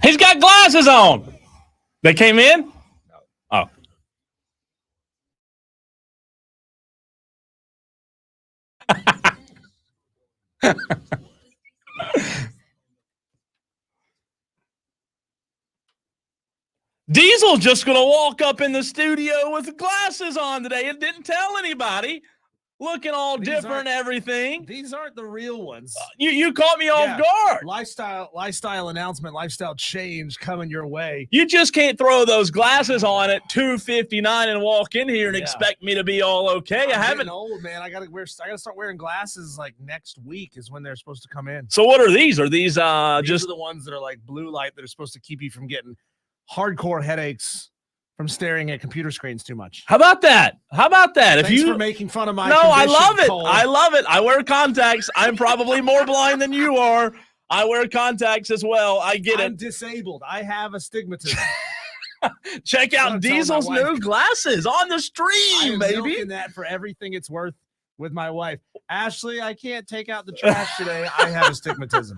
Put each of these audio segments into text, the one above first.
He's got glasses on. They came in? Oh. Diesel's just going to walk up in the studio with glasses on today. It didn't tell anybody. Looking all different, everything. These aren't the real ones. You caught me off guard. Lifestyle announcement, lifestyle change coming your way. You just can't throw those glasses on at 2:59 and walk in here and expect me to be all okay. I'm getting old, man. I gotta start wearing glasses like next week is when they're supposed to come in. So what are these? Are these These just are the ones that are like blue light that are supposed to keep you from getting hardcore headaches from staring at computer screens too much. How about that? Thanks for making fun of my condition, I love it. Cole. I love it. I wear contacts. I'm probably more blind than you are. I wear contacts as well. I get I'm it. disabled. I have astigmatism. Check out Diesel's new glasses on the stream, baby. I'm milking that for everything it's worth with my wife. Ashley, I can't take out the trash today. I have astigmatism.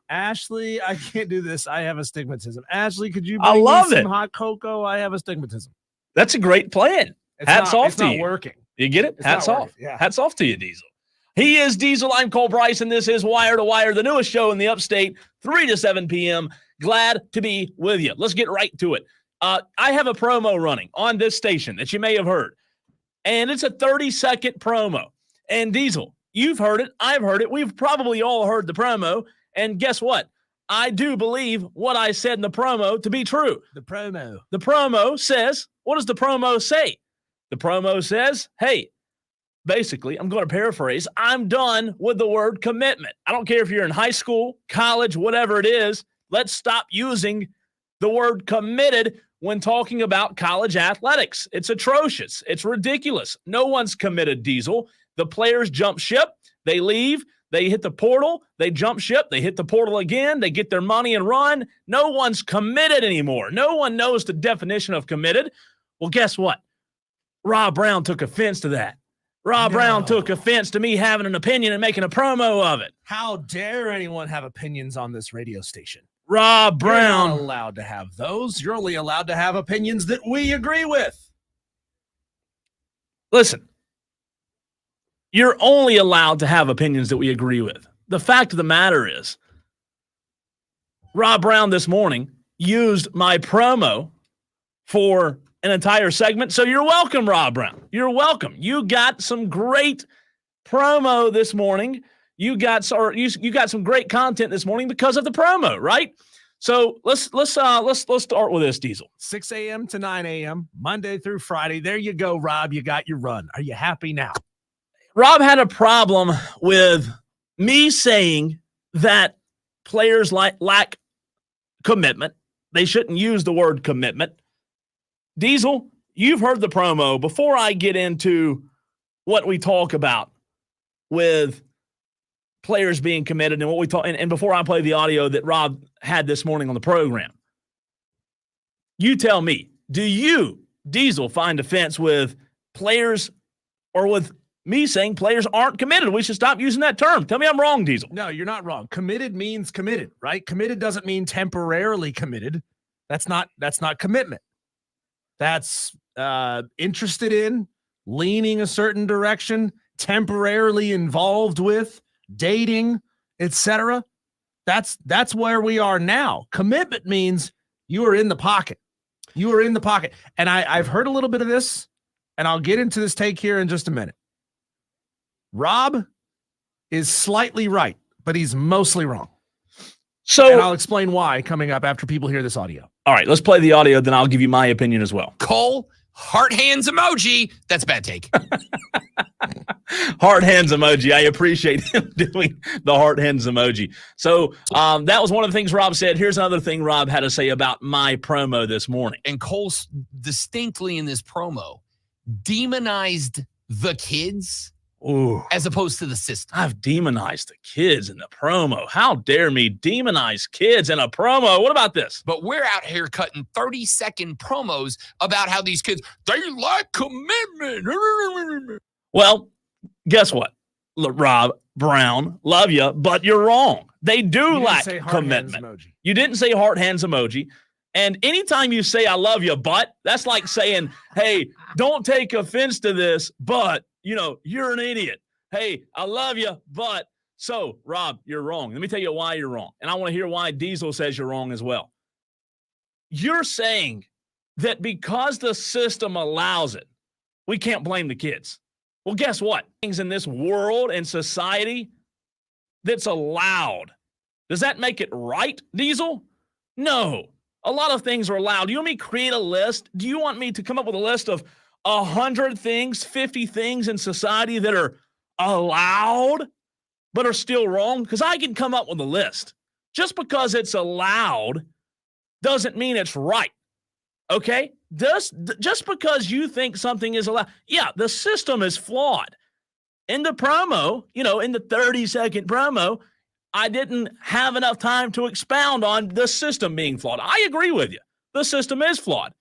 Ashley, I can't do this. I have astigmatism. Ashley, could you bring me some hot cocoa? I have astigmatism. That's a great plan. Hats off to you. It's not working. You get it? Hats off. Yeah. Hats off to you, Diesel. He is Diesel. I'm Cole Bryce, and this is Wire to Wire, the newest show in the upstate, 3 to 7 p.m. Glad to be with you. Let's get right to it. I have a promo running on this station that you may have heard, and it's a 30-second promo. And Diesel, you've heard it. I've heard it. We've probably all heard the promo. And guess what? I do believe what I said in the promo to be true. The promo says, what does the promo say? The promo says, hey, basically, I'm going to paraphrase, I'm done with the word commitment. I don't care if you're in high school, college, whatever it is. Let's stop using the word committed when talking about college athletics. It's atrocious. It's ridiculous. No one's committed, Diesel. The players jump ship. They leave. They hit the portal, they jump ship, they hit the portal again, they get their money and run. No one's committed anymore. No one knows the definition of committed. Well, guess what? Rob Brown took offense to that. Brown took offense to me having an opinion and making a promo of it. How dare anyone have opinions on this radio station? Rob Brown. You're not allowed to have those. You're only allowed to have opinions that we agree with. Listen. You're only allowed to have opinions that we agree with. The fact of the matter is, Rob Brown this morning used my promo for an entire segment. So you're welcome, Rob Brown. You're welcome. You got some great promo this morning. You got some great content this morning because of the promo, right? So let's start with this, Diesel. 6 a.m. to 9 a.m., Monday through Friday. There you go, Rob. You got your run. Are you happy now? Rob had a problem with me saying that players lack commitment. They shouldn't use the word commitment. Diesel, you've heard the promo. Before I get into what we talk about with players being committed and what we talk, and before I play the audio that Rob had this morning on the program, you tell me, do you, Diesel, find offense with players or with me saying players aren't committed? We should stop using that term. Tell me I'm wrong, Diesel. No, you're not wrong. Committed means committed, right? Committed doesn't mean temporarily committed. That's not commitment. That's interested in, leaning a certain direction, temporarily involved with, dating, etc. That's where we are now. Commitment means you are in the pocket. You are in the pocket. And I've heard a little bit of this, and I'll get into this take here in just a minute. Rob is slightly right, but he's mostly wrong. And I'll explain why coming up after people hear this audio. All right, let's play the audio, then I'll give you my opinion as well. Cole, heart hands emoji. That's a bad take. Heart hands emoji. I appreciate him doing the heart hands emoji. So that was one of the things Rob said. Here's another thing Rob had to say about my promo this morning. And Cole distinctly in this promo demonized the kids. Ooh, as opposed to the system. I've demonized the kids in the promo. How dare me demonize kids in a promo? What about this? But we're out here cutting 30-second promos about how these kids, they lack commitment. Well, guess what? Look, Rob Brown, love you, but you're wrong. They do You didn't lack say heart hands commitment. emoji. You didn't say heart hands emoji. And anytime you say I love you, but that's like saying, hey, don't take offense to this, but you're an idiot. Hey, I love you, but so Rob, you're wrong. Let me tell you why you're wrong. And I want to hear why Diesel says you're wrong as well. You're saying that because the system allows it, we can't blame the kids. Well, guess what? Things in this world and society that's allowed. Does that make it right, Diesel? No. A lot of things are allowed. Do you want me to create a list? Do you want me to come up with a list of 100 things, 50 things in society that are allowed but are still wrong? Because I can come up with a list. Just because it's allowed doesn't mean it's right. Okay? Just because you think something is allowed. Yeah, the system is flawed. In the promo, in the 30-second promo, I didn't have enough time to expound on the system being flawed. I agree with you. The system is flawed.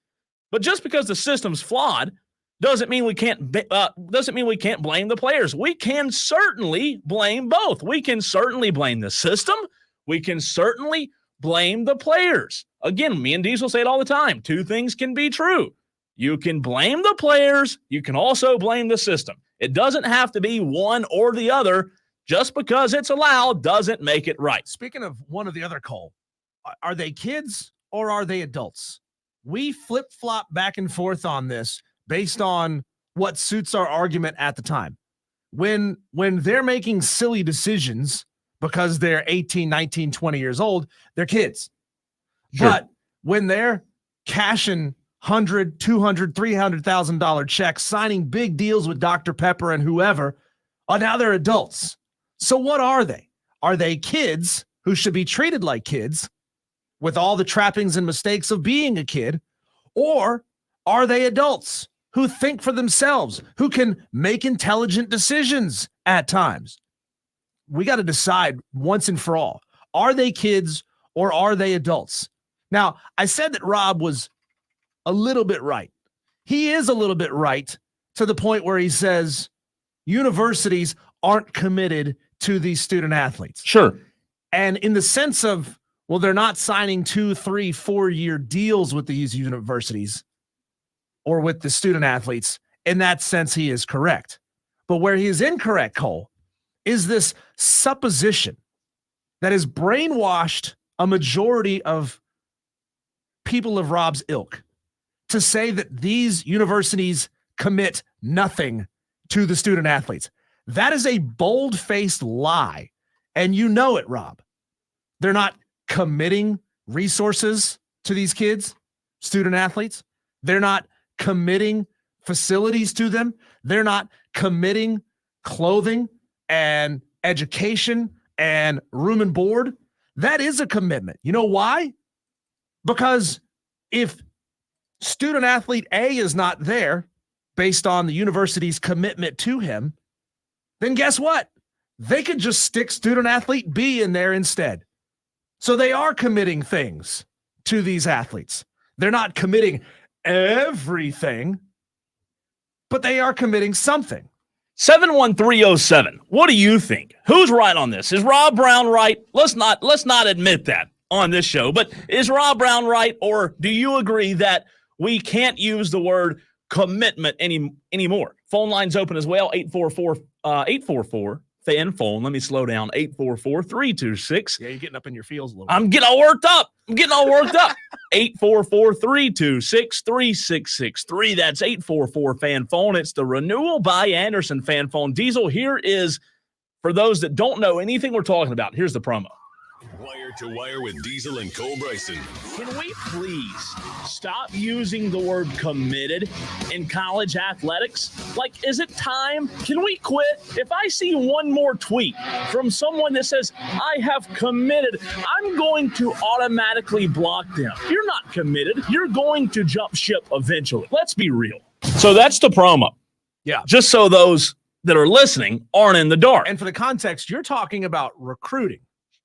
But just because the system's flawed doesn't mean we can't blame the players. We can certainly blame both. We can certainly blame the system. We can certainly blame the players. Again, me and Diesel say it all the time. Two things can be true. You can blame the players. You can also blame the system. It doesn't have to be one or the other. Just because it's allowed doesn't make it right. Speaking of one or the other, Cole, are they kids or are they adults? We flip-flop back and forth on this based on what suits our argument at the time. When they're making silly decisions because they're 18, 19, 20 years old, they're kids. Sure. But when they're cashing $100,000, $200,000, $300,000 checks, signing big deals with Dr. Pepper and whoever, now they're adults. So what are they? Are they kids who should be treated like kids with all the trappings and mistakes of being a kid? Or are they adults who think for themselves, who can make intelligent decisions at times? We got to decide once and for all. Are they kids or are they adults? Now, I said that Rob was a little bit right. He is a little bit right to the point where he says universities aren't committed to these student athletes. Sure. And in the sense of, well, they're not signing 2, 3, 4-year deals with these universities or with the student athletes. In that sense, he is correct. But where he is incorrect, Cole, is this supposition that has brainwashed a majority of people of Rob's ilk to say that these universities commit nothing to the student athletes. That is a bold-faced lie, and you know it, Rob. They're not committing resources to these kids, student athletes. They're not committing facilities to them. They're not committing clothing and education and room and board. That is a commitment. You know why? Because if student athlete A is not there based on the university's commitment to him, then guess what? They could just stick student athlete B in there instead. So they are committing things to these athletes. They're not committing everything, but they are committing something. 71307. What do you think? Who's right on this? Is Rob Brown right? Let's not admit that on this show, but is Rob Brown right, or do you agree that we can't use the word commitment anymore? Phone lines open as well. 844 fan phone. Let me slow down. 844-326. Yeah, you're getting up in your feels a little bit. I'm getting all worked up. 844-326-3663. That's 844 fan phone. It's the renewal by Anderson fan phone. Diesel, here is, for those that don't know anything we're talking about, here's the promo. Wire to Wire with Diesel and Cole Bryson. Can we please stop using the word committed in college athletics? Like, is it time? Can we quit? If I see one more tweet from someone that says, I have committed, I'm going to automatically block them. You're not committed. You're going to jump ship eventually. Let's be real. So that's the promo. Yeah. Just so those that are listening aren't in the dark. And for the context, you're talking about recruiting.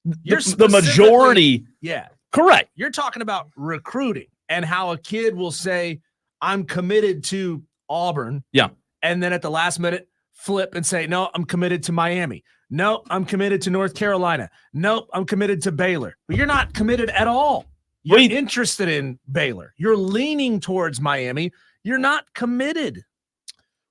The majority. Yeah. Correct. You're talking about recruiting and how a kid will say, I'm committed to Auburn. Yeah. And then at the last minute, flip and say, no, I'm committed to Miami. Nope, I'm committed to North Carolina. Nope, I'm committed to Baylor. But you're not committed at all. You're interested in Baylor. You're leaning towards Miami. You're not committed.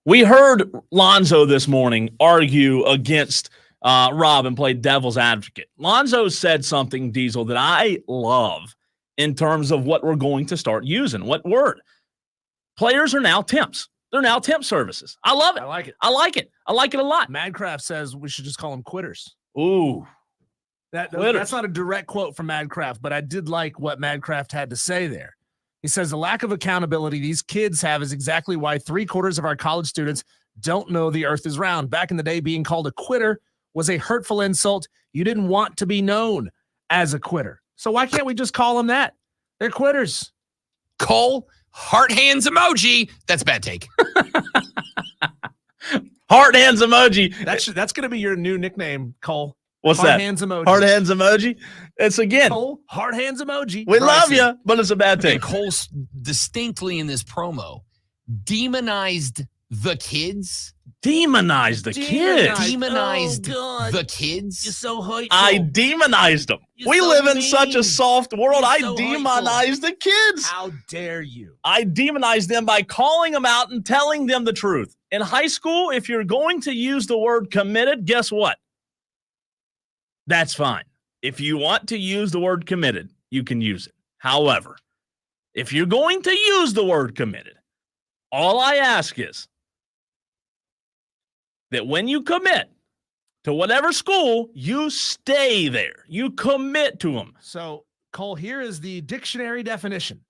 We heard Lonzo this morning argue against Rob and play devil's advocate. Lonzo said something, Diesel, that I love in terms of what we're going to start using. What word? Players are now temps. They're now temp services. I love it. I like it. I like it. I like it a lot. Madcraft says we should just call them quitters. Ooh. That's not a direct quote from Madcraft, but I did like what Madcraft had to say there. He says the lack of accountability these kids have is exactly why 3/4 of our college students don't know the earth is round. Back in the day, being called a quitter was a hurtful insult. You didn't want to be known as a quitter. So why can't we just call them that? They're quitters. Cole, heart hands emoji. That's a bad take. Heart hands emoji. That's going to be your new nickname, Cole. What's Heart that? Hands emoji. Heart hands emoji. It's again. Cole, heart hands emoji. We love you, but it's a bad And take. Cole distinctly in this promo demonized the kids. Demonize the kids. Demonized God. the kids. You're so hurtful. I demonized them. You're We so live in mean. such a soft world. You're I so demonize the kids. How dare you? I demonize them by calling them out and telling them the truth. In high school, if you're going to use the word committed, guess what? That's fine. If you want to use the word committed, you can use it. However, if you're going to use the word committed, all I ask is that when you commit to whatever school, you stay there. You commit to them. So, Cole, here is the dictionary definition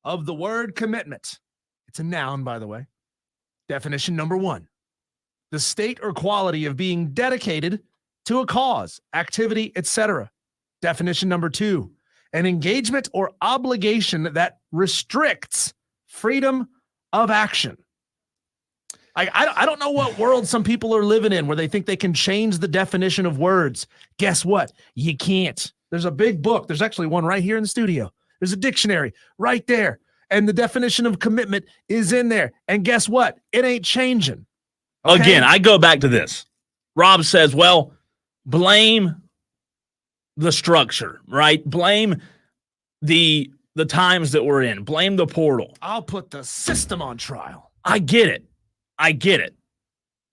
of the word commitment. It's a noun, by the way. Definition number 1, the state or quality of being dedicated to a cause, activity, etc. Definition number 2, an engagement or obligation that restricts freedom of action. I don't know what world some people are living in where they think they can change the definition of words. Guess what? You can't. There's a big book. There's actually one right here in the studio. There's a dictionary right there. And the definition of commitment is in there. And guess what? It ain't changing. Okay? Again, I go back to this. Rob says, well, blame the structure, right? Blame the times that we're in. Blame the portal. I'll put the system on trial. I get it.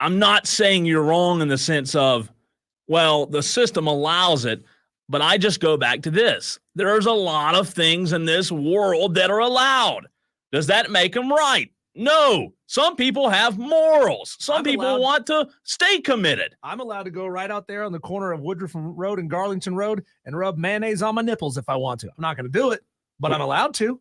I'm not saying you're wrong in the sense of, well, the system allows it, but I just go back to this. There's a lot of things in this world that are allowed. Does that make them right? No. Some people have morals. Some people want to stay committed. I'm allowed to go right out there on the corner of Woodruff Road and Garlington Road and rub mayonnaise on my nipples if I want to. I'm not going to do it, but I'm allowed to.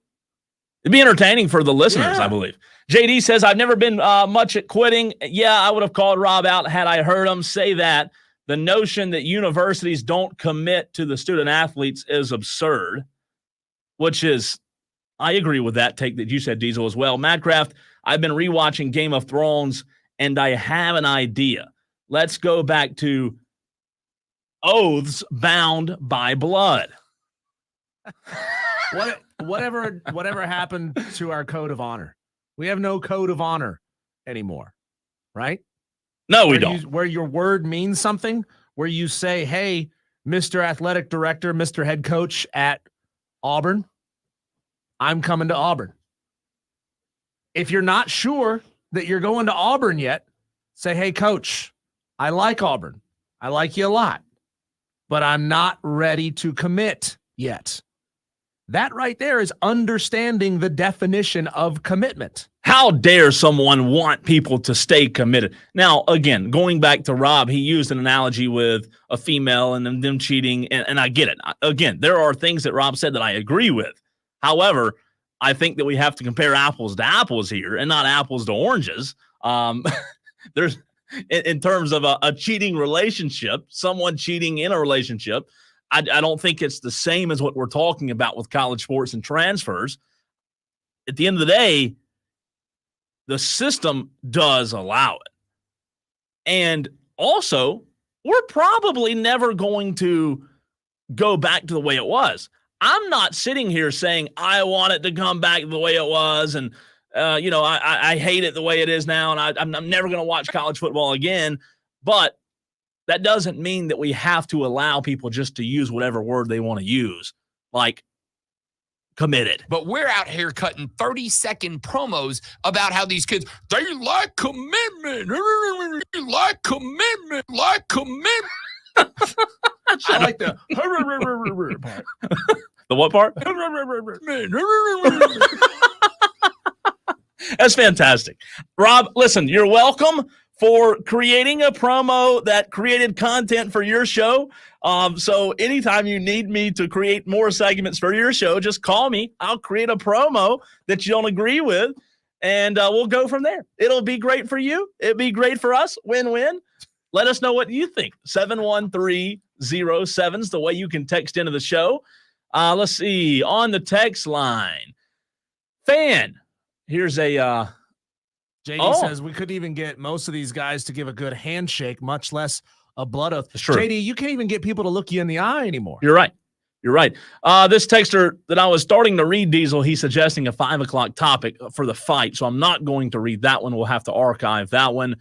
It'd be entertaining for the listeners, Yeah. I believe. JD says, I've never been much at quitting. Yeah, I would have called Rob out had I heard him say that. The notion that universities don't commit to the student athletes is absurd, which is, I agree with that take that you said, Diesel, as well. Madcraft, I've been rewatching Game of Thrones, and I have an idea. Let's go back to oaths bound by blood. Whatever happened to our code of honor? We have no code of honor anymore, right? No, we don't. Where your word means something, where you say, hey, Mr. Athletic Director, Mr. Head Coach at Auburn, I'm coming to Auburn. If you're not sure that you're going to Auburn yet, say, hey, Coach, I like Auburn. I like you a lot, but I'm not ready to commit yet. That right there is understanding the definition of commitment. How dare someone want people to stay committed? Now, again, going back to Rob, he used an analogy with a female and them cheating, and I get it. Again, there are things that Rob said that I agree with. However, I think that we have to compare apples to apples here and not apples to oranges. There's, in terms of a cheating relationship, someone cheating in a relationship, I don't think it's the same as what we're talking about with college sports and transfers. At the end of the day, the system does allow it. And also, we're probably never going to go back to the way it was. I'm not sitting here saying I want it to come back the way it was, and I hate it the way it is now, and I'm never going to watch college football again. But that doesn't mean that we have to allow people just to use whatever word they want to use, like committed. But we're out here cutting 30-second promos about how these kids, they like commitment. They like commitment. Like commitment. I like the part. The what part? That's fantastic. Rob, listen, you're welcome for creating a promo that created content for your show. So anytime you need me to create more segments for your show, just call me. I'll create a promo that you don't agree with, and we'll go from there. It'll be great for you. It'll be great for us. Win-win. Let us know what you think. 71307 is the way you can text into the show. Let's see. On the text line, Fan. Here's a JD says we couldn't even get most of these guys to give a good handshake, much less a blood oath. True. JD, you can't even get people to look you in the eye anymore. You're right. You're right. This texter that I was starting to read, Diesel, he's suggesting a 5 o'clock topic for the fight, so I'm not going to read that one. We'll have to archive that one.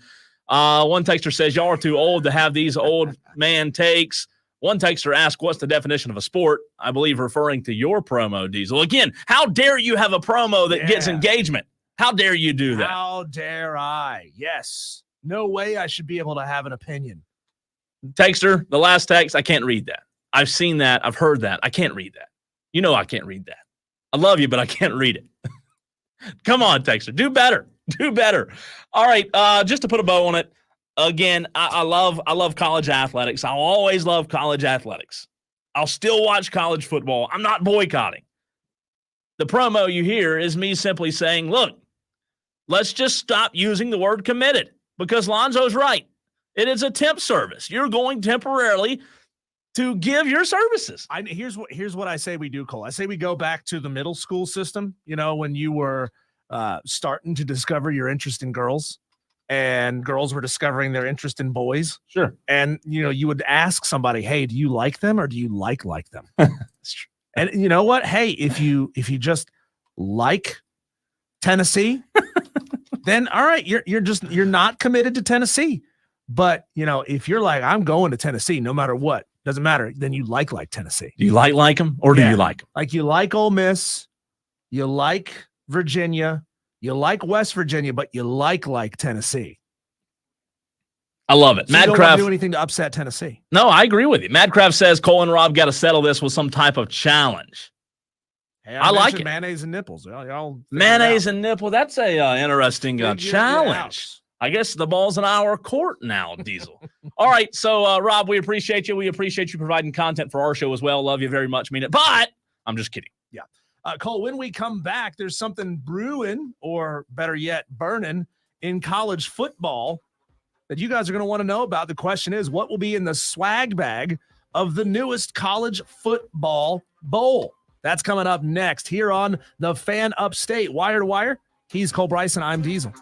One texter says, y'all are too old to have these old man takes. One texter asked, what's the definition of a sport? I believe referring to your promo, Diesel. Again, how dare you have a promo that gets engagement? How dare you do that? How dare I? Yes. No way I should be able to have an opinion. Texter, the last text, I can't read that. I've seen that. I've heard that. I can't read that. You know I can't read that. I love you, but I can't read it. Come on, texter. Do better. Do better. All right, just to put a bow on it, again, I love college athletics. I'll always love college athletics. I'll still watch college football. I'm not boycotting. The promo you hear is me simply saying, look, let's just stop using the word committed, because Lonzo's right. It is a temp service. You're going temporarily to give your services. Here's what I say we do, Cole. I say we go back to the middle school system, when you were starting to discover your interest in girls and girls were discovering their interest in boys. Sure. And, you would ask somebody, hey, do you like them or do you like them? That's true. And you know what? Hey, if you just like Tennessee, then all right, you're not committed to Tennessee. But if you're like, I'm going to Tennessee no matter what, doesn't matter, then you like Tennessee. Do you like them or do you like them? Like you like Ole Miss, you like Virginia, you like West Virginia, but you like Tennessee. I love it. So you don't want Madcraft to do anything to upset Tennessee. No, I agree with you. Madcraft says Cole and Rob got to settle this with some type of challenge. Hey, I like it. Mayonnaise and nipples. Y'all mayonnaise and nipple. That's a interesting challenge. I guess the ball's in our court now, Diesel. All right. So, Rob, we appreciate you. We appreciate you providing content for our show as well. Love you very much. Mean it. But I'm just kidding. Yeah. Cole, when we come back, there's something brewing, or better yet, burning in college football that you guys are going to want to know about. The question is, what will be in the swag bag of the newest college football bowl? That's coming up next here on the Fan Upstate. Wire to Wire. He's Cole Bryson. I'm Diesel.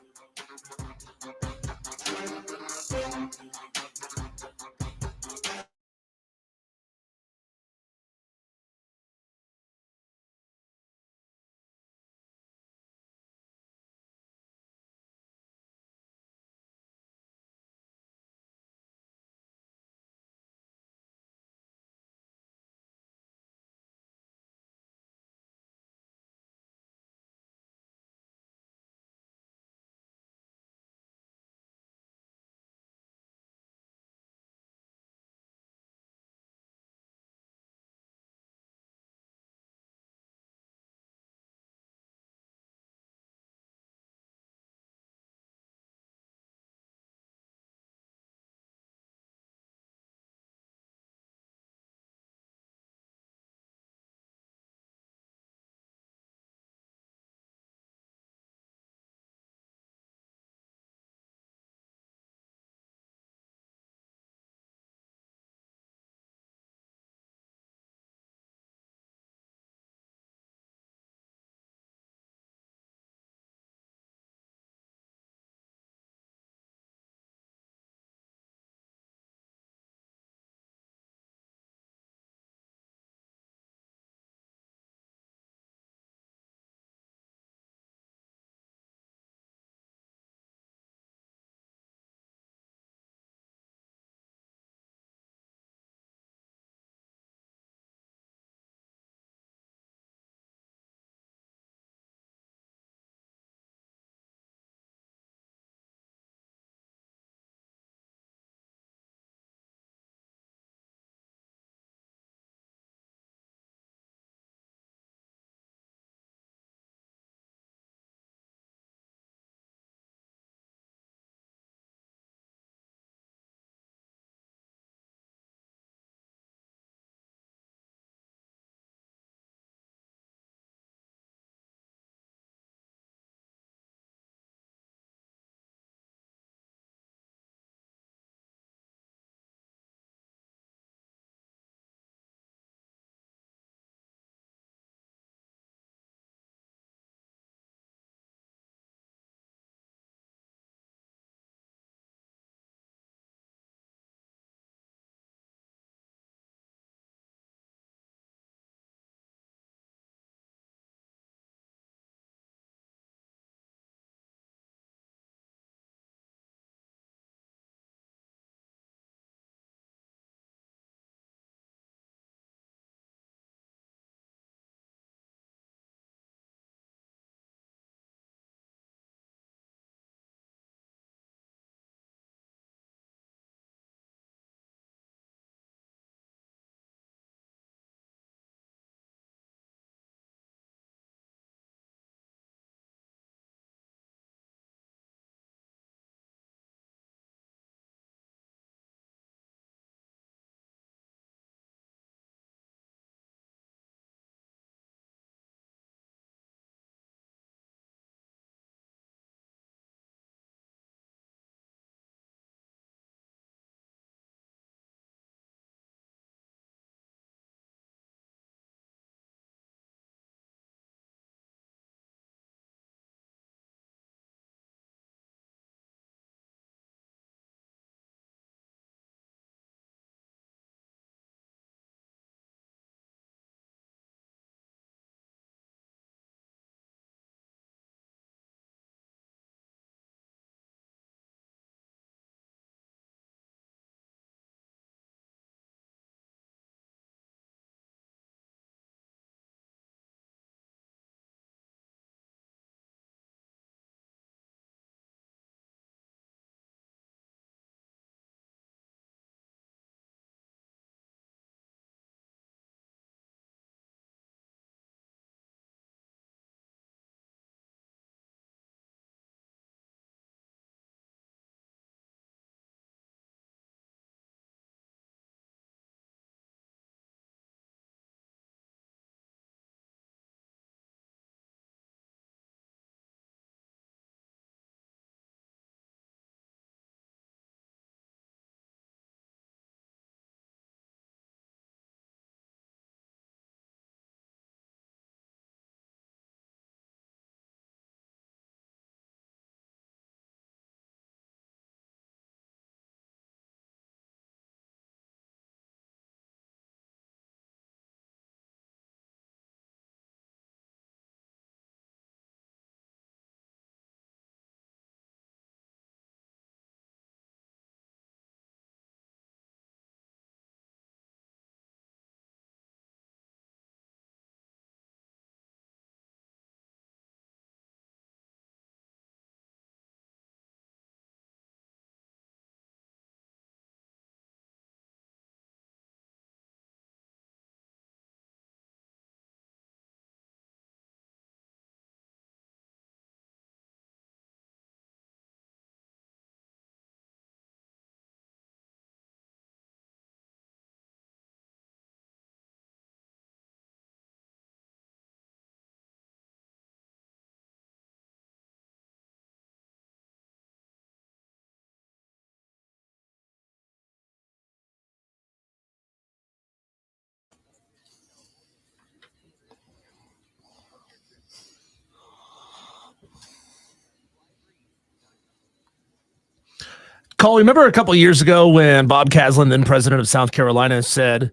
Cole, remember a couple years ago when Bob Caslin, then president of South Carolina, said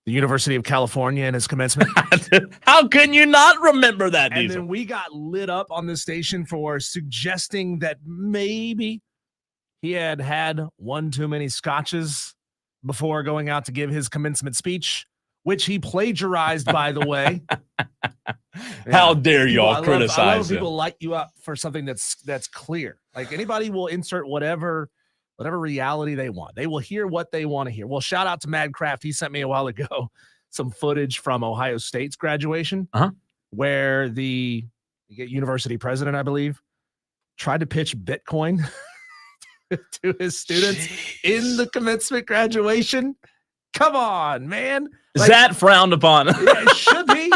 the University of California in his commencement? How can you not remember that, And Diesel? then we got lit up on the station for suggesting that maybe he had one too many scotches before going out to give his commencement speech, which he plagiarized, by the way. How dare y'all I criticize love him? people light you up for something that's clear. Like anybody will insert whatever reality they want. They will hear what they want to hear. Well, shout out to Mad Craft. He sent me a while ago some footage from Ohio State's graduation, where the university president, I believe, tried to pitch Bitcoin to his students in the commencement graduation. Come on, man. Is that frowned upon? Yeah, it should be.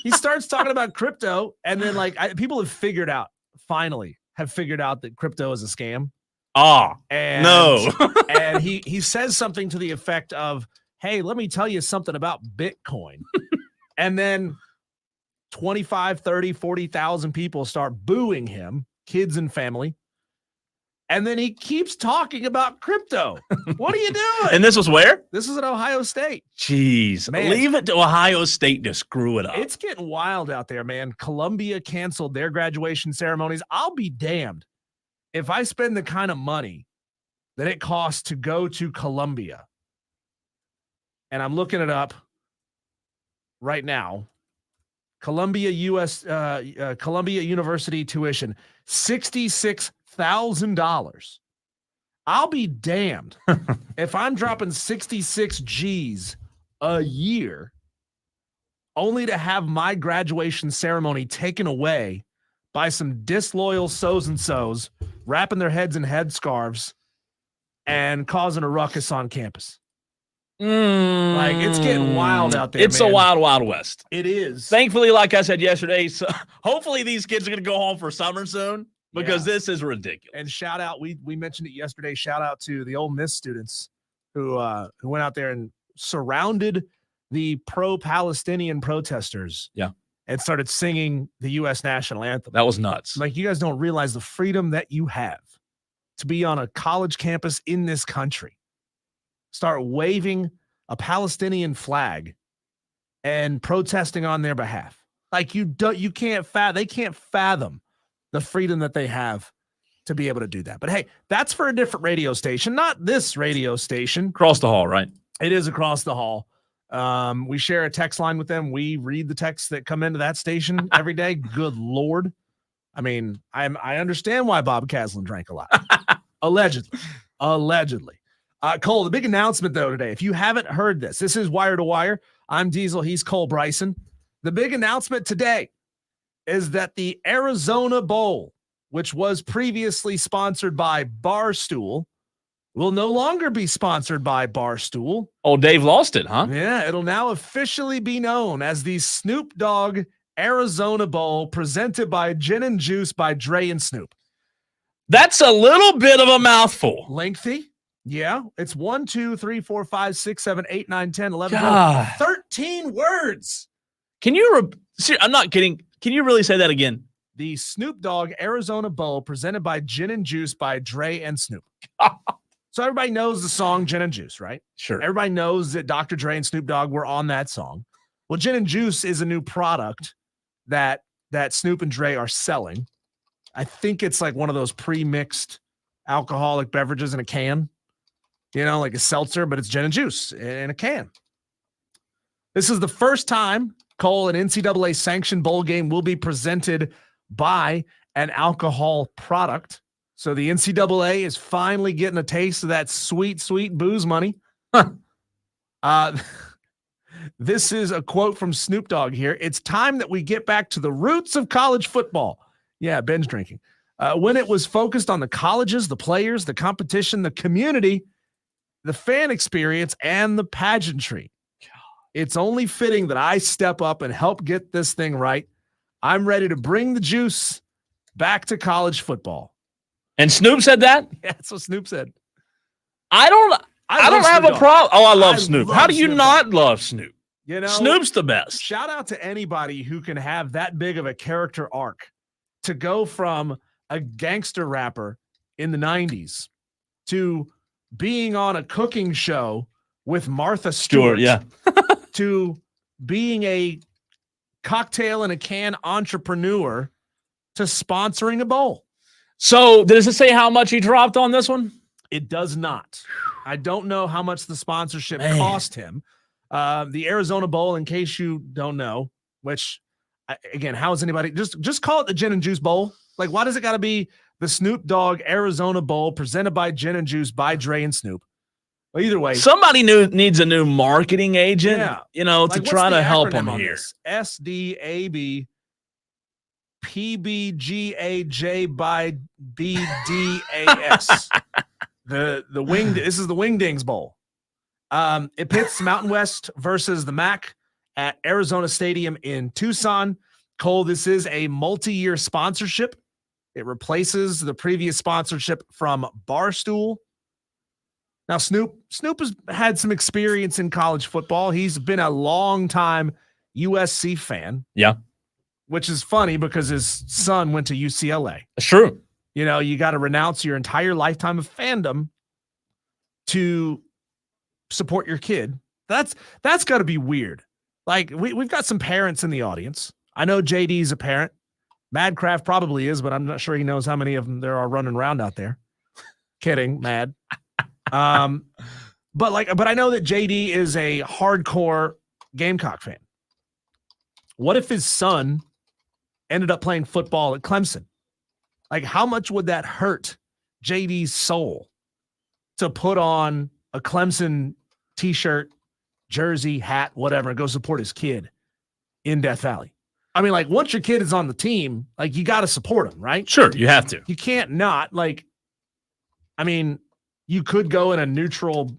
He starts talking about crypto, and then people have finally figured out that crypto is a scam. And no. And he says something to the effect of, hey, let me tell you something about Bitcoin. And then 25, 30, 40,000 people start booing him, kids and family. And then he keeps talking about crypto. What are you doing? And this was where? This is at Ohio State. Jeez. Man. Leave it to Ohio State to screw it up. It's getting wild out there, man. Columbia canceled their graduation ceremonies. I'll be damned if I spend the kind of money that it costs to go to Columbia. And I'm looking it up right now. Columbia University tuition, $66,000. I'll be damned if I'm dropping 66 G's a year only to have my graduation ceremony taken away by some disloyal so's and so's wrapping their heads in headscarves and causing a ruckus on campus. Like, it's getting wild out there. It's a wild, wild west. It is. Thankfully, like I said yesterday, so hopefully these kids are going to go home for summer soon, because this is ridiculous. And shout out, we mentioned it yesterday, shout out to the Ole Miss students who went out there and surrounded the pro-Palestinian protesters. Yeah. And started singing the U.S. national anthem. That was nuts. Like, you guys don't realize the freedom that you have to be on a college campus in this country. Start waving a Palestinian flag and protesting on their behalf. Like, they can't fathom the freedom that they have to be able to do that. But hey, that's for a different radio station, not this radio station. Across the hall, right? It is across the hall. We share a text line with them. We read the texts that come into that station every day. Good Lord. I mean, I understand why Bob Caslin drank a lot. Allegedly. Cole, the big announcement, though, today, if you haven't heard this is Wire to Wire. I'm Diesel. He's Cole Bryson. The big announcement today is that the Arizona Bowl, which was previously sponsored by Barstool, will no longer be sponsored by Barstool. Oh, Dave lost it, huh? Yeah, it'll now officially be known as the Snoop Dogg Arizona Bowl, presented by Gin and Juice by Dre and Snoop. That's a little bit of a mouthful. Lengthy. Yeah, it's 1, 2, 3, 4, 5, 6, 7, 8, 9, 10, 11, God. 12, 13 words. Can you? I'm not kidding. Can you really say that again? The Snoop Dogg Arizona Bowl, presented by Gin and Juice by Dre and Snoop. So everybody knows the song Gin and Juice, right? Sure. Everybody knows that Dr. Dre and Snoop Dogg were on that song. Well, Gin and Juice is a new product that Snoop and Dre are selling. I think it's like one of those pre-mixed alcoholic beverages in a can. You know, like a seltzer, but it's gin and juice in a can. This is the first time, Cole, an NCAA sanctioned bowl game will be presented by an alcohol product. So the NCAA is finally getting a taste of that sweet, sweet booze money. This is a quote from Snoop Dogg here. It's time that we get back to the roots of college football. Yeah, binge drinking. When it was focused on the colleges, the players, the competition, the community, the fan experience, and the pageantry. It's only fitting that I step up and help get this thing right. I'm ready to bring the juice back to college football. And Snoop said that? Yeah, that's what Snoop said. I don't have a problem. Oh, I love Snoop. How do you Snoop not love Snoop? You know, Snoop's the best. Shout out to anybody who can have that big of a character arc to go from a gangster rapper in the 90s to being on a cooking show with Martha Stewart, yeah. to being a cocktail and a can entrepreneur, to sponsoring a bowl. So does it say how much he dropped on this one? It does not. I don't know how much the sponsorship Man. cost him. The Arizona Bowl, in case you don't know, which again, how is anybody just call it the Gin and Juice Bowl? Like, why does it got to be the Snoop Dogg Arizona Bowl presented by Gin and Juice by Dre and Snoop? Well, either way, Somebody needs a new marketing agent, Yeah. to try to help him here. SDAB PBGAJ by BDAS. The wing. This is the Wingdings Bowl. It pits Mountain West versus the MAC at Arizona Stadium in Tucson. Cole, this is a multi-year sponsorship. It replaces the previous sponsorship from Barstool. Now, Snoop has had some experience in college football. He's been a long time USC fan. Yeah. Which is funny because his son went to UCLA. It's true. You got to renounce your entire lifetime of fandom to support your kid. That's got to be weird. Like, we've got some parents in the audience. I know JD's a parent. Madcraft probably is, but I'm not sure he knows how many of them there are running around out there. Kidding, Mad. But I know that JD is a hardcore Gamecock fan. What if his son ended up playing football at Clemson? Like, how much would that hurt JD's soul to put on a Clemson t-shirt, jersey, hat, whatever, and go support his kid in Death Valley? I mean, like, once your kid is on the team, like, you got to support him, right? Sure, you have to. You can't not. Like, I mean, you could go in a neutral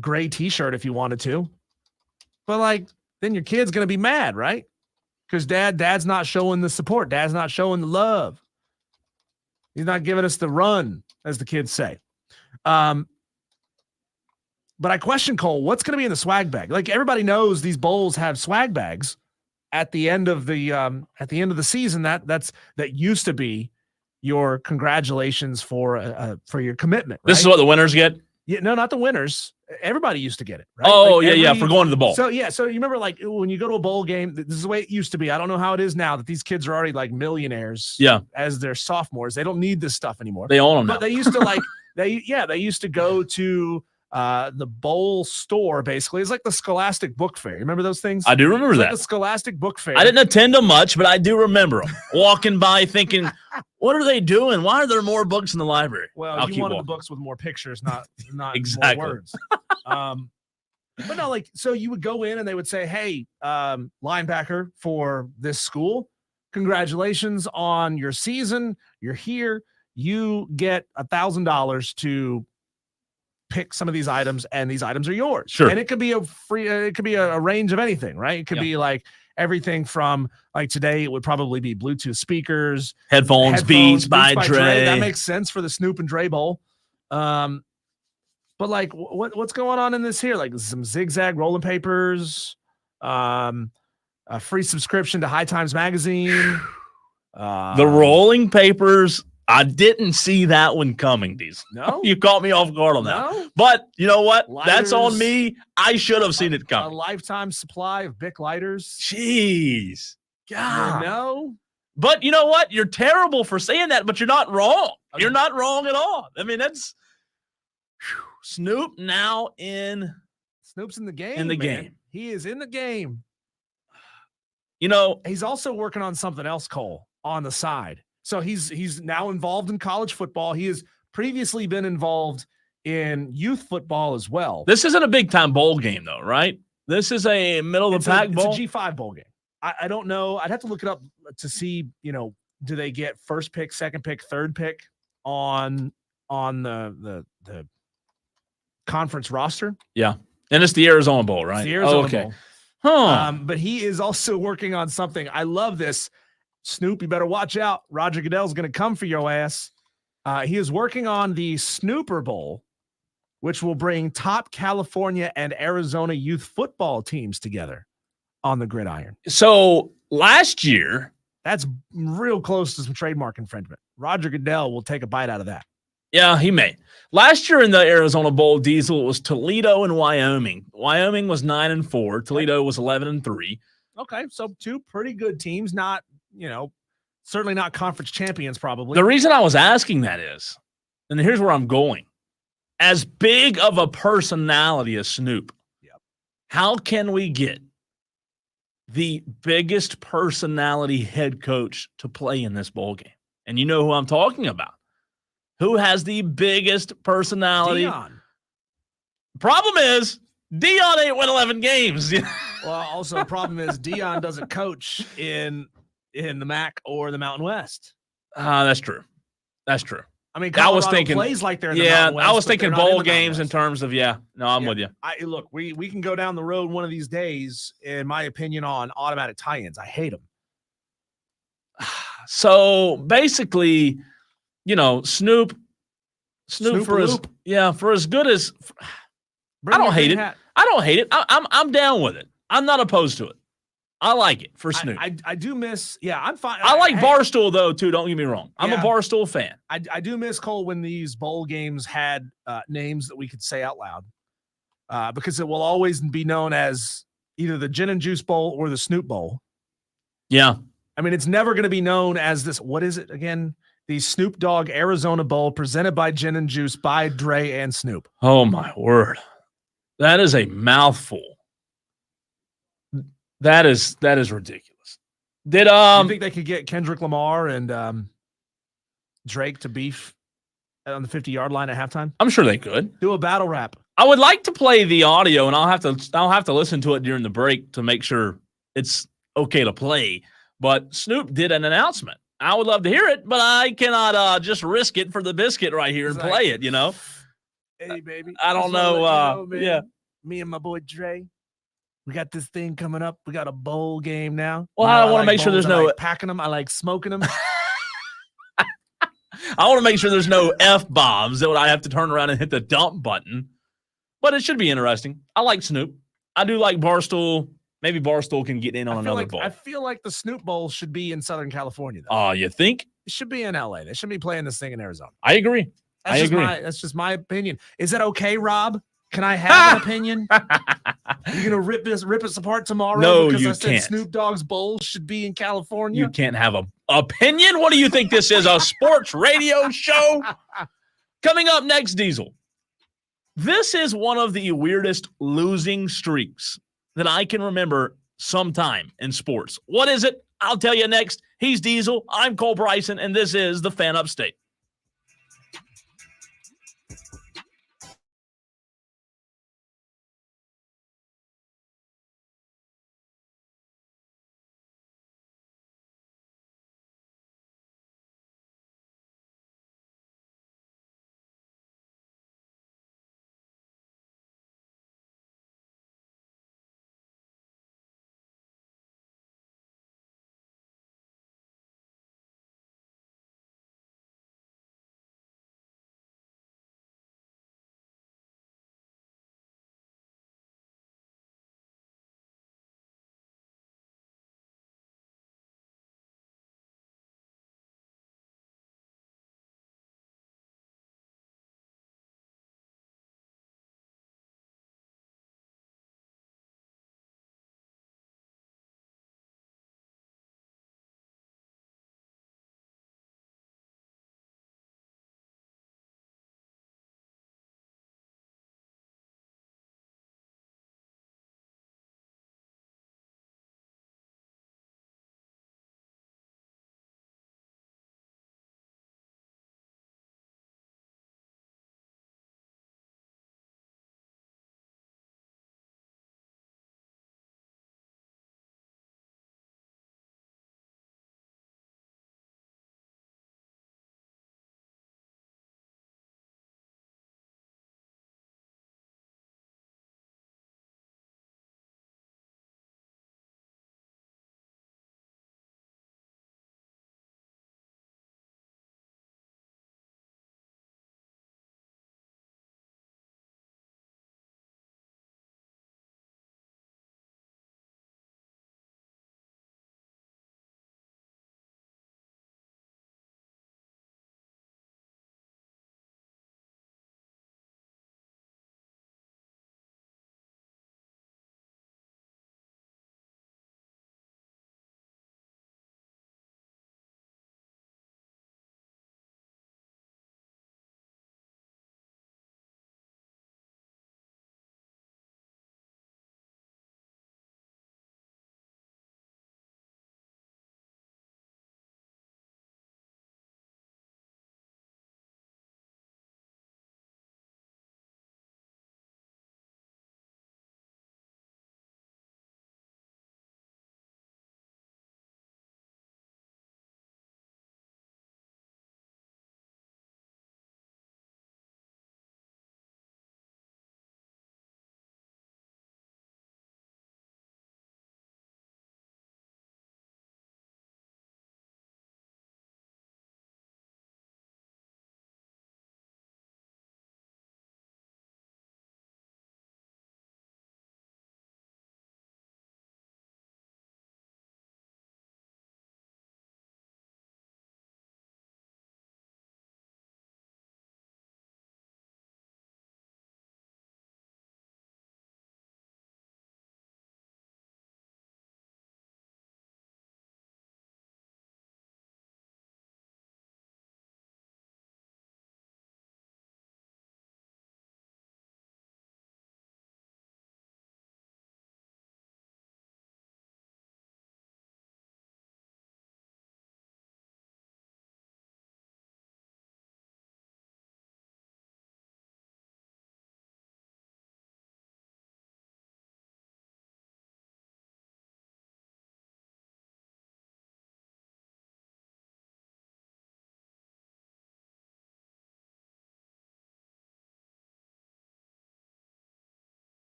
gray t-shirt if you wanted to, but like, then your kid's going to be mad, right? Because dad's not showing the support. Dad's not showing the love. He's not giving us the run, as the kids say. But I question, Cole, what's going to be in the swag bag? Like, everybody knows these bowls have swag bags at the end of the season. That used to be your congratulations for your commitment. Right? This is what the winners get? Yeah, no, not the winners. Everybody used to get it, right? Oh, like for going to the bowl. So you remember, like, when you go to a bowl game, this is the way it used to be. I don't know how it is now that these kids are already like millionaires. Yeah. As they're sophomores, they don't need this stuff anymore. They own them now. But they used to like they used to go to the bowl store. Basically, it's like the Scholastic Book Fair. You remember those things? I do remember that. Like the Scholastic Book Fair. I didn't attend them much, but I do remember them. Walking by thinking, what are they doing? Why are there more books in the library? Well, you wanted the books with more pictures, not exactly. more words. But no, like, so you would go in and they would say, hey, linebacker for this school, congratulations on your season. You're here. You get $1,000 to pick some of these items, and these items are yours. Sure. And it could be a range of anything, right? It could be like everything from, like, today it would probably be Bluetooth speakers, headphones, Beats by Dre. That makes sense for the Snoop and Dre Bowl. But like, what's going on in this here? Like, some zigzag rolling papers, a free subscription to High Times magazine. The rolling papers, I didn't see that one coming, Deez. No? You caught me off guard on that. No? But you know what? Lighters, that's on me. I should have seen it A coming. lifetime supply of Bic lighters. Jeez. God. No? But you know what? You're terrible for saying that, but you're not wrong. You're not wrong at all. I mean, that's Snoop now in. Snoop's in the game. In the man. game. He is in the game. You know, He's also working on something else, Cole, on the side. So he's now involved in college football. He has previously been involved in youth football as well. this isn't a big time bowl game, though, right? This is a middle of the pack bowl. It's a G5 bowl game. I don't know. I'd have to look it up to see, do they get first pick, second pick, third pick on the conference roster? Yeah. And it's the Arizona Bowl, right? It's the Arizona okay. Bowl. Huh. But he is also working on something. I love this. Snoop, you better watch out. Roger Goodell's going to come for your ass. He is working on the Snooper Bowl, which will bring top California and Arizona youth football teams together on the gridiron. So last year, That's real close to some trademark infringement. Roger Goodell will take a bite out of that. Yeah, he may. Last year in the Arizona Bowl, Diesel, it was Toledo and Wyoming. Wyoming was 9-4. Toledo was 11-3. Okay, so two pretty good teams. Not, certainly not conference champions. Probably. The reason I was asking that is, and here's where I'm going. As big of a personality as Snoop, how can we get the biggest personality head coach to play in this bowl game? And you know who I'm talking about. Who has the biggest personality? Dion. Problem is, Dion ain't win 11 games. Well, also the problem is Dion doesn't coach in the MAC or the Mountain West. That's true. That's true. I mean, I was Colorado thinking plays like they're in the Mountain West, I was but thinking they're not bowl in the Mountain games in West. terms of No, I'm with you. Look, we can go down the road one of these days, in my opinion, on automatic tie-ins. I hate them. So basically, Snoop for as good as I don't hate it. I don't hate it. I'm down with it. I'm not opposed to it. I like it for Snoop. I do miss. Yeah, I'm fine. I like Barstool though too. Don't get me wrong. I'm a Yeah. Barstool fan. I do miss, Cole, when these bowl games had names that we could say out loud, because it will always be known as either the Gin and Juice Bowl or the Snoop Bowl. Yeah. I mean, it's never going to be known as this. What is it again? The Snoop Dogg Arizona Bowl, presented by Gin and Juice by Dre and Snoop. Oh my word, that is a mouthful. That is ridiculous. Did you think they could get Kendrick Lamar and Drake to beef on the 50-yard line at halftime? I'm sure they could do a battle rap. I would like to play the audio, and I'll have to listen to it during the break to make sure it's okay to play. But Snoop did an announcement. I would love to hear it, but I cannot just risk it for the biscuit right here and play it. Hey, baby. I don't know. Yeah. Me and my boy Dre, we got this thing coming up. We got a bowl game now. Well, I want to make sure there's no packing them. I like smoking them. I want to make sure there's no F-bombs that I have to turn around and hit the dump button. But it should be interesting. I like Snoop. I do like Barstool. Maybe Barstool can get in on another bowl. I feel like the Snoop Bowl should be in Southern California, though. Oh, you think? It should be in LA. They shouldn't be playing this thing in Arizona. I agree. That's just my opinion. Is that okay, Rob? Can I have an opinion? You gonna rip us apart tomorrow? No, because you I said can't. Snoop Dogg's bowl should be in California. You can't have an opinion. What do you think this is? A sports radio show? Coming up next, Diesel. This is one of the weirdest losing streaks that I can remember sometime in sports. What is it? I'll tell you next. He's Diesel. I'm Cole Bryson, and this is the Fan Upstate.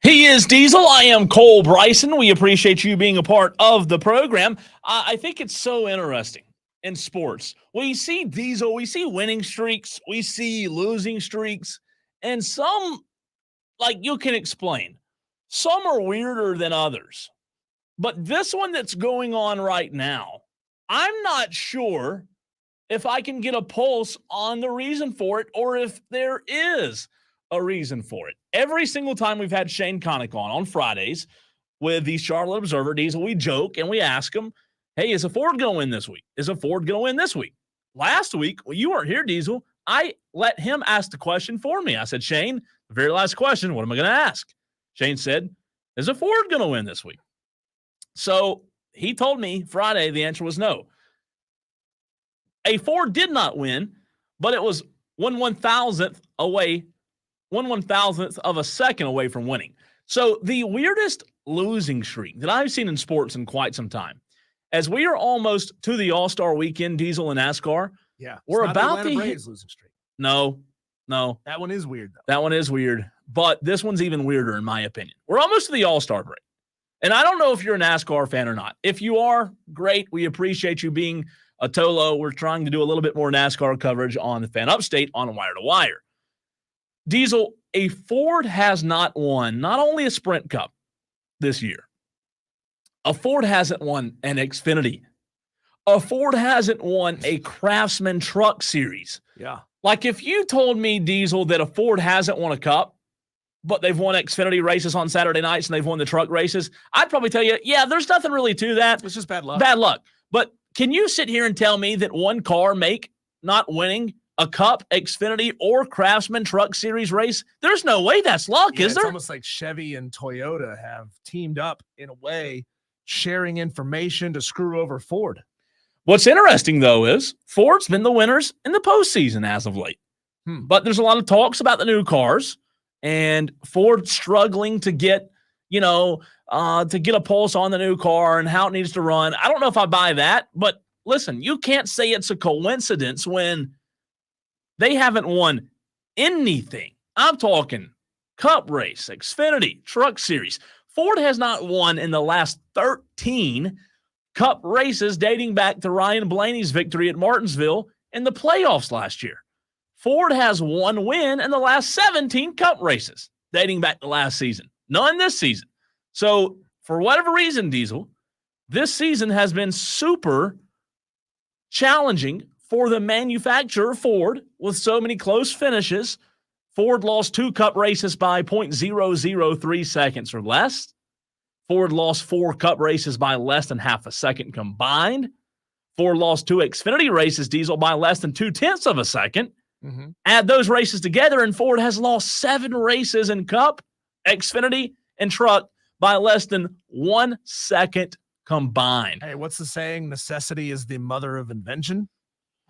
He is Diesel. I am Cole Bryson. We appreciate you being a part of the program. I think it's so interesting in sports. We see Diesel, we see winning streaks, we see losing streaks, and some, like you can explain, some are weirder than others. But this one that's going on right now, I'm not sure if I can get a pulse on the reason for it or if there is a reason for it. Every single time we've had Shane Connick on Fridays with the Charlotte Observer, Diesel, we joke and we ask him, hey, is a Ford going to win this week? Is a Ford going to win this week? Last week, when you weren't here, Diesel, I let him ask the question for me. I said, Shane, the very last question, what am I going to ask? Shane said, is a Ford going to win this week? So he told me Friday the answer was no. A Ford did not win, but it was 1/1000th away, 1/1000th of a second away from winning. So the weirdest losing streak that I've seen in sports in quite some time, as we are almost to the All-Star weekend, Diesel and NASCAR. Yeah, we're about the Braves losing streak. No. That one is weird, though. That one is weird, but this one's even weirder in my opinion. We're almost to the All-Star break. And I don't know if you're a NASCAR fan or not. If you are, great. We appreciate you being a Tolo. We're trying to do a little bit more NASCAR coverage on the Fan Upstate on Wire to Wire. Diesel, a Ford has not won not only a Sprint Cup this year. A Ford hasn't won an Xfinity. A Ford hasn't won a Craftsman Truck Series. Yeah. Like if you told me, Diesel, that a Ford hasn't won a Cup, but they've won Xfinity races on Saturday nights and they've won the truck races, I'd probably tell you, yeah, there's nothing really to that. It's just bad luck. Bad luck. But can you sit here and tell me that one car make not winning a Cup, Xfinity, or Craftsman Truck Series race? There's no way that's luck, is there? It's almost like Chevy and Toyota have teamed up in a way, sharing information to screw over Ford. What's interesting, though, is Ford's been the winners in the postseason as of late. But there's a lot of talks about the new cars and Ford struggling to get, to get a pulse on the new car and how it needs to run. I don't know if I buy that, but listen, you can't say it's a coincidence when they haven't won anything. I'm talking Cup race, Xfinity, Truck Series. Ford has not won in the last 13 Cup races dating back to Ryan Blaney's victory at Martinsville in the playoffs last year. Ford has one win in the last 17 Cup races dating back to last season. None this season. So for whatever reason, Diesel, this season has been super challenging for the manufacturer Ford with so many close finishes. Ford lost 2 Cup races by 0.003 seconds or less. Ford lost 4 Cup races by less than half a second combined. Ford lost 2 Xfinity races, Diesel, by less than 0.2 of a second. Mm-hmm. Add those races together, and Ford has lost 7 races in Cup, Xfinity, and Truck by less than 1 second combined. Hey, what's the saying? Necessity is the mother of invention.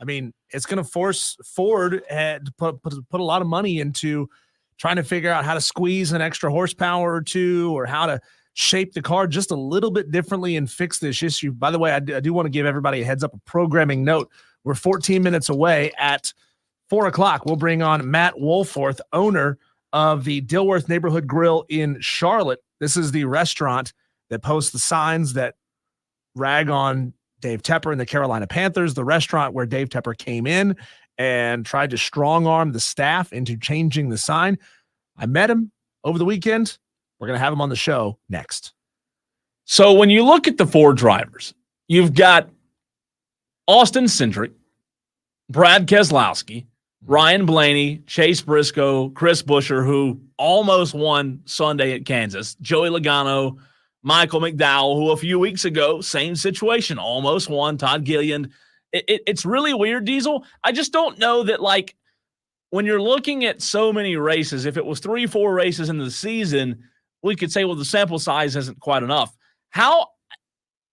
I mean, it's going to force Ford to put a lot of money into trying to figure out how to squeeze an extra horsepower or two, or how to shape the car just a little bit differently and fix this issue. By the way, I do want to give everybody a heads up, a programming note. We're 14 minutes away. At 4:00, we'll bring on Matt Wholforth, owner of the Dilworth Neighborhood Grille in Charlotte. This is the restaurant that posts the signs that rag on Dave Tepper and the Carolina Panthers, the restaurant where Dave Tepper came in and tried to strong-arm the staff into changing the sign. I met him over the weekend. We're going to have him on the show next. So when you look at the Ford drivers, you've got Austin Cindric, Brad Keselowski, Ryan Blaney, Chase Briscoe, Chris Buescher, who almost won Sunday at Kansas, Joey Logano, Michael McDowell, who a few weeks ago, same situation, almost won, Todd Gilliland. It's really weird, Diesel. I just don't know that, like, when you're looking at so many races, if it was 3-4 races into the season, we could say, well, the sample size isn't quite enough. How,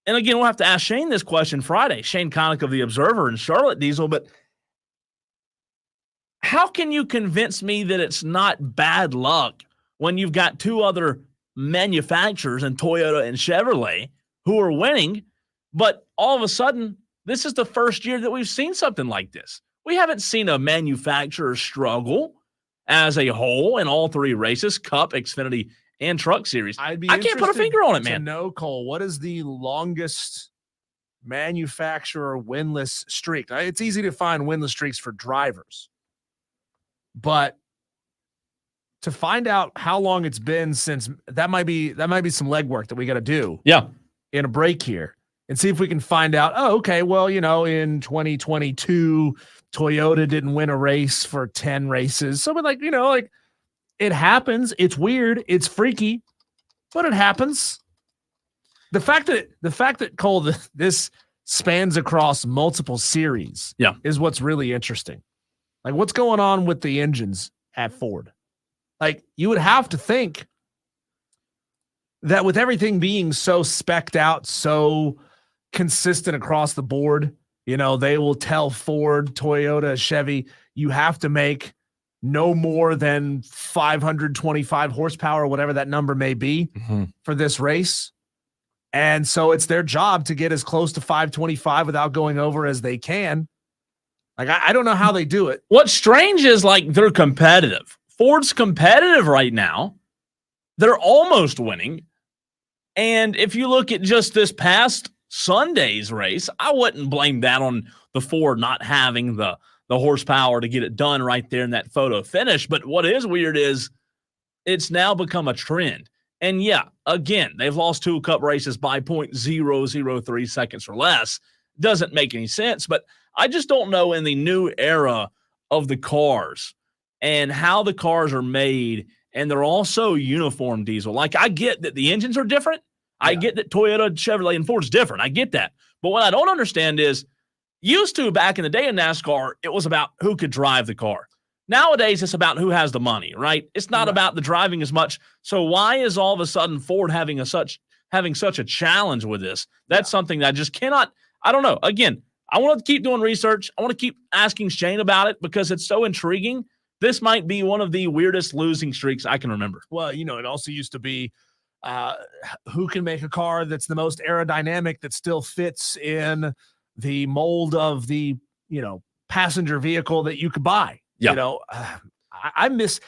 and again, we'll have to ask Shane this question Friday, Shane Connick of the Observer in Charlotte, Diesel, but how can you convince me that it's not bad luck when you've got 2 other manufacturers in Toyota and Chevrolet who are winning, but all of a sudden This is the first year that we've seen something like this. We haven't seen a manufacturer struggle as a whole in all three races, Cup, Xfinity, and Truck Series. I can't put a finger on it, man. To know, Cole, what is the longest manufacturer winless streak? It's easy to find winless streaks for drivers, but to find out how long it's been since, that might be some legwork that we got to do. Yeah, in a break here and see if we can find out. Oh, okay. Well, in 2022, Toyota didn't win a race for 10 races. So, but it happens. It's weird. It's freaky, but it happens. The fact that Cole, this spans across multiple series, is what's really interesting. Like, what's going on with the engines at Ford? Like, you would have to think that with everything being so specced out, so consistent across the board, they will tell Ford, Toyota, Chevy, you have to make no more than 525 horsepower, whatever that number may be, for this race. And so it's their job to get as close to 525 without going over as they can. Like, I don't know how they do it. What's strange is, like, they're competitive. Ford's competitive right now. They're almost winning. And if you look at just this past Sunday's race, I wouldn't blame that on the Ford not having the horsepower to get it done right there in that photo finish. But what is weird is it's now become a trend. And yeah, again, they've lost 2 Cup races by 0.003 seconds or less. Doesn't make any sense. But I just don't know, in the new era of the cars and how the cars are made, and they're all so uniform, Diesel. Like, I get that the engines are different. I get that Toyota, Chevrolet, and Ford's different. I get that. But what I don't understand is, used to, back in the day in NASCAR, it was about who could drive the car. Nowadays, it's about who has the money, right? It's not about the driving as much. So why is all of a sudden Ford having such a challenge with this? That's something that I just cannot – I don't know. Again, I want to keep doing research. I want to keep asking Shane about it because it's so intriguing. This might be one of the weirdest losing streaks I can remember. Well, it also used to be who can make a car that's the most aerodynamic that still fits in the mold of the, passenger vehicle that you could buy. Yeah. I miss,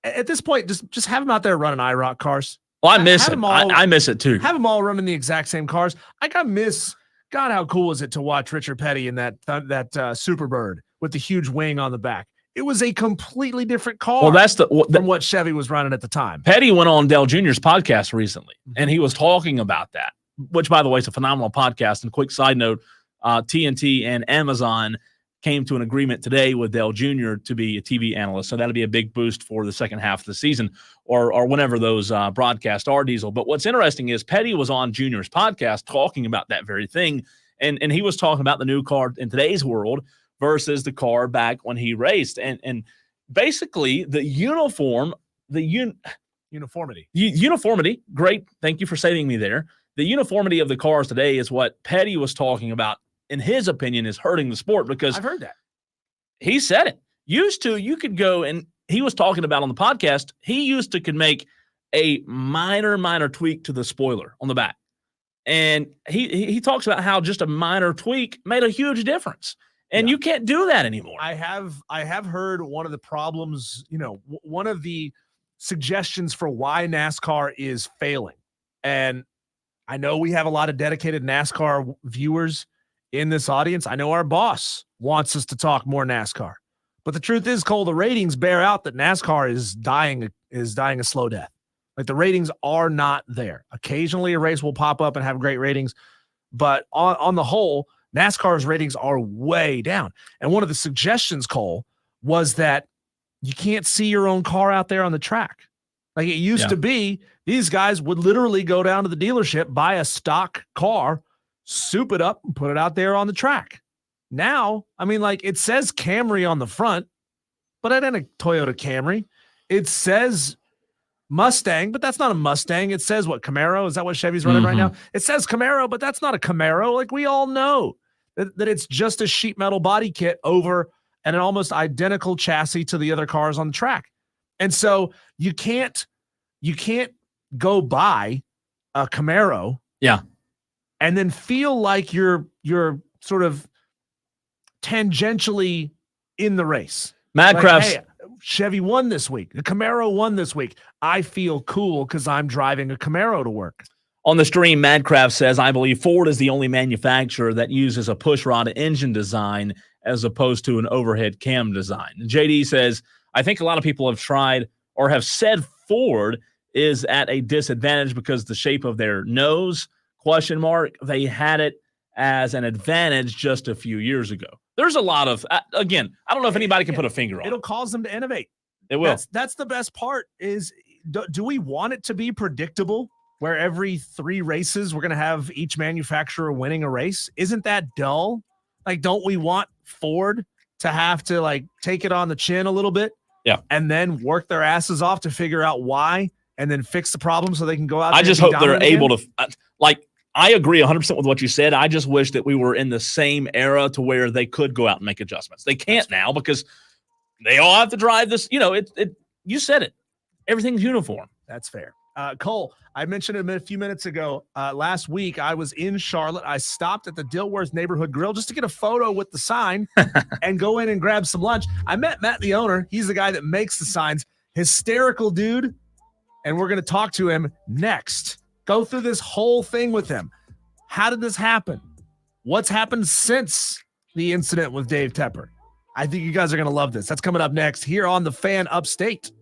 at this point, just have them out there running IROC cars. Well, I miss it. I miss it too. Have them all running the exact same cars. I miss, God, how cool is it to watch Richard Petty in that Superbird with the huge wing on the back? It was a completely different car. Well, that's from what Chevy was running at the time. Petty went on Dale Jr.'s podcast recently, and he was talking about that, which, by the way, is a phenomenal podcast. And quick side note, TNT and Amazon came to an agreement today with Dale Jr. to be a TV analyst. So that'll be a big boost for the second half of the season or whenever those broadcasts are, Diesel. But what's interesting is Petty was on Jr.'s podcast talking about that very thing. And he was talking about the new car in today's world versus the car back when he raced. And basically the uniformity. Great. Thank you for saving me there. The uniformity of the cars today is what Petty was talking about, in his opinion, is hurting the sport because I've heard that. He said it. Used to, you could go, and he was talking about on the podcast, he could make a minor tweak to the spoiler on the back. And he talks about how just a minor tweak made a huge difference. And you can't do that anymore. I have heard one of the problems, one of the suggestions for why NASCAR is failing. And I know we have a lot of dedicated NASCAR viewers in this audience. I know our boss wants us to talk more NASCAR. But the truth is, Cole, the ratings bear out that NASCAR is dying a slow death. Like, the ratings are not there. Occasionally a race will pop up and have great ratings, but on the whole, NASCAR's ratings are way down. And one of the suggestions, Cole, was that you can't see your own car out there on the track. Like it used to be, these guys would literally go down to the dealership, buy a stock car, soup it up, and put it out there on the track. Now, I mean, like, it says Camry on the front, but it ain't a Toyota Camry. It says Mustang, but that's not a Mustang. It says what, Camaro? Is that what Chevy's running right now? It says Camaro, but that's not a Camaro. Like, we all know that it's just a sheet metal body kit over an almost identical chassis to the other cars on the track. And so you can't go buy a Camaro, and then feel like you're sort of tangentially in the race. Madcraft's Hey, Chevy won this week. The Camaro won this week. I feel cool because I'm driving a Camaro to work. on the stream. Madcraft says, I believe Ford is the only manufacturer that uses a pushrod engine design as opposed to an overhead cam design. JD says, I think a lot of people have tried or have said Ford is at a disadvantage because the shape of their nose, ? They had it as an advantage just a few years ago. There's a lot of, again, I don't know if anybody can put a finger on it. It'll cause them to innovate. It will. That's the best part is, do we want it to be predictable where every 3 races we're going to have each manufacturer winning a race? Isn't that dull? Like, don't we want Ford to have to like take it on the chin a little bit? Yeah. And then work their asses off to figure out why and then fix the problem so they can go out. I just hope they're able to, I agree 100% with what you said. I just wish that we were in the same era to where they could go out and make adjustments. They can't now because they all have to drive this. You know, you said it. Everything's uniform. That's fair. Cole, I mentioned it a few minutes ago. Last week, I was in Charlotte. I stopped at the Dilworth neighborhood grill just to get a photo with the sign and go in and grab some lunch. I met Matt, the owner. He's the guy that makes the signs. Hysterical dude. And we're going to talk to him next. Go through this whole thing with him. How did this happen? What's happened since the incident with Dave Tepper? I think you guys are going to love this. That's coming up next here on The Fan Upstate.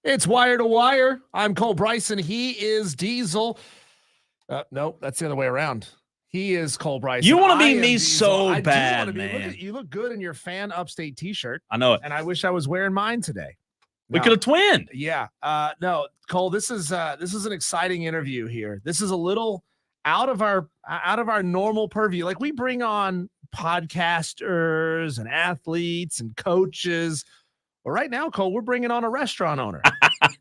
It's Wire to Wire. I'm Cole Bryson. He is Diesel. Nope, that's the other way around. He is Cole Bryson. You want to I be am me Diesel. so I do bad, wanna be. man. You look good in your Fan Upstate t-shirt, I know it. and I wish I was wearing mine today. We No. could have twinned. Yeah. No, Cole, this is an exciting interview here. This is a little out of our normal purview. Like, we bring on podcasters and athletes and coaches. But right now, Cole, we're bringing on a restaurant owner.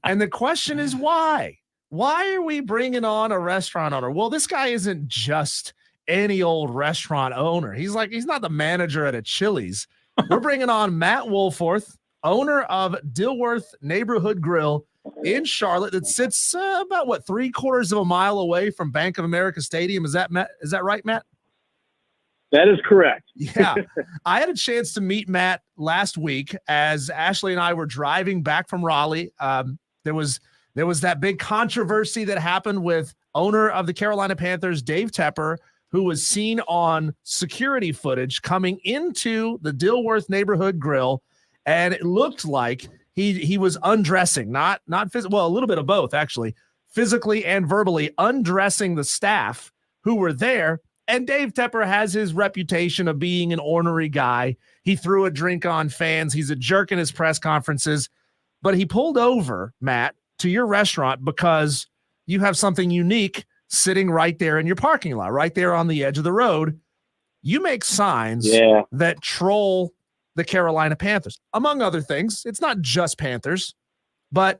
And the question is why? Why are we bringing on a restaurant owner? Well, this guy isn't just any old restaurant owner. He's not the manager at a Chili's. We're bringing on Matt Wholforth, owner of Dilworth Neighborhood Grille in Charlotte, that sits about 3/4 of a mile away from Bank of America Stadium. Is that right, Matt? That is correct. Yeah. I had a chance to meet Matt last week as Ashley and I were driving back from Raleigh. There was that big controversy that happened with owner of the Carolina Panthers, Dave Tepper, who was seen on security footage coming into the Dilworth Neighborhood Grille, and it looked like he was undressing, not well, a little bit of both, actually, physically and verbally undressing the staff who were there. And Dave Tepper has his reputation of being an ornery guy. He threw a drink on fans. He's a jerk in his press conferences. But he pulled over, Matt, to your restaurant because you have something unique sitting right there in your parking lot, right there on the edge of the road. You make signs that troll the Carolina Panthers, among other things. It's not just Panthers, but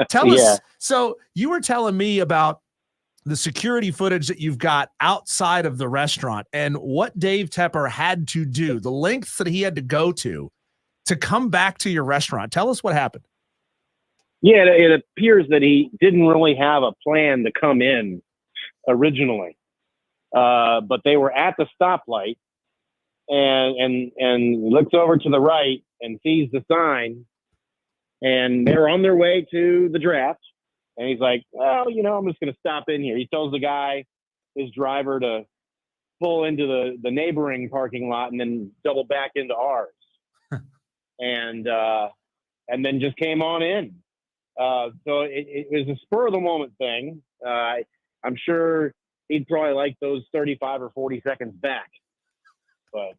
tell us. So you were telling me about the security footage that you've got outside of the restaurant and what Dave Tepper had to do, the lengths that he had to go to come back to your restaurant. Tell us what happened. Yeah, it appears that he didn't really have a plan to come in originally, but they were at the stoplight and looks over to the right and sees the sign, and they're on their way to the draft. And he's like, well, I'm just going to stop in here. He tells the guy, his driver, to pull into the neighboring parking lot and then double back into ours. and then just came on in. So it was a spur of the moment thing. I'm sure he'd probably like those 35 or 40 seconds back, but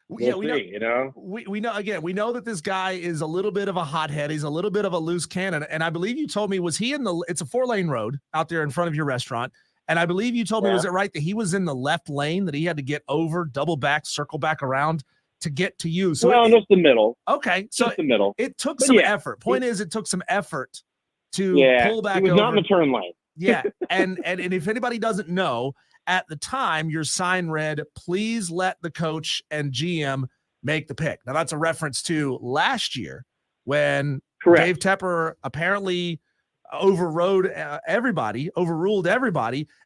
we know. We know, again, we know that this guy is a little bit of a hothead. He's a little bit of a loose cannon. And I believe you told me, it's a 4-lane road out there in front of your restaurant. And I believe you told me, was it right that he was in the left lane, that he had to get over, double back, circle back around to get to you? So just the middle. Okay. So just the middle. It took some effort. Point is, it took some effort to pull back. He was over. not in the turn lane. Yeah. And if anybody doesn't know, at the time, your sign read, "Please let the coach and GM make the pick." Now, that's a reference to last year when Dave Tepper apparently overruled everybody,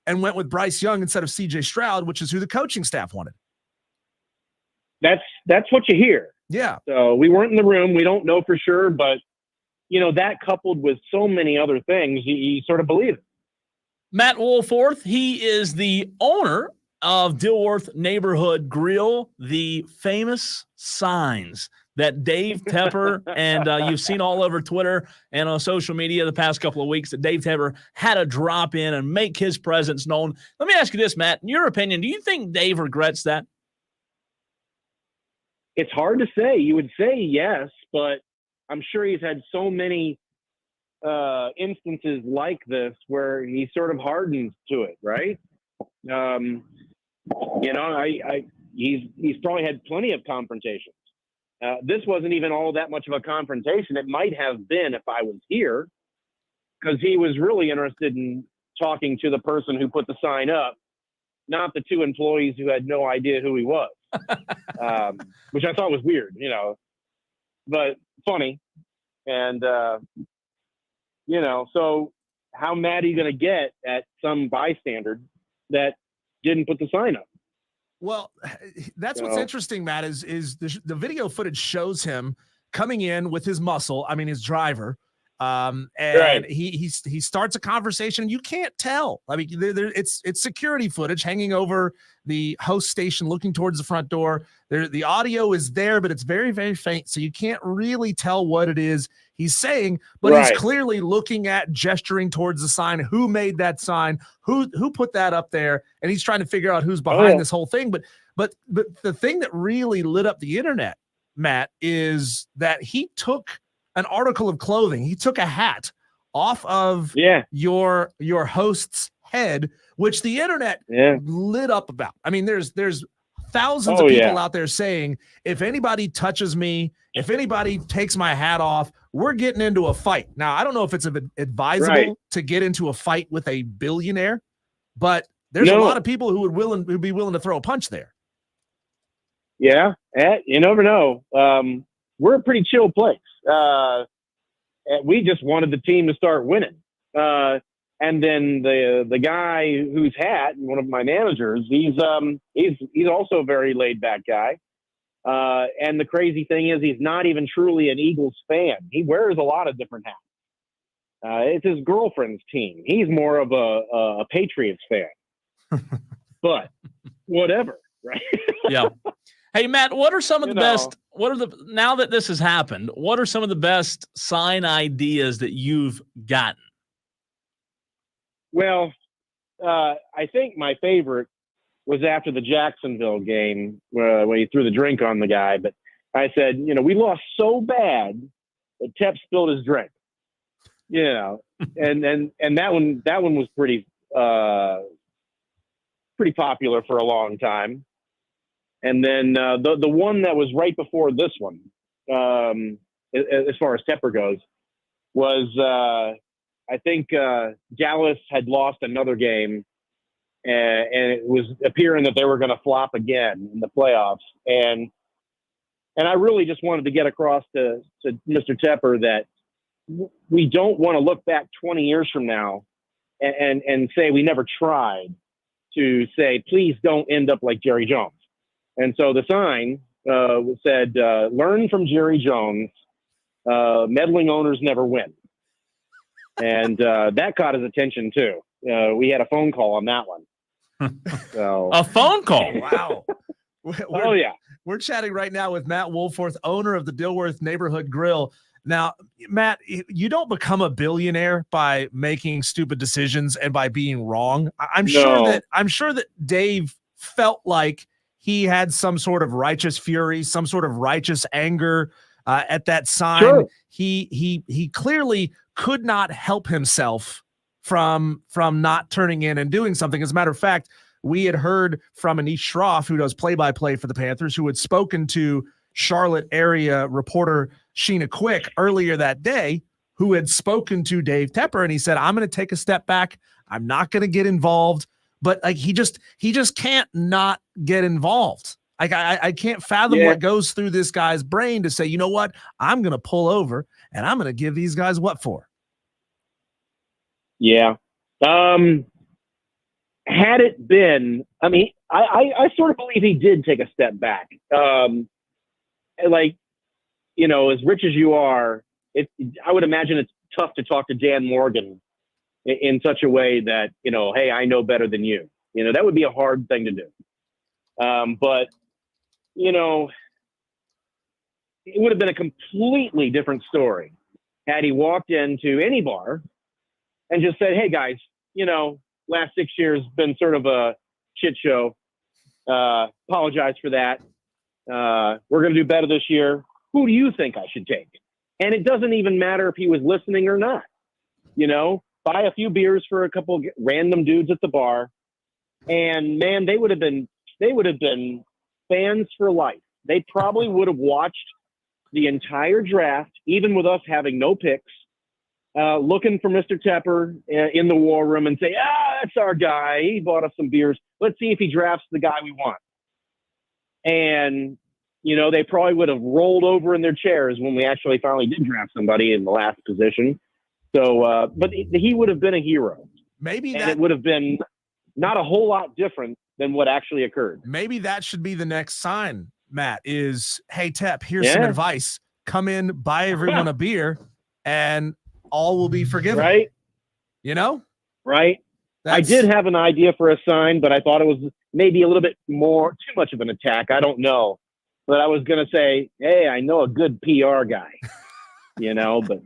and went with Bryce Young instead of CJ Stroud, which is who the coaching staff wanted. That's what you hear. Yeah. So we weren't in the room. We don't know for sure, but that coupled with so many other things, you sort of believe it. Matt Wholforth, he is the owner of Dilworth Neighborhood Grille, the famous signs that Dave Tepper, and you've seen all over Twitter and on social media the past couple of weeks, that Dave Tepper had to drop in and make his presence known. Let me ask you this, Matt. In your opinion, do you think Dave regrets that? It's hard to say. You would say yes, but I'm sure he's had so many instances like this where he sort of hardens to it, right? He's probably had plenty of confrontations. This wasn't even all that much of a confrontation. It might have been if I was here, because he was really interested in talking to the person who put the sign up, not the two employees who had no idea who he was, which I thought was weird, but funny. And, so how mad are you going to get at some bystander that didn't put the sign up? Well, that's what's interesting, Matt, is the video footage shows him coming in with his muscle, his driver, And Right. he starts a conversation. You can't tell. I mean, it's security footage hanging over the host station, looking towards the front door. The audio is there, but it's very, very faint, so you can't really tell what it is he's saying. But Right. he's clearly looking at, gesturing towards the sign. Who made that sign? Who put that up there? And he's trying to figure out who's behind this whole thing. But the thing that really lit up the internet, Matt, is that he took an article of clothing. He took a hat off of your host's head, which the internet lit up about. I mean, there's thousands of people out there saying, if anybody touches me, if anybody takes my hat off, we're getting into a fight. Now, I don't know if it's advisable to get into a fight with a billionaire, but there's a lot of people who would be willing to throw a punch there. Yeah, you never know. We're a pretty chill place. We just wanted the team to start winning. And then the guy whose hat, one of my managers, he's also a very laid back guy. And the crazy thing is, he's not even truly an Eagles fan. He wears a lot of different hats. It's his girlfriend's team. He's more of a Patriots fan. But whatever, right? Yeah. Hey, Matt, what are some of the best, now that this has happened, what are some of the best sign ideas that you've gotten? Well, I think my favorite was after the Jacksonville game when he threw the drink on the guy. But I said, we lost so bad that Tep spilled his drink, and that one was pretty popular for a long time. And then the one that was right before this one, as far as Tepper goes, was I think Dallas had lost another game, and it was appearing that they were going to flop again in the playoffs. And I really just wanted to get across to Mr. Tepper that we don't want to look back 20 years from now and say we never tried to say, please don't end up like Jerry Jones. And so the sign said, learn from Jerry Jones, meddling owners never win. And that caught his attention too. We had a phone call on that one. So. A phone call? Wow. We're chatting right now with Matt Wholforth, owner of the Dilworth Neighborhood Grille. Now, Matt, you don't become a billionaire by making stupid decisions and by being wrong. I'm sure that Dave felt like he had some sort of righteous fury, some sort of righteous anger at that sign. Sure. He clearly could not help himself from not turning in and doing something. As a matter of fact, we had heard from Anish Shroff, who does play-by-play for the Panthers, who had spoken to Charlotte area reporter Sheena Quick earlier that day, who had spoken to Dave Tepper, and he said, I'm going to take a step back. I'm not going to get involved. But like he just can't not get involved. Like I can't fathom what goes through this guy's brain to say, you know what, I'm going to pull over and I'm going to give these guys what for. Yeah. Had it been, I mean, I sort of believe he did take a step back. Like, as rich as you are, I would imagine it's tough to talk to Dan Morgan in such a way that, hey, I know better than you. That would be a hard thing to do. But, it would have been a completely different story had he walked into any bar and just said, hey, guys, last 6 years been sort of a shit show. Apologize for that. We're going to do better this year. Who do you think I should take? And it doesn't even matter if he was listening or not. Buy a few beers for a couple random dudes at the bar, and man, they would have been fans for life. They probably would have watched the entire draft, even with us having no picks, looking for Mr. Tepper in the war room and say, that's our guy. He bought us some beers. Let's see if he drafts the guy we want. And, they probably would have rolled over in their chairs when we actually finally did draft somebody in the last position. So, but he would have been a hero. Maybe it would have been not a whole lot different than what actually occurred. Maybe that should be the next sign, Matt, is, hey, Tep, here's some advice. Come in, buy everyone a beer, and all will be forgiven. Right? You know? Right? I did have an idea for a sign, but I thought it was maybe a little bit too much of an attack. I don't know. But I was going to say, hey, I know a good PR guy, but.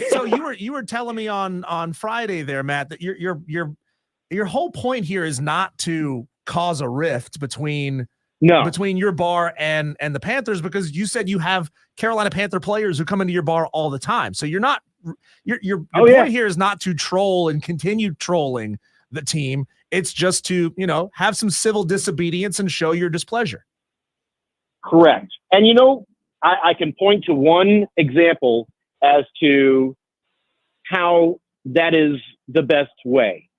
So you were telling me on Friday there, Matt, that your whole point here is not to cause a rift between your bar and the Panthers, because you said you have Carolina Panther players who come into your bar all the time. So your point here is not to troll and continue trolling the team. It's just to, have some civil disobedience and show your displeasure. Correct. And, I can point to one example as to how that is the best way.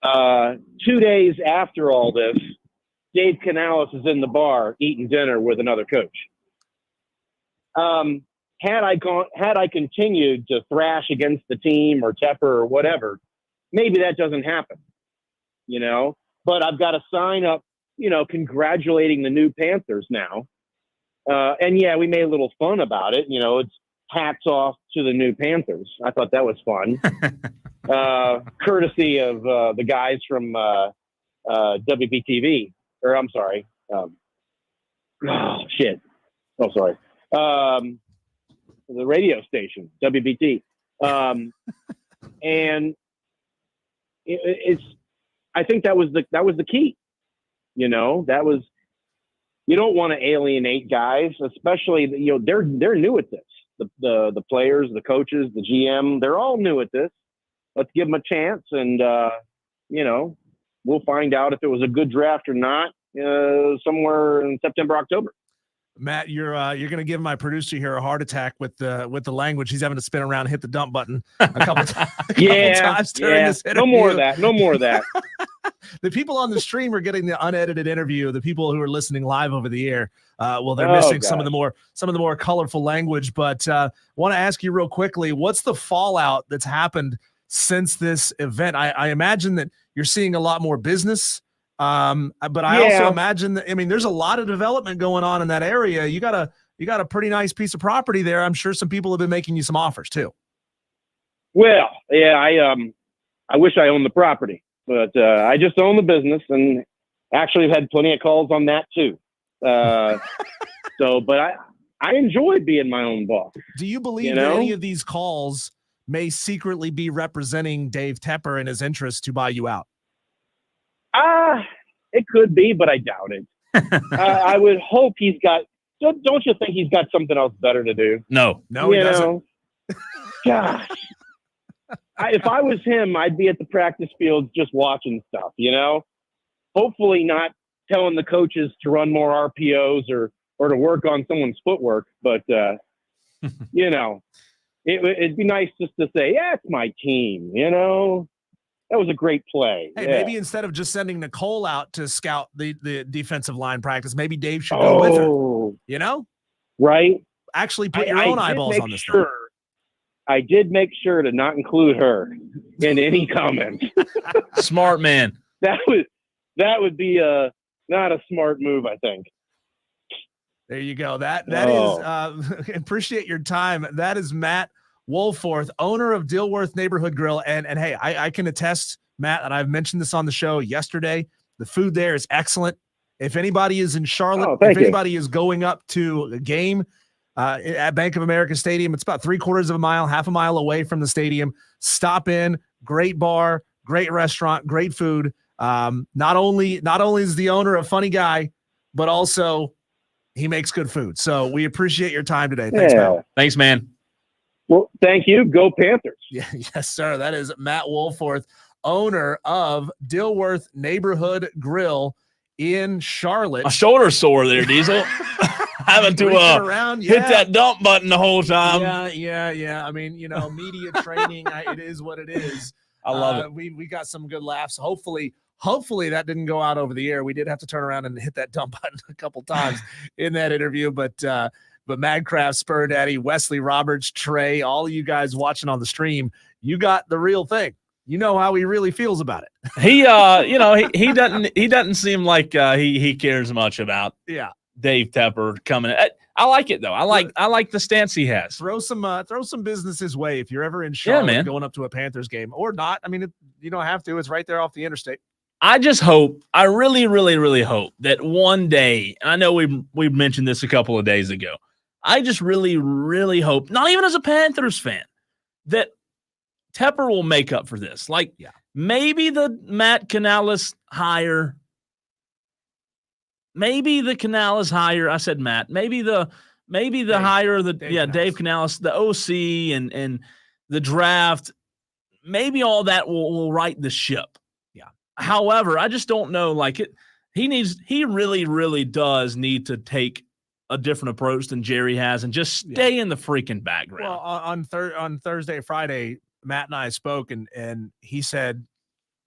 2 days after all this, Dave Canales is in the bar eating dinner with another coach. Had I continued to thrash against the team or Tepper or whatever, maybe that doesn't happen, but I've got a sign up, congratulating the new Panthers now. And yeah, we made a little fun about it. It's hats off to the new Panthers. I thought that was fun. Courtesy of the guys from WPTV, or I'm sorry. Sorry. The radio station, WBT. And I think that was the key. That was, you don't want to alienate guys, especially, they're new at this. The players, the coaches, the GM, they're all new at this. Let's give them a chance, and we'll find out if it was a good draft or not somewhere in September, October. Matt, you're going to give my producer here a heart attack with the language. He's having to spin around and hit the dump button a couple times during this interview. No more of that. The people on the stream are getting the unedited interview. The people who are listening live over the air, they're missing some of the more colorful language. But want to ask you real quickly, what's the fallout that's happened since this event? I imagine that you're seeing a lot more business. But I also imagine that, there's a lot of development going on in that area. You got a pretty nice piece of property there. I'm sure some people have been making you some offers too. Well, yeah, I wish I owned the property, but I just own the business, and actually have had plenty of calls on that too. But I enjoy being my own boss. Do you believe that any of these calls may secretly be representing Dave Tepper and his interest to buy you out? It could be, but I doubt it. I would hope he's got. Don't you think he's got something else better to do? No, he doesn't. Gosh, if I was him, I'd be at the practice fields just watching stuff. Hopefully not telling the coaches to run more RPOs or to work on someone's footwork. But it'd be nice just to say, yeah, it's my team. That was a great play. Hey, maybe instead of just sending Nicole out to scout the defensive line practice, maybe Dave should go with her. Right? Actually put your own eyeballs on this thing. I did make sure to not include her in any comments. Smart man. That would be not a smart move, I think. There you go. That is appreciate your time. That is Matt Wholforth, owner of Dilworth Neighborhood Grill. And hey, I can attest, Matt, and I've mentioned this on the show yesterday. The food there is excellent. If anybody is in Charlotte, anybody is going up to a game at Bank of America Stadium, it's about 3/4 of a mile, half a mile away from the stadium. Stop in. Great bar, great restaurant, great food. Not only is the owner a funny guy, but also he makes good food. So we appreciate your time today. Thanks, Matt. Thanks, man. Well, thank you. Go Panthers. Yeah, yes, sir. That is Matt Wholforth, owner of Dilworth Neighborhood Grill in Charlotte. A shoulder sore there, Diesel. Having to hit that dump button the whole time. Yeah. Media training, it is what it is. I love it. We got some good laughs. Hopefully that didn't go out over the air. We did have to turn around and hit that dump button a couple times in that interview, but Madcraft, Spur Daddy, Wesley Roberts, Trey, all of you guys watching on the stream, you got the real thing. You know how he really feels about it. He doesn't seem like he cares much about Dave Tepper coming. I like it though. I like the stance he has. Throw some business his way if you're ever in Charlotte man. going up to a Panthers game or not. I mean, you don't have to. It's right there off the interstate. I just hope, I really, really, really hope that one day, and I know we mentioned this a couple of days ago, I just really, really hope, not even as a Panthers fan, that Tepper will make up for this. Like, maybe the Matt Canales hire, maybe the Canales hire. I said Matt. Maybe the hire of the Dave Canales, the OC and the draft. Maybe all that will right the ship. Yeah. However, I just don't know. Like it, he really, really does need to take a different approach than Jerry has and just stay in the freaking background. Well, on Thursday, Friday, Matt and I spoke, and he said,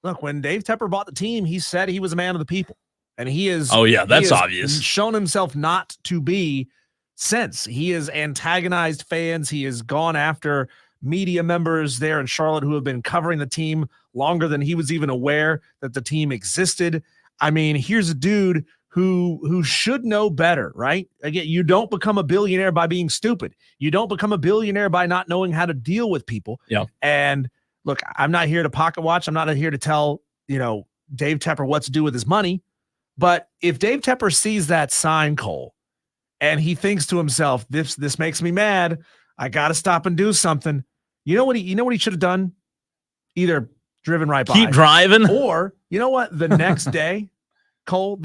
"Look, when Dave Tepper bought the team, he said he was a man of the people, and he is. Oh yeah, that's obvious. Shown himself not to be since. He has antagonized fans. He has gone after media members there in Charlotte who have been covering the team longer than he was even aware that the team existed. I mean, here's a dude who should know better, right? Again, you don't become a billionaire by being stupid. You don't become a billionaire by not knowing how to deal with people. Yeah. And look, I'm not here to pocket watch. I'm not here to tell, Dave Tepper what to do with his money. But if Dave Tepper sees that sign, Cole, and he thinks to himself, this makes me mad, I got to stop and do something. You know what he should have done? Either driven right by. Keep driving. Or, you know what? The next day, Cole,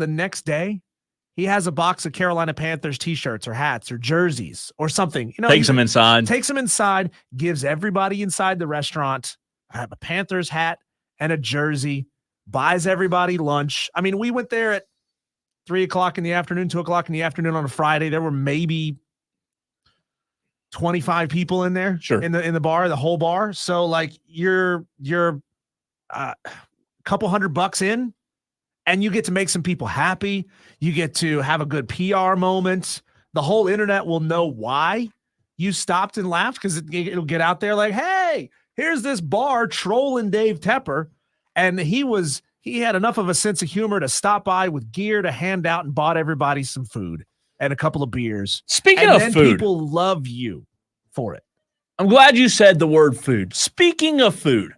he has a box of Carolina Panthers t-shirts or hats or jerseys or something. Takes them inside. Takes them inside, gives everybody inside the restaurant a Panthers hat and a jersey, buys everybody lunch. I mean, we went there at 3:00 in the afternoon, 2:00 in the afternoon on a Friday. There were maybe 25 people in there, sure, in the bar, the whole bar. So like you're a couple $100 in, and you get to make some people happy. You get to have a good PR moment. The whole internet will know why you stopped and laughed, because it'll get out there like, hey, here's this bar trolling Dave Tepper, and he had enough of a sense of humor to stop by with gear to hand out and bought everybody some food and a couple of beers. Speaking of food, people love you for it. I'm glad you said the word food. Speaking of food,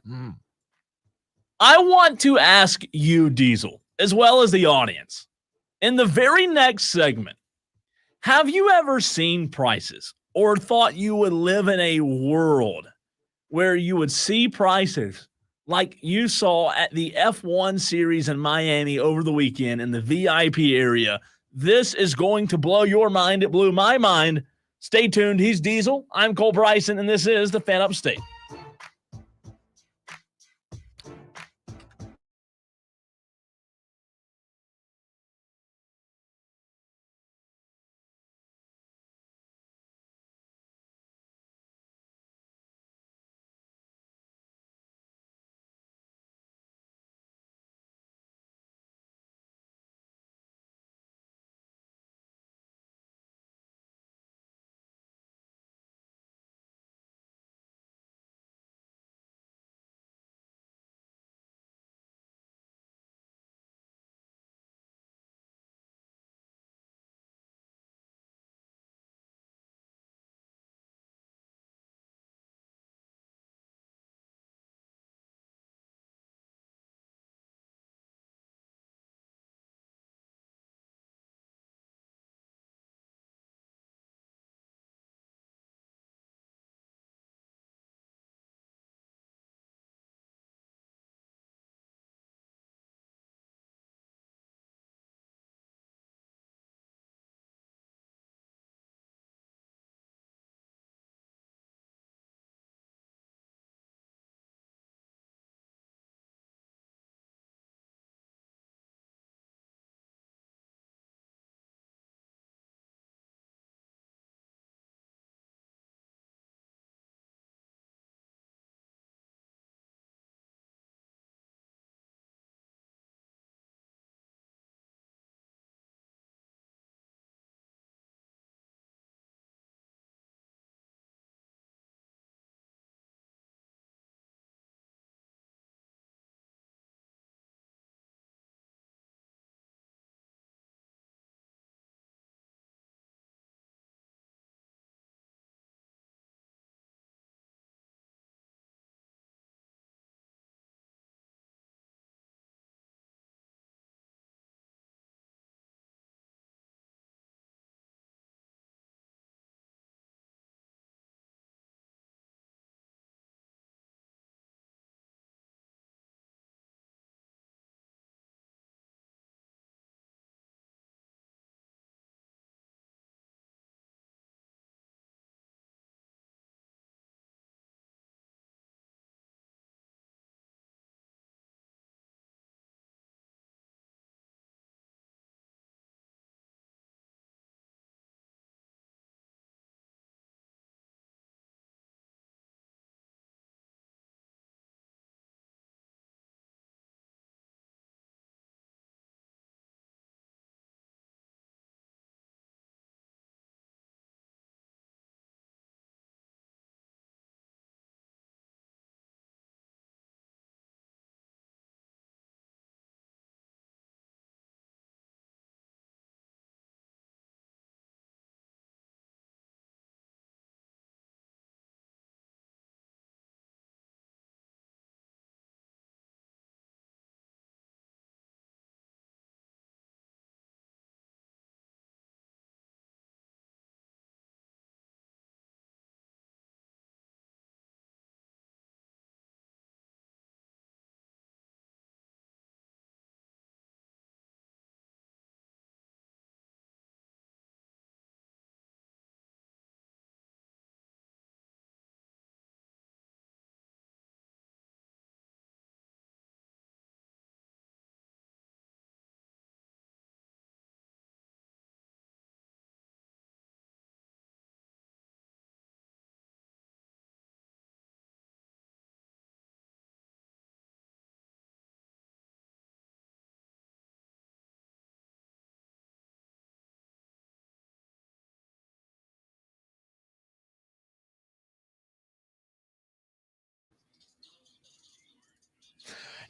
I want to ask you, Diesel, as well as the audience, in the very next segment, have you ever seen prices or thought you would live in a world where you would see prices like you saw at the F1 series in Miami over the weekend in the VIP area? This is going to blow your mind. It blew my mind. Stay tuned. He's Diesel. I'm Cole Bryson, and this is the Fan Upstate.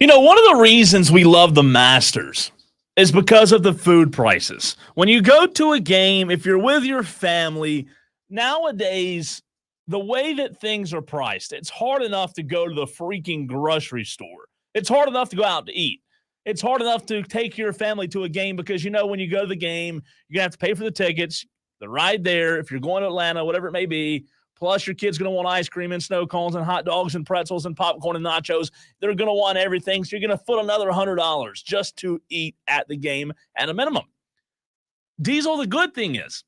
You know, one of the reasons we love the Masters is because of the food prices. When you go to a game, if you're with your family, nowadays, the way that things are priced, it's hard enough to go to the freaking grocery store. It's hard enough to go out to eat. It's hard enough to take your family to a game because, you know, when you go to the game, you're going to have to pay for the tickets, the ride there, if you're going to Atlanta, whatever it may be. Plus, your kid's going to want ice cream and snow cones and hot dogs and pretzels and popcorn and nachos. They're going to want everything. So you're going to foot another $100 just to eat at the game at a minimum. Diesel, the good thing is,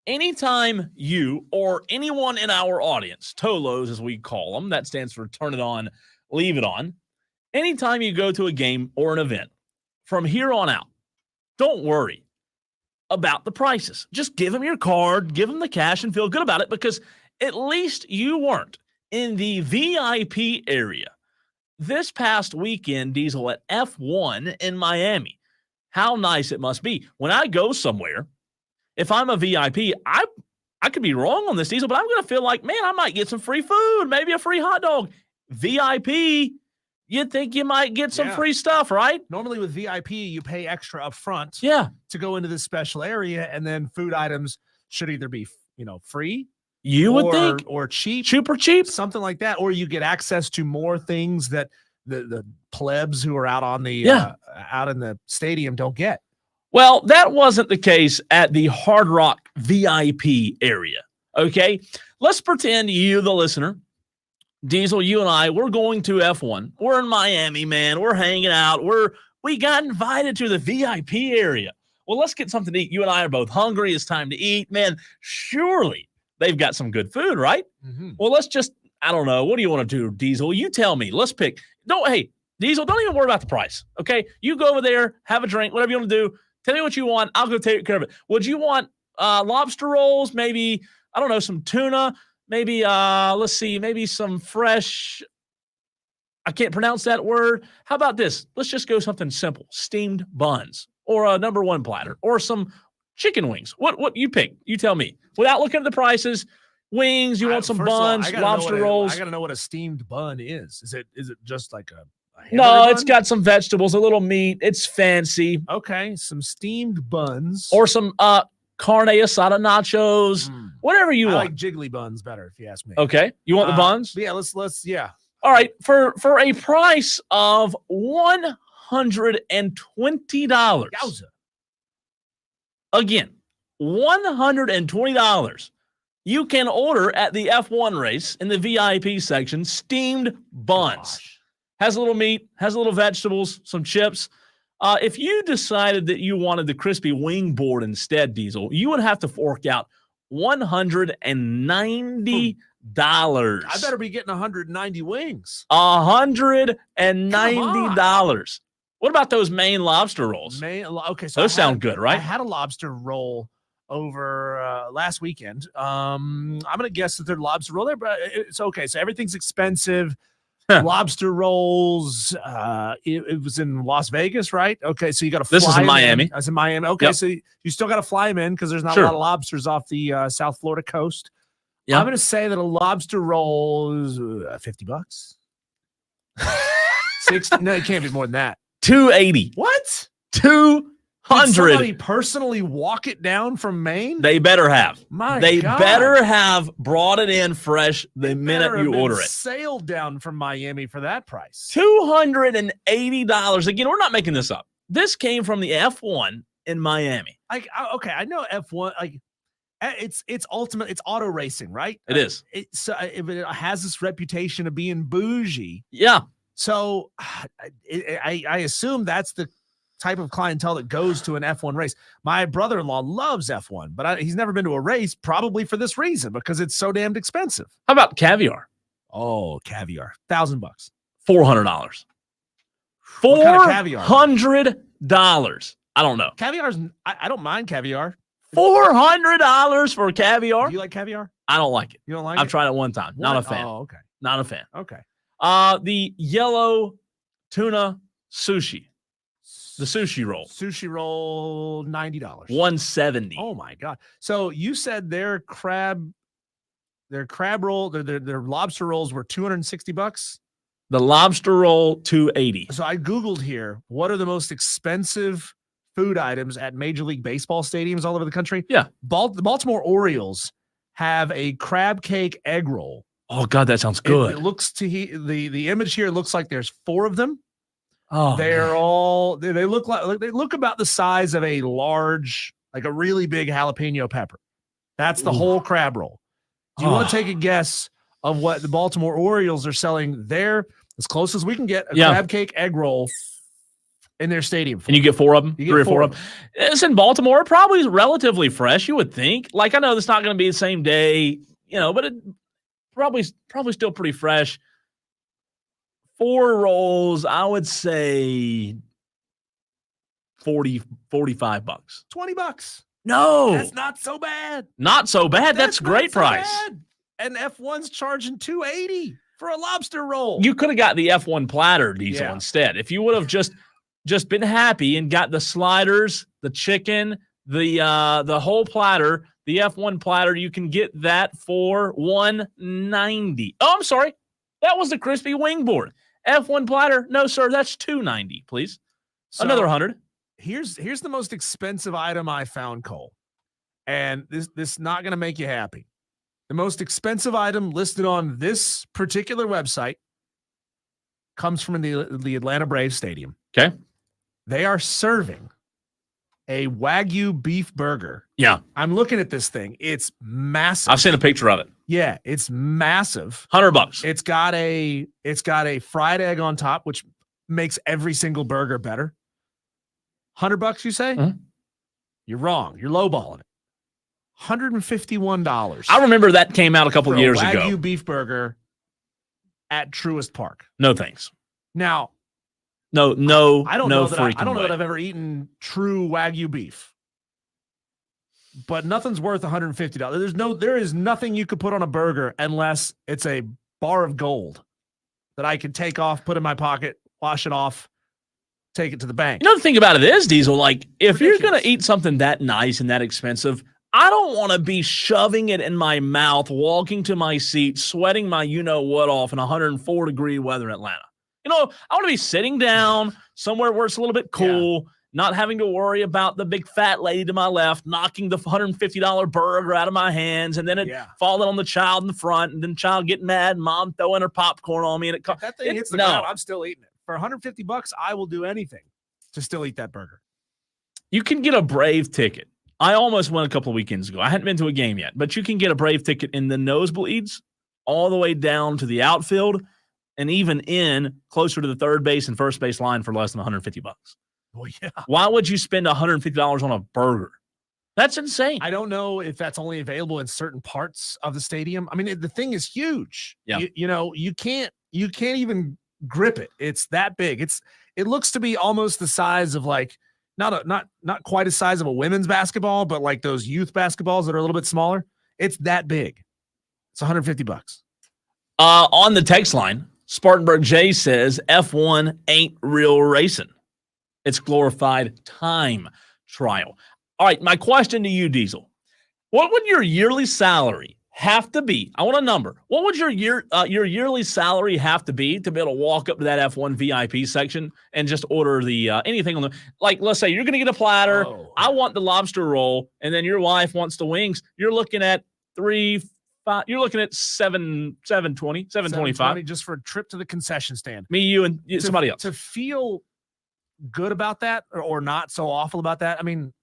anytime you or anyone in our audience, Tolos as we call them, that stands for turn it on, leave it on. Anytime you go to a game or an event, from here on out, don't worry about the prices. Just give them your card, give them the cash, and feel good about it because at least you weren't in the VIP area this past weekend, Diesel, at F1 in Miami. How nice it must be. When I go somewhere, if I'm a VIP, I could be wrong on this, Diesel, but I'm going to feel like, man, I might get some free food, maybe a free hot dog. VIP, you'd think you might get some free stuff, right? Normally with VIP, you pay extra up front to go into this special area, and then food items should either be, free. You would think. Or cheap. Super cheap. Something like that. Or you get access to more things that the plebs who are out on the out in the stadium don't get. Well, that wasn't the case at the Hard Rock VIP area, okay? Let's pretend you, the listener, Diesel, you and I, we're going to F1. We're in Miami, man. We're hanging out. We got invited to the VIP area. Well, let's get something to eat. You and I are both hungry. It's time to eat. Man, surely they've got some good food, right? Mm-hmm. Well, let's just, I don't know. What do you want to do, Diesel? You tell me. Let's pick. Hey, Diesel, don't even worry about the price, okay? You go over there, have a drink, whatever you want to do. Tell me what you want. I'll go take care of it. Would you want lobster rolls? Maybe, I don't know, some tuna? Maybe, let's see, maybe some fresh, I can't pronounce that word. How about this? Let's just go something simple. Steamed buns or a number one platter or some chicken wings. What you pick? You tell me. Without looking at the prices, wings, you want some buns, lobster rolls. I got to know what a steamed bun is. Is it just like a no, bun? It's got some vegetables, a little meat. It's fancy. Okay, some steamed buns. Or some carne asada nachos, whatever you want. I like jiggly buns better, if you ask me. Okay. You want the buns? Yeah, let's All right. For a price of $120. Yowza. Again, $120. You can order at the F1 race in the VIP section steamed buns. Gosh. Has a little meat, has a little vegetables, some chips. If you decided that you wanted the crispy wing board instead, Diesel, you would have to fork out $190. I better be getting 190 wings. $190. What about those Maine lobster rolls? Okay, so those sound good, right? I had a lobster roll over last weekend. I'm going to guess that they're lobster roll there, but it's okay. So everything's expensive. Lobster rolls. It was in Las Vegas, right? Okay, so you got to fly. This is in Miami. I was in Miami. Okay, so you still got to fly them in because there's not a lot of lobsters off the South Florida coast. Yeah. I'm going to say that a lobster roll is $50. 60? No, it can't be more than that. $280. What? $200. Did somebody personally walk it down from Maine? They better have. They better have brought it in fresh the minute you order it. Sailed down from Miami for that price. $280. Again, we're not making this up. This came from the F1 in Miami. Okay, I know F1. It's ultimate. It's auto racing, right? It is. It has this reputation of being bougie. Yeah. So I assume that's the type of clientele that goes to an F1 race. My brother-in-law loves F1, but he's never been to a race, probably for this reason, because it's so damned expensive. How about caviar? Oh, caviar. $1,000. $400. What kind of caviar? $400. I don't know. Caviar's, I don't mind caviar. $400 for caviar? Do you like caviar? I don't like it. You don't like it? I've tried it one time. What? Not a fan. Oh, okay. Not a fan. Okay. The yellow tuna sushi. The sushi roll. Sushi roll, $90. $170. Oh my God. So you said their crab roll, their lobster rolls were $260? The lobster roll, $2.80. So I Googled here, what are the most expensive food items at Major League Baseball stadiums all over the country? Yeah. The Baltimore Orioles have a crab cake egg roll. Oh God, that sounds good. It looks the image here looks like there's 4 of them. Oh, They're all they look about the size of a large, like a really big jalapeno pepper. That's the whole crab roll. Do you want to take a guess of what the Baltimore Orioles are selling there? As close as we can get, a crab cake egg roll in their stadium. And you get 4 of them, 3 or 4 of them. them. It's in Baltimore, probably relatively fresh, you would think. Like, I know it's not going to be the same day, but it probably still pretty fresh. 4 rolls, I would say $45. $20. No, That's not so bad. Not so bad. That's great not so price. bad. And F1's charging $2.80 for a lobster roll. You could have got the F1 platter, Diesel, instead. If you would have just been happy and got the sliders, the chicken, the whole platter, the F1 platter, you can get that for $190. Oh, I'm sorry. That was the crispy wing board. F1 platter, no, sir, that's $290, please. So another 100. Here's the most expensive item I found, Cole. And this is not going to make you happy. The most expensive item listed on this particular website comes from the Atlanta Braves Stadium. Okay. They are serving a Wagyu beef burger. Yeah. I'm looking at this thing. It's massive. I've seen a picture of it. Yeah, it's massive. $100. It's got a fried egg on top, which makes every single burger better. $100, you say? Mm-hmm. You're wrong. You're lowballing it. $151. I remember that came out a couple of years ago. Wagyu beef burger at Truist Park. No thanks. Now, no. I don't no know that I don't know way. that I've ever eaten true Wagyu beef, but nothing's worth $150. There is nothing you could put on a burger unless it's a bar of gold that I could take off, put in my pocket, wash it off, take it to the bank. The thing about it is, Diesel, like, if you're Ridiculous. going to eat something that nice and that expensive, I don't want to be shoving it in my mouth, walking to my seat, sweating my you-know-what off in 104-degree weather in Atlanta. I want to be sitting down somewhere where it's a little bit cool, not having to worry about the big fat lady to my left knocking the $150 burger out of my hands, and then it falling on the child in the front, and then child getting mad, and mom throwing her popcorn on me. And If that thing hits the ground, I'm still eating it. For $150, I will do anything to still eat that burger. You can get a Brave ticket. I almost went a couple of weekends ago. I hadn't been to a game yet, but you can get a Brave ticket in the nosebleeds all the way down to the outfield and even in closer to the third base and first base line for less than $150. Well, yeah. Why would you spend $150 on a burger? That's insane. I don't know if that's only available in certain parts of the stadium. I mean, the thing is huge. Yeah. You can't even grip it. It's that big. It looks to be almost the size of like not quite the size of a women's basketball, but like those youth basketballs that are a little bit smaller. It's that big. It's $150. On the text line, Spartanburg J says F1 ain't real racing. It's glorified time trial. All right, my question to you, Diesel. What would your yearly salary have to be? I want a number. What would your yearly salary have to be to be able to walk up to that F1 VIP section and just order the anything on the, like, let's say you're going to get a platter. Oh. I want the lobster roll, and then your wife wants the wings. You're looking at you're looking at $725 just for a trip to the concession stand. Me, you, and somebody else. To feel good about that or not so awful about that. I mean,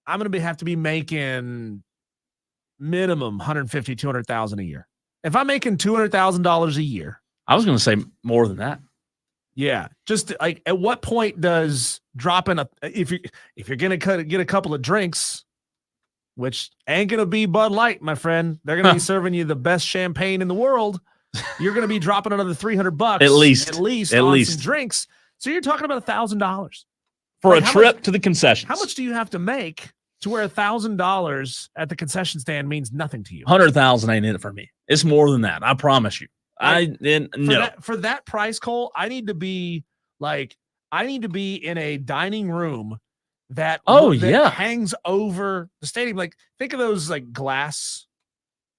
I'm going to have to be making minimum $150,000, $200,000 a year. If I'm making $200,000 a year, I was going to say more than that. Yeah, just like at what point does dropping if you're going to get a couple of drinks, which ain't going to be Bud Light, my friend, they're going to be serving you the best champagne in the world. You're going to be dropping another $300 at least on some drinks. So you're talking about $1,000 for a trip to the concessions. How much do you have to make to where $1,000 at the concession stand means nothing to you? 100,000 ain't in it for me. It's more than that. I promise you. For that price, Cole, I need to be in a dining room that hangs over the stadium. Like, think of those like glass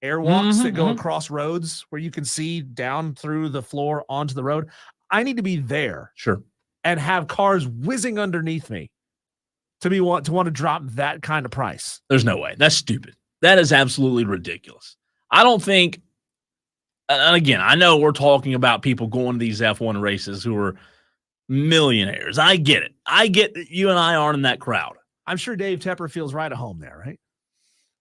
airwalks that go Mhm. across roads where you can see down through the floor onto the road. I need to be there Sure. and have cars whizzing underneath me to want to drop that kind of price. There's no way. That's stupid. That is absolutely ridiculous. I don't think, and again, I know we're talking about people going to these F1 races who are millionaires. I get it. I get that you and I aren't in that crowd. I'm sure Dave Tepper feels right at home there, right?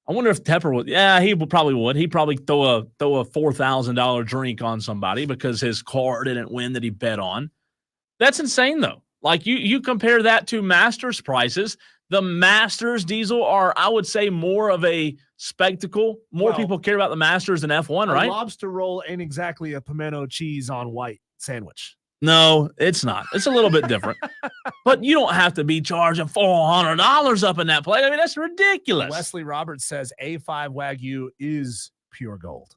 I wonder if Tepper would. Yeah, he probably would. He'd probably throw a $4,000 drink on somebody because his car didn't win that he bet on. That's insane, though. Like you compare that to Masters prices. The Masters diesel are, I would say, more of a spectacle. More people care about the Masters than F1, right? A lobster roll ain't exactly a pimento cheese on white sandwich. No, it's not. It's a little bit different. But you don't have to be charging $400 up in that place. I mean, that's ridiculous. Wesley Roberts says A5 Wagyu is pure gold.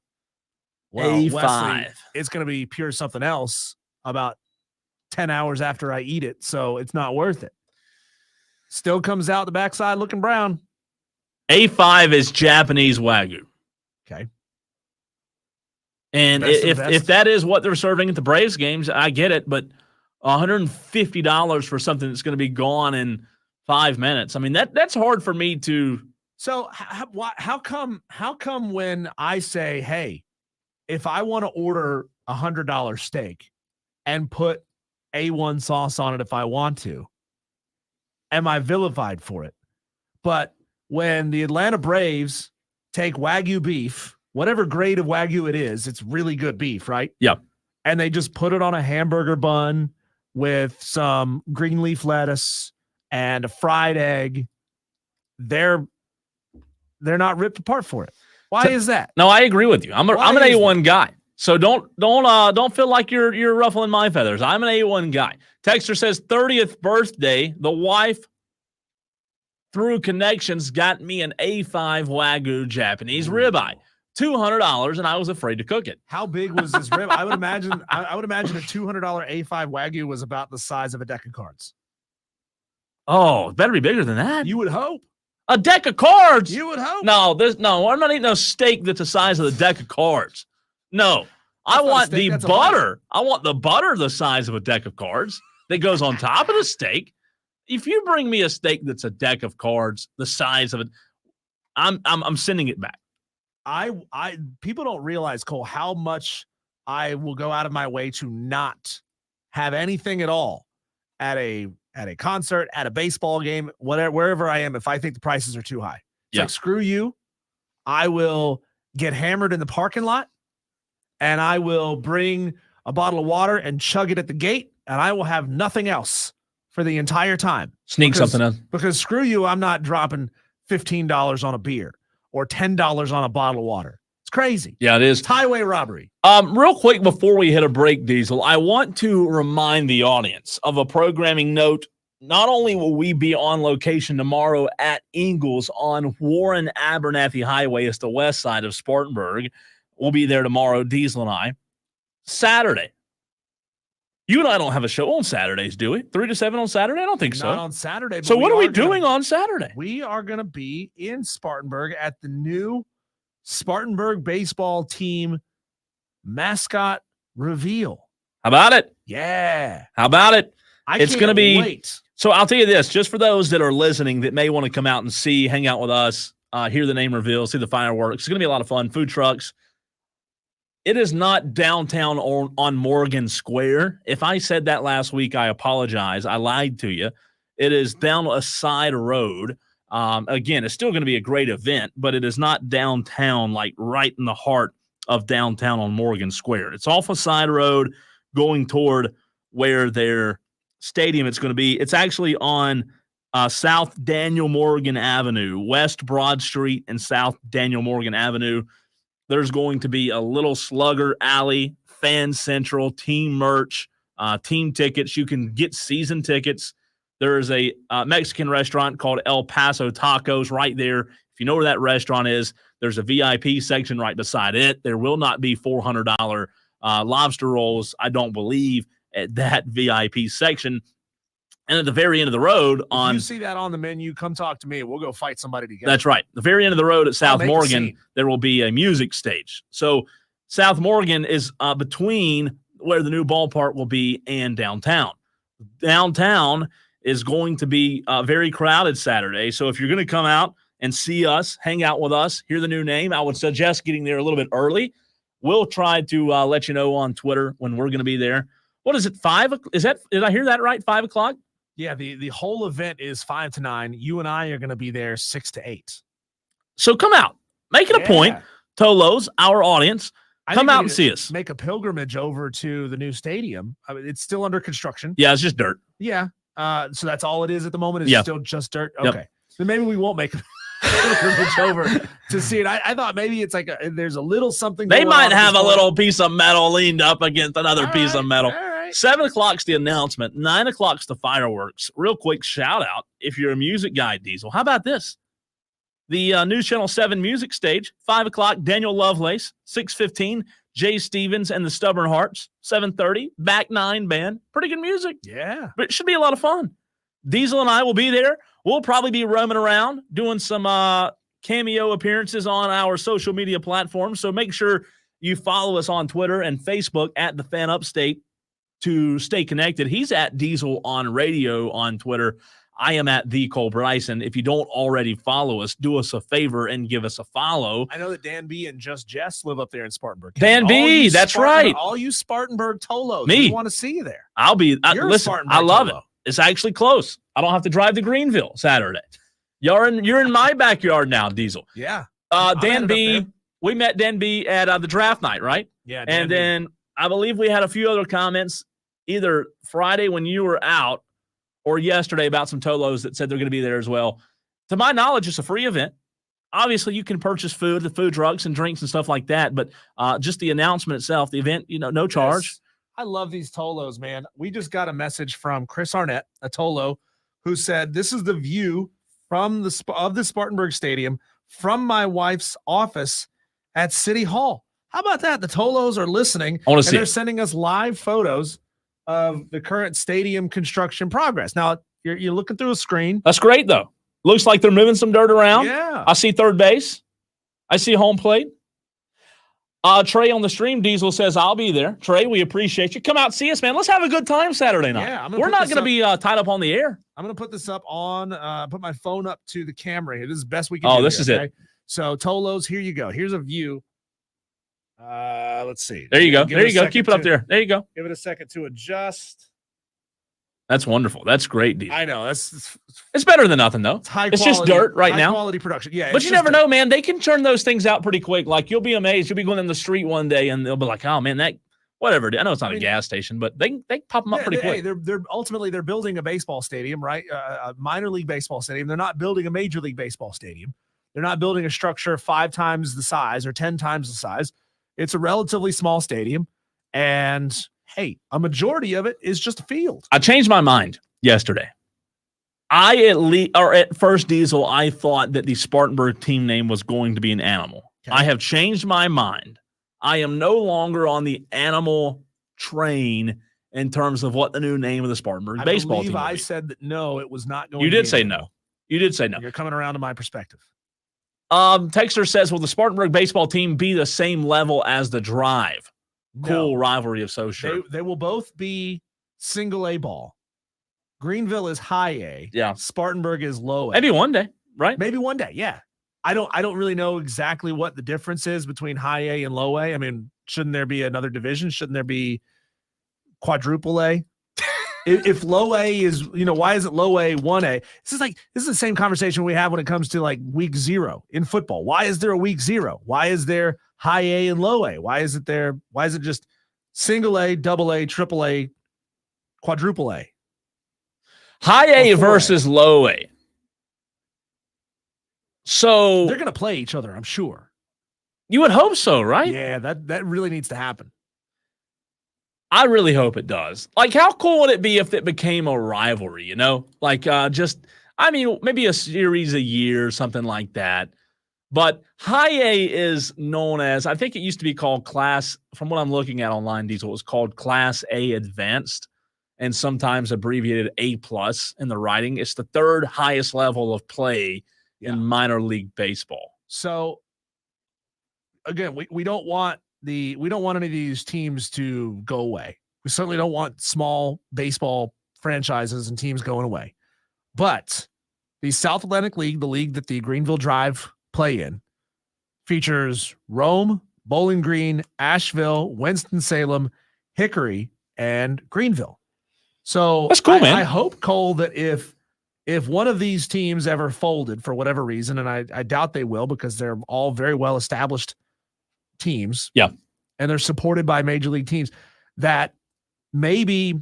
A5. Wesley, it's going to be pure something else about 10 hours after I eat it, so it's not worth it. Still comes out the backside looking brown. A5 is Japanese Wagyu. Okay. And if that is what they're serving at the Braves games, I get it, but $150 for something that's going to be gone in 5 minutes. I mean, that's hard for me to. So how come when I say, hey, if I want to order $100 steak and put A1 sauce on it if I want to, am I vilified for it? But when the Atlanta Braves take Wagyu beef, whatever grade of Wagyu it is, it's really good beef, right? Yep. And they just put it on a hamburger bun with some green leaf lettuce and a fried egg. They're not ripped apart for it. Why is that? No, I agree with you. I'm an A1 guy. So don't feel like you're ruffling my feathers. I'm an A1 guy. Texter says 30th birthday, the wife through connections got me an A5 Wagyu Japanese ribeye. $200, and I was afraid to cook it. How big was this rib? I would imagine a $200 A5 Wagyu was about the size of a deck of cards. Oh, it better be bigger than that. You would hope. A deck of cards. You would hope. No, I'm not eating no steak that's the size of the deck of cards. No, I want the butter. I want the butter the size of a deck of cards that goes on top of the steak. If you bring me a steak that's a deck of cards the size of it, I'm sending it back. People don't realize, Cole, how much I will go out of my way to not have anything at all at a concert, at a baseball game, wherever I am, if I think the prices are too high. It's like, screw you. I will get hammered in the parking lot, and I will bring a bottle of water and chug it at the gate, and I will have nothing else for the entire time. Sneak something in. Because screw you, I'm not dropping $15 on a beer or $10 on a bottle of water. It's crazy. Yeah, it is. It's highway robbery. Real quick before we hit a break, Diesel, I want to remind the audience of a programming note. Not only will we be on location tomorrow at Ingalls on Warren Abernathy Highway, it's the west side of Spartanburg. We'll be there tomorrow, Diesel and I. Saturday. You and I don't have a show on Saturdays, do we? 3 to 7 on Saturday? I don't think so. Not on Saturday. So what are we doing on Saturday? We are going to be in Spartanburg at the new Spartanburg baseball team mascot reveal. How about it? Yeah. How about it? It's going to be. Wait. So I'll tell you this, just for those that are listening that may want to come out and see, hang out with us, hear the name reveal, see the fireworks. It's going to be a lot of fun. Food trucks. It is not downtown on Morgan Square. If I said that last week, I apologize. I lied to you. It is down a side road. Again, it's still going to be a great event, but it is not downtown, like right in the heart of downtown on Morgan Square. It's off a side road going toward where their stadium is going to be. It's actually on South Daniel Morgan Avenue, West Broad Street and South Daniel Morgan Avenue. There's going to be a little slugger alley, fan central, team merch, team tickets. You can get season tickets. There is a Mexican restaurant called El Paso Tacos right there. If you know where that restaurant is, there's a VIP section right beside it. There will not be $400 lobster rolls, I don't believe, at that VIP section. And at the very end of the road If on you see that on the menu, come talk to me. We'll go fight somebody together. That's right. The very end of the road at South make a Morgan, scene. there will be a music stage. So South Morgan is between where the new ballpark will be and downtown. Downtown is going to be very crowded Saturday. So if you're going to come out and see us, hang out with us, hear the new name, I would suggest getting there a little bit early. We'll try to let you know on Twitter when we're going to be there. What is it, 5? Did I hear that right, 5 o'clock? Yeah, the whole event is 5 to 9. You and I are going to be there 6 to 8. So come out. Make it a point. Tolos, our audience, come out and see us. Make a pilgrimage over to the new stadium. I mean, it's still under construction. Yeah, it's just dirt. Yeah. So that's all it is at the moment is still just dirt. Yep. Okay. Then maybe we won't make a pilgrimage over to see it. I thought maybe it's like there's a little something. They going might on at have this a point. little piece of metal leaned up against another All piece right, of metal. all right. 7 o'clock's the announcement. 9 o'clock's the fireworks. Real quick shout out if you're a music guy, Diesel. How about this? The News Channel 7 music stage, 5 o'clock, Daniel Lovelace, 6:15, Jay Stevens and the Stubborn Hearts, 7:30, Back 9 band. Pretty good music. Yeah. But it should be a lot of fun. Diesel and I will be there. We'll probably be roaming around doing some cameo appearances on our social media platforms. So make sure you follow us on Twitter and Facebook at The Fan Upstate to stay connected. He's at Diesel on Radio on Twitter. I am at The Cole Bryson. If you don't already follow us, do us a favor and give us a follow. I know that Dan B and Just Jess live up there in Spartanburg. Dan B, that's right. All you Spartanburg Tolos. Me. We want to see you there. I'll be. You're a Listen, Spartanburg I love Tolo. it. It's actually close. I don't have to drive to Greenville Saturday. You're in my backyard now, Diesel. Yeah. Dan headed up B. there. We met Dan B at the draft night, right? Yeah. And then I believe we had a few other comments either Friday when you were out or yesterday about some Tolos that said they're going to be there as well. To my knowledge, it's a free event. Obviously, you can purchase food, the food trucks and drinks and stuff like that. But just the announcement itself, the event, no charge. Yes. I love these Tolos, man. We just got a message from Chris Arnett, a Tolo, who said, "This is the view from of the Spartanburg Stadium from my wife's office at City Hall." How about that? The Tolos are listening. I want to and see they're it. sending us live photos of the current stadium construction progress. Now, you're looking through a screen. That's great, though. Looks like they're moving some dirt around. Yeah. I see third base. I see home plate. Trey on the stream, Diesel says, I'll be there. Trey, we appreciate you. Come out and see us, man. Let's have a good time Saturday night. Yeah, we're not going to be tied up on the air. I'm going to put this up on, put my phone up to the camera here. This is the best we can do. Oh, this is it. So, Tolos, here you go. Here's a view. Let's see. There you go. Give There it you a go. second Keep it up there. There you go. Give it a second to adjust. That's wonderful. That's great, Diesel. I know. It's It's better than nothing, though. high It's quality, just dirt right high now. quality production. Yeah. But you never know, man. They can churn those things out pretty quick. Like, you'll be amazed. You'll be going in the street one day, and they'll be like, oh, man, that whatever. I know it's not a gas station, but they pop them up pretty quick. They're ultimately they're building a baseball stadium, right? A minor league baseball stadium. They're not building a major league baseball stadium. They're not building a structure 5 times the size or 10 times the size. It's a relatively small stadium, and hey, a majority of it is just a field. I changed my mind yesterday. At first, Diesel, I thought that the Spartanburg team name was going to be an animal. Okay. I have changed my mind. I am no longer on the animal train in terms of what the new name of the Spartanburg baseball team I will be. said that no, it was not going. You to did be say an no. animal. You did say no. You're coming around to my perspective. Texter says, will the Spartanburg baseball team be the same level as the Drive? Cool No. rivalry of so sure. They will both be single A ball. Greenville is high A. Yeah. Spartanburg is low A. Maybe one day, right? Maybe one day. Yeah. I don't really know exactly what the difference is between high A and low A. I mean, shouldn't there be another division? Shouldn't there be quadruple A? If low A is, why is it low A, 1A? This is the same conversation we have when it comes to like week 0 in football. Why is there a week 0? Why is there high A and low A? Why is it just single A, double A, triple A, quadruple A? High A Or 4A. versus low A. So They're going to play each other, I'm sure. you would hope so, right? Yeah, that really needs to happen. I really hope it does. Like, how cool would it be if it became a rivalry, Like, maybe a series a year, something like that. But high A is known as, I think it used to be called from what I'm looking at online, Diesel, it was called Class A Advanced. and sometimes abbreviated A+ in the writing. It's the third highest level of play in minor league baseball. So again, we don't want any of these teams to go away. We certainly don't want small baseball franchises and teams going away. But the South Atlantic League, the league that the Greenville Drive play in, features Rome, Bowling Green, Asheville, Winston-Salem, Hickory, and Greenville. So that's cool, man. I hope, Cole, that if one of these teams ever folded for whatever reason, and I doubt they will because they're all very well established teams. Yeah. And they're supported by major league teams, that maybe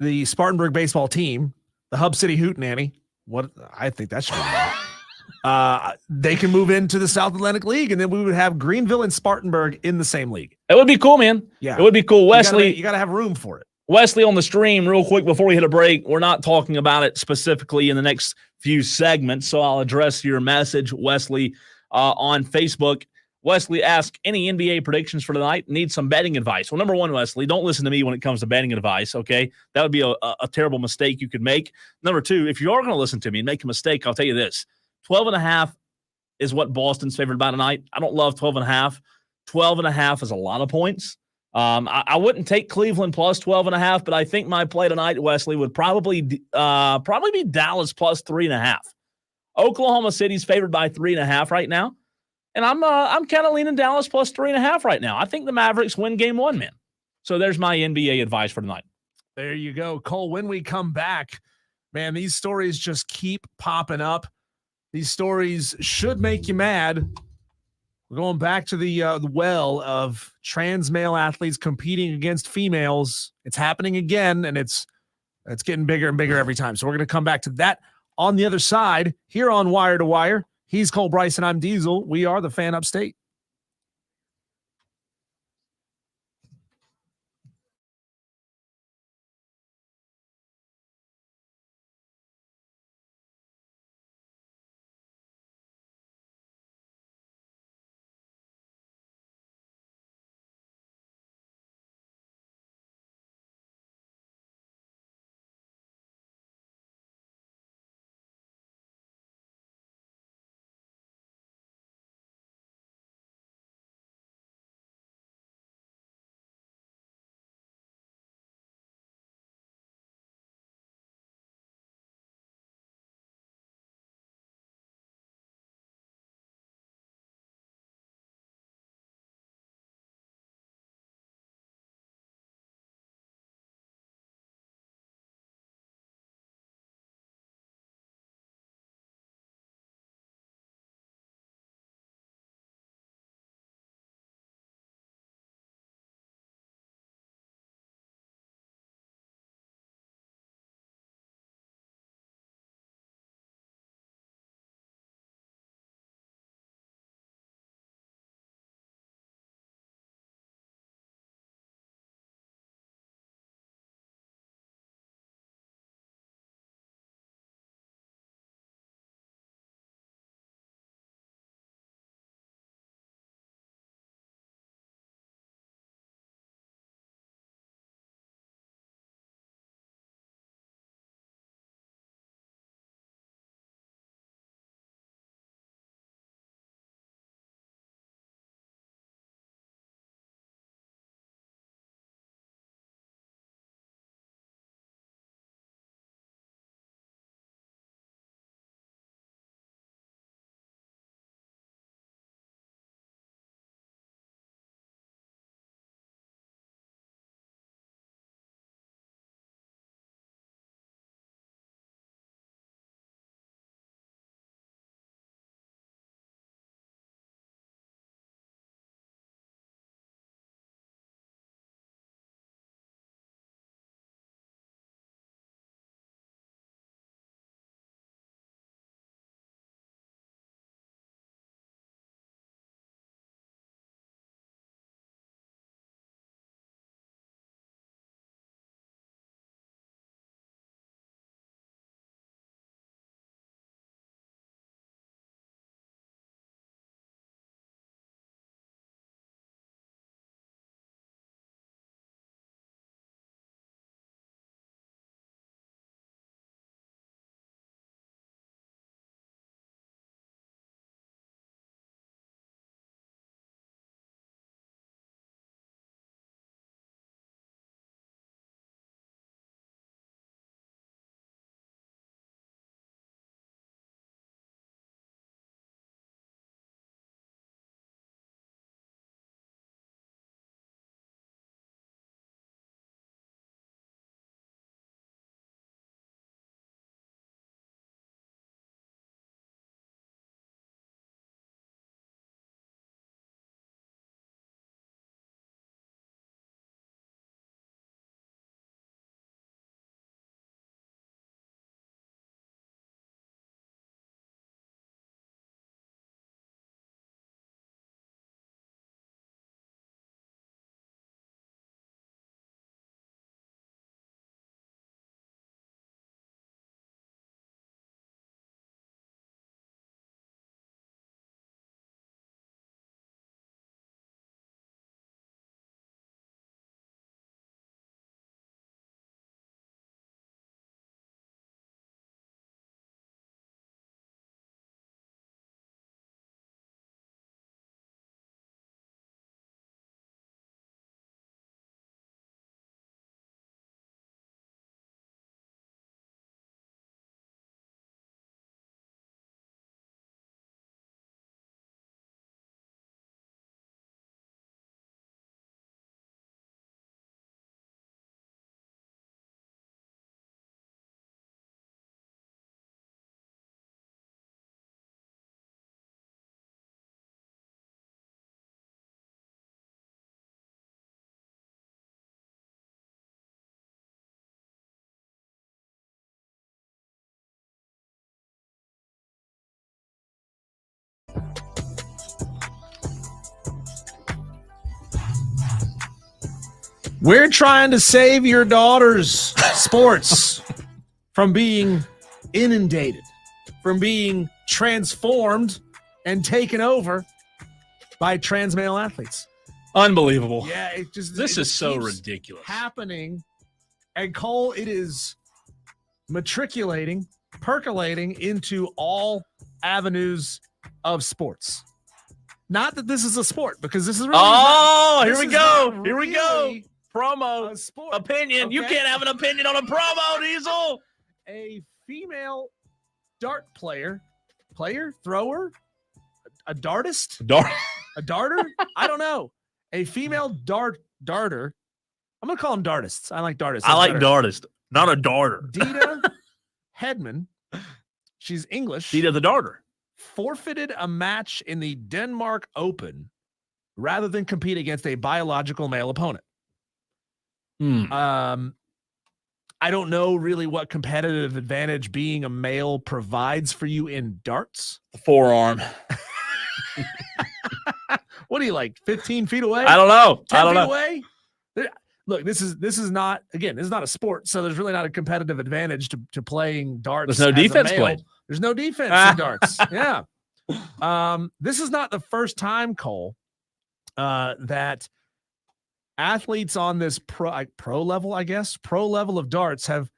the Spartanburg baseball team, the Hub City Hootenanny, what I think that should be, they can move into the South Atlantic League, and then we would have Greenville and Spartanburg in the same league. It would be cool, man. Yeah. It would be cool. Wesley, you got to have room for it. Wesley, on the stream, real quick before we hit a break, we're not talking about it specifically in the next few segments, so I'll address your message, Wesley, on Facebook. Wesley asked, any NBA predictions for tonight? Need some betting advice. Well, number one, Wesley, don't listen to me when it comes to betting advice, okay? That would be a terrible mistake you could make. Number two, if you are going to listen to me and make a mistake, I'll tell you this. 12.5 is what Boston's favored by tonight. I don't love 12.5. 12.5 is a lot of points. I wouldn't take Cleveland plus 12.5, but I think my play tonight, Wesley, would probably be Dallas plus 3.5. Oklahoma City's favored by 3.5 right now. And I'm kind of leaning Dallas plus 3.5 right now. I think the Mavericks win game one, man. So there's my NBA advice for tonight. There you go, Cole. When we come back, man, these stories just keep popping up. These stories should make you mad. We're going back to the well of trans male athletes competing against females. It's happening again, and it's getting bigger and bigger every time. So we're going to come back to that on the other side here on Wire to Wire. He's Cole Bryson. I'm Diesel. We are the Fan Upstate. We're trying to save your daughter's sports from being inundated, from being transformed and taken over by trans male athletes. Unbelievable. Yeah, it just This is so keeps ridiculous. happening. And Cole, it is matriculating, percolating into all avenues of sports. Not that this is a sport, because this is really Here we go. Here we go. really Promo. a sport. Opinion. You Okay? can't have an opinion on a promo, Diesel. A female dart thrower, a dartist, a darter. I don't know. A female darter. I'm gonna call them dartists. I like dartists. I like better. dartist, not a darter. Dita Hedman. She's English. Dita the darter. Forfeited a match in the Denmark Open rather than compete against a biological male opponent. I don't know really what competitive advantage being a male provides for you in darts. The forearm. What are you, like 15 feet away? I don't know. 10 I don't feet know. away? Look, this is not, again, this is not a sport, so there's really not a competitive advantage to playing darts. There's no as a defense male. played. There's no defense in darts. Yeah. This is not the first time, Cole, that athletes on this pro level, I guess, pro level of darts have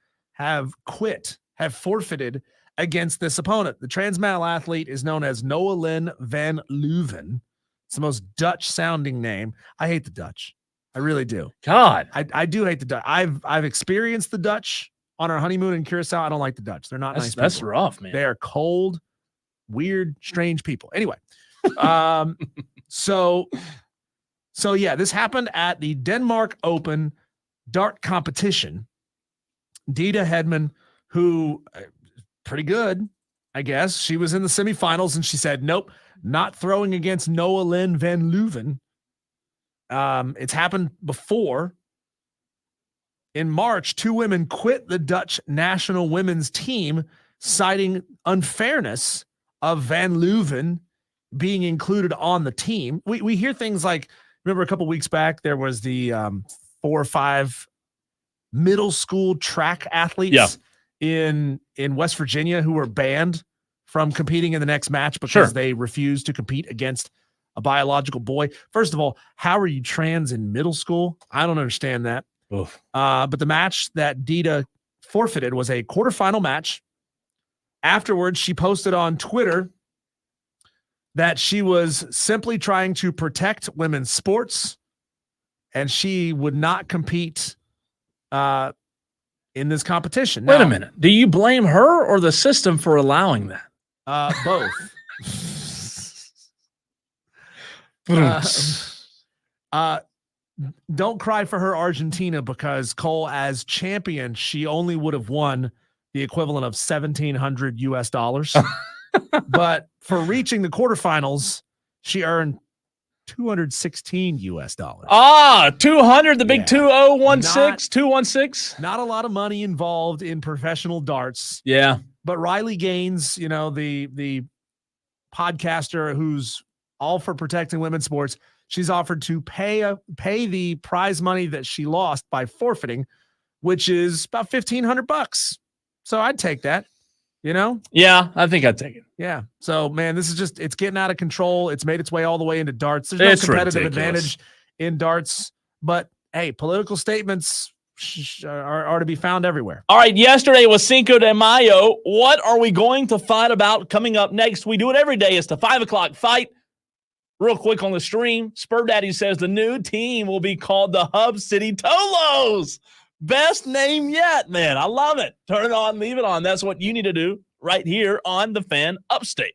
forfeited against this opponent. The trans male athlete is known as Noah Lynn van Leuven. It's the most Dutch sounding name. I hate the Dutch. I really do. God. I do hate the Dutch. I've experienced the Dutch on our honeymoon in Curacao. I don't like the Dutch. They're not nice people. That's rough, man. They are cold, weird, strange people. Anyway, so yeah, this happened at the Denmark Open dart competition. Dita Hedman, who pretty good, I guess. She was in the semifinals and she said, nope, not throwing against Noah Lynn van Leuven. It's happened before. In March, 2 women quit the Dutch national women's team, citing unfairness of Van Leuven being included on the team. We hear things like, remember a couple weeks back, there was the 4 or 5 middle school track athletes in West Virginia who were banned from competing in the next match because they refused to compete against a biological boy. First of all, how are you trans in middle school? I don't understand that. But the match that Dita forfeited was a quarterfinal match. Afterwards, she posted on Twitter that she was simply trying to protect women's sports and she would not compete in this competition. Wait a minute. Do you blame her or the system for allowing that? Both. Don't cry for her, Argentina, because Cole, as champion, she only would have won the equivalent of $1,700 US. But for reaching the quarterfinals, she earned $216 US. 200, the big 2016, 216. Not a lot of money involved in professional darts. Yeah. But Riley Gaines, the podcaster who's all for protecting women's sports, she's offered to pay the prize money that she lost by forfeiting, which is about $1,500. So I'd take that, Yeah, I think I'd take it. Yeah. So man, this is just, it's getting out of control. It's made its way all the way into darts. There's no competitive advantage in darts, but hey, political statements are to be found everywhere. All right. Yesterday was Cinco de Mayo. What are we going to fight about coming up next? We do it every day. It's the 5 o'clock fight. Real quick on the stream, Spur Daddy says the new team will be called the Hub City Tolos. Best name yet, man. I love it. Turn it on, leave it on. That's what you need to do right here on the Fan Upstate.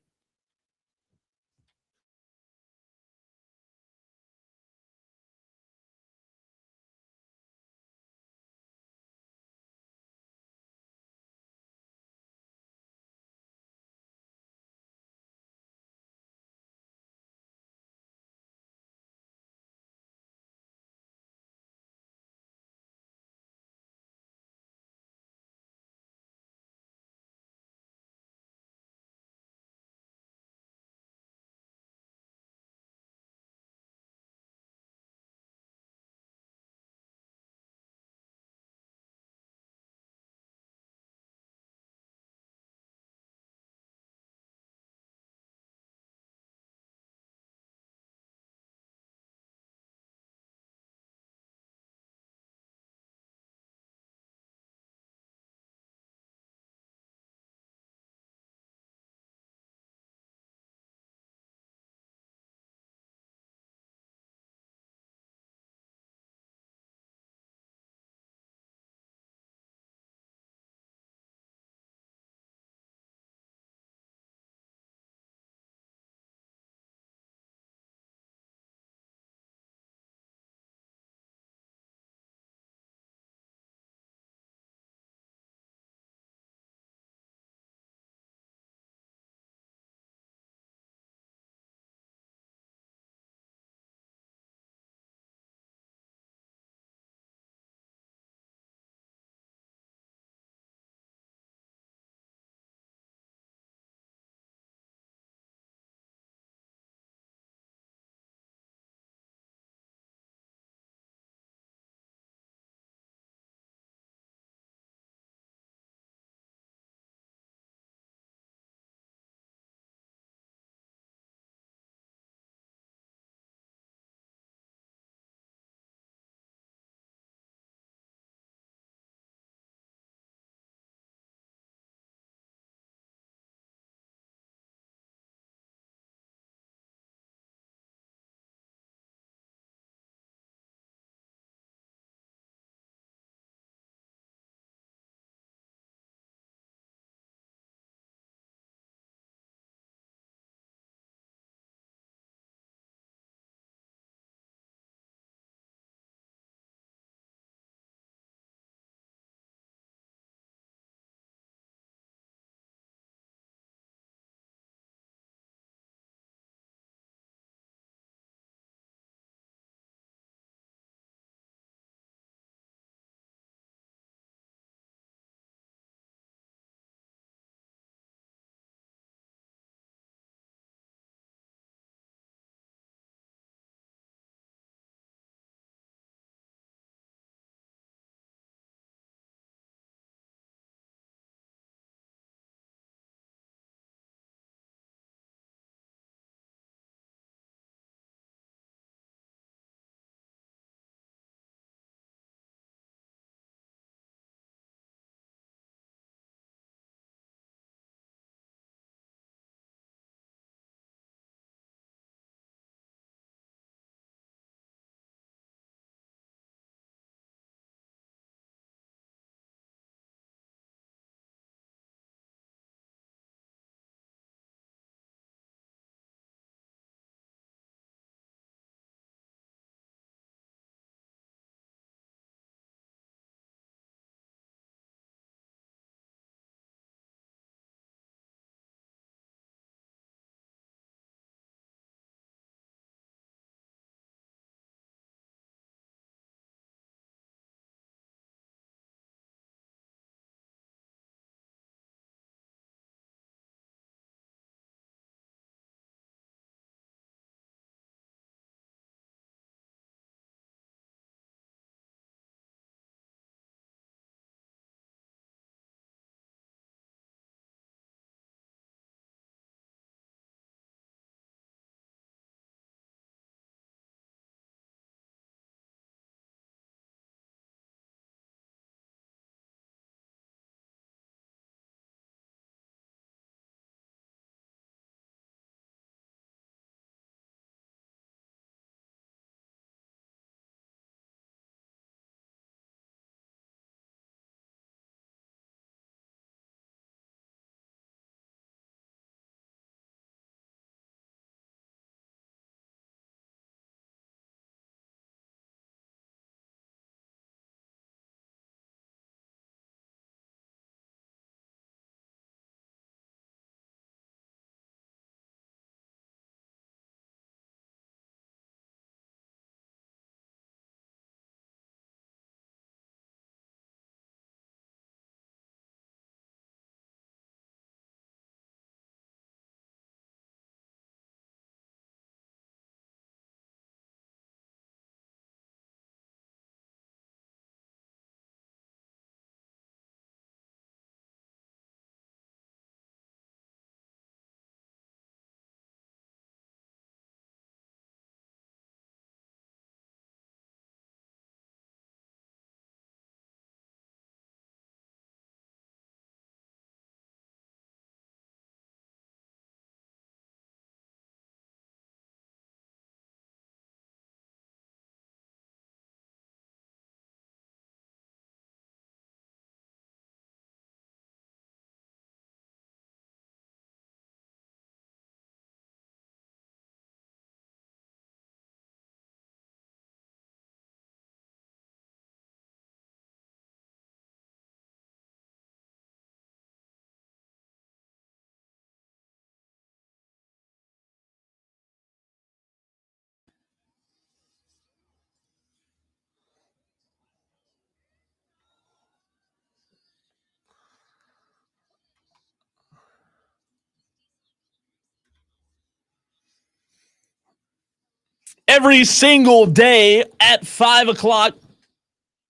Every single day at 5 o'clock,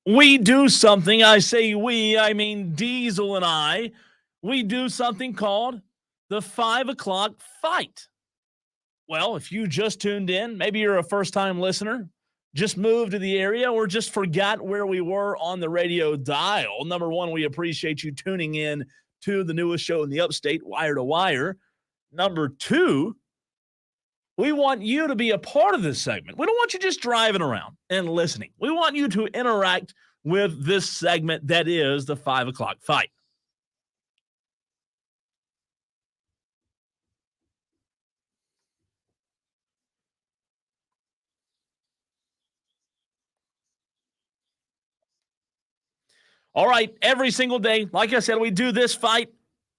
we do something. I say we, I mean Diesel and I. We do something called the 5 o'clock fight. Well, if you just tuned in, maybe you're a first-time listener, just moved to the area, or just forgot where we were on the radio dial. Number one, we appreciate you tuning in to the newest show in the upstate, Wire to Wire. Number two, we want you to be a part of this segment. We don't want you just driving around and listening. We want you to interact with this segment that is the 5 o'clock fight. All right, every single day, like I said, we do this fight.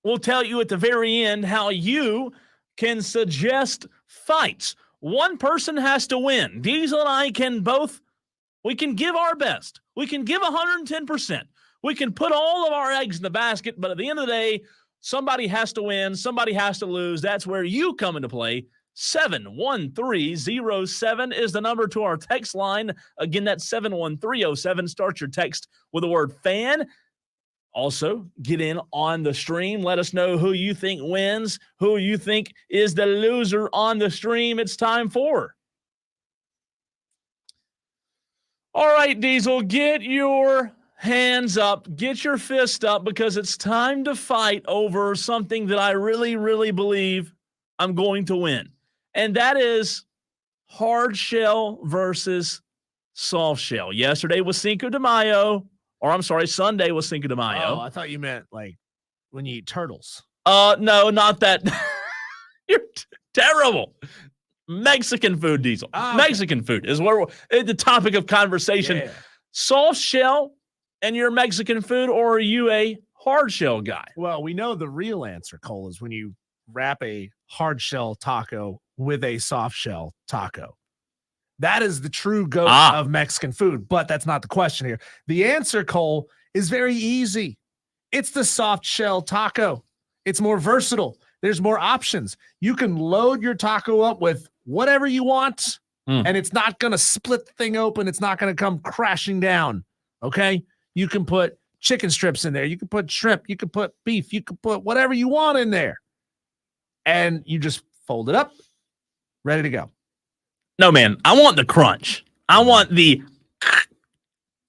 We'll tell you at the very end how you can suggest fights. One person has to win. Diesel and I can we can give our best. We can give 110%. We can put all of our eggs in the basket, but at the end of the day, somebody has to win. Somebody has to lose. That's where you come into play. 71307 is the number to our text line. Again, that's 71307. Start your text with the word fan. Also, get in on the stream. Let us know who you think wins, who you think is the loser on the stream. It's time for. All right, Diesel, get your hands up, get your fist up, because it's time to fight over something that I really, really believe I'm going to win. And that is hard shell versus soft shell. Yesterday was Cinco de Mayo, or I'm sorry, Sunday was Cinco de Mayo. Oh, I thought you meant like when you eat turtles. No, not that. You're terrible. Mexican food, Diesel. Okay. Mexican food is where the topic of conversation. Yeah. Soft shell and your Mexican food, or are you a hard shell guy? Well, we know the real answer, Cole, is when you wrap a hard shell taco with a soft shell taco. That is the true goat of Mexican food, but that's not the question here. The answer, Cole, is very easy. It's the soft shell taco. It's more versatile. There's more options. You can load your taco up with whatever you want, and it's not going to split the thing open. It's not going to come crashing down, okay? You can put chicken strips in there. You can put shrimp. You can put beef. You can put whatever you want in there. And you just fold it up, ready to go. No, man, I want the crunch. I want the,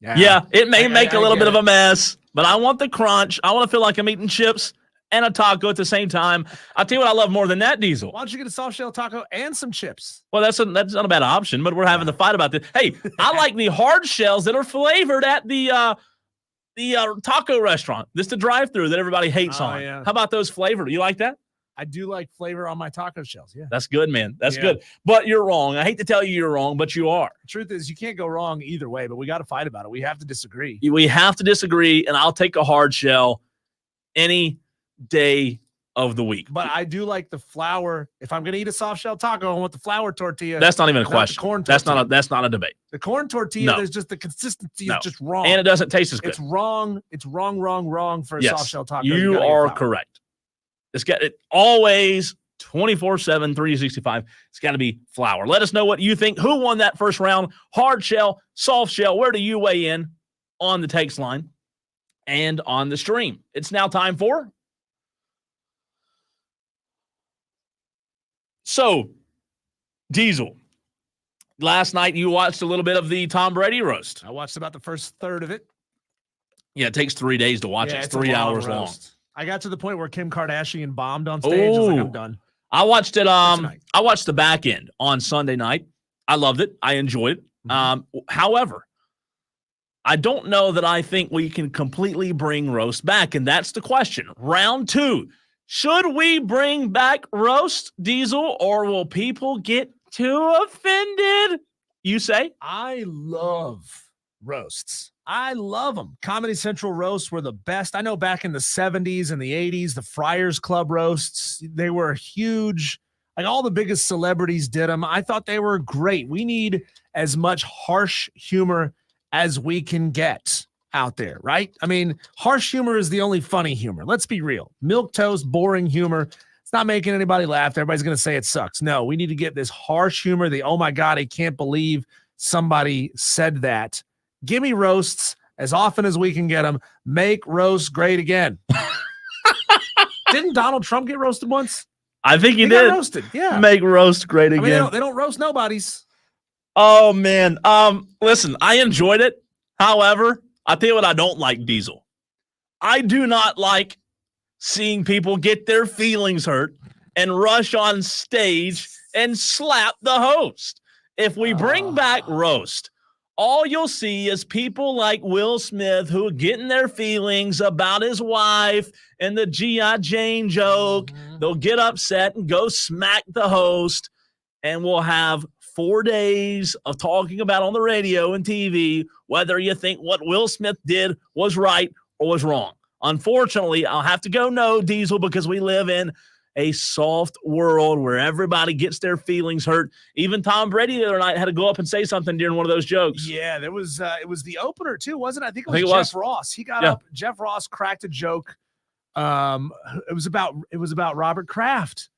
it may make a little bit of a mess, but I want the crunch. I want to feel like I'm eating chips and a taco at the same time. I'll tell you what I love more than that, Diesel. Why don't you get a soft shell taco and some chips? Well, that's not a bad option, but we're having the fight about this. Hey, I like the hard shells that are flavored at the taco restaurant. This is the drive-through that everybody hates on. Yeah. How about those flavored? You like that? I do like flavor on my taco shells. Yeah. That's good, man. That's good. But you're wrong. I hate to tell you you're wrong, but you are. The truth is you can't go wrong either way, but we got to fight about it. We have to disagree. We have to disagree, and I'll take a hard shell any day of the week. But I do like the flour. If I'm going to eat a soft shell taco, I want the flour tortilla. That's not even a question. Corn tortilla. That's not a debate. The corn tortilla, there's just the consistency is just wrong. And it doesn't taste as good. It's wrong. It's wrong for a soft shell taco. You are correct. It's got it always 24/7, 365. It's got to be flour. Let us know what you think. Who won that first round? Hard shell, soft shell. Where do you weigh in on the text line and on the stream? It's now time for. So, Diesel, last night you watched a little bit of the Tom Brady roast. I watched about the first third of it. Yeah, it takes 3 days to watch it. It's 3 hours long. I got to the point where Kim Kardashian bombed on stage. I was like, I'm done. I watched it. I watched the back end on Sunday night. I loved it. I enjoyed it. However, I don't know that I think we can completely bring roast back, and that's the question. Round 2. Should we bring back roast, Diesel, or will people get too offended? You say? I love roasts. I love them. Comedy Central roasts were the best. I know back in the 70s and the 80s, the Friars Club roasts, they were huge. Like all the biggest celebrities did them. I thought they were great. We need as much harsh humor as we can get out there, right? I mean, harsh humor is the only funny humor. Let's be real. Milquetoast, boring humor. not making anybody laugh. Everybody's going to say it sucks. No, we need to get this harsh humor. Oh my God, I can't believe somebody said that. Give me roasts as often as we can get them. Make roast great again. Didn't Donald Trump get roasted once? I think he got did. Roasted. Yeah. Make roast great again. They don't roast nobodies. Oh, man. Listen, I enjoyed it. However, I'll tell you what I don't like, Diesel. I do not like seeing people get their feelings hurt and rush on stage and slap the host. If we bring back roast, all you'll see is people like Will Smith who are getting their feelings about his wife and the G.I. Jane joke. They'll get upset and go smack the host, and we'll have 4 days of talking about on the radio and TV whether you think what Will Smith did was right or was wrong. Unfortunately, I'll have to go no, Diesel, because we live in a soft world where everybody gets their feelings hurt. Even Tom Brady the other night had to go up and say something during one of those jokes. Yeah, there was it was the opener too, wasn't it? I think it was Jeff Ross. He got up. Jeff Ross cracked a joke. It was about Robert Kraft.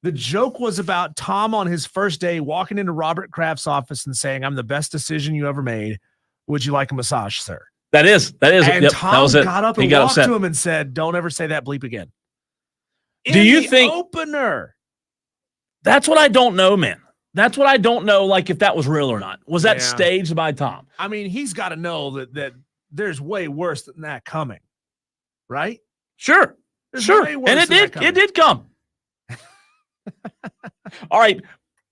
The joke was about Tom on his first day walking into Robert Kraft's office and saying, "I'm the best decision you ever made. Would you like a massage, sir?" That is. And yep, Tom that was it. got up and walked to him and said, "Don't ever say that bleep again." Do you think opener? That's what I don't know, man. That's what I don't know. Like if that was real or not. Was that staged by Tom? I mean, he's got to know that there's way worse than that coming, right? Sure, sure. And it did come. All right.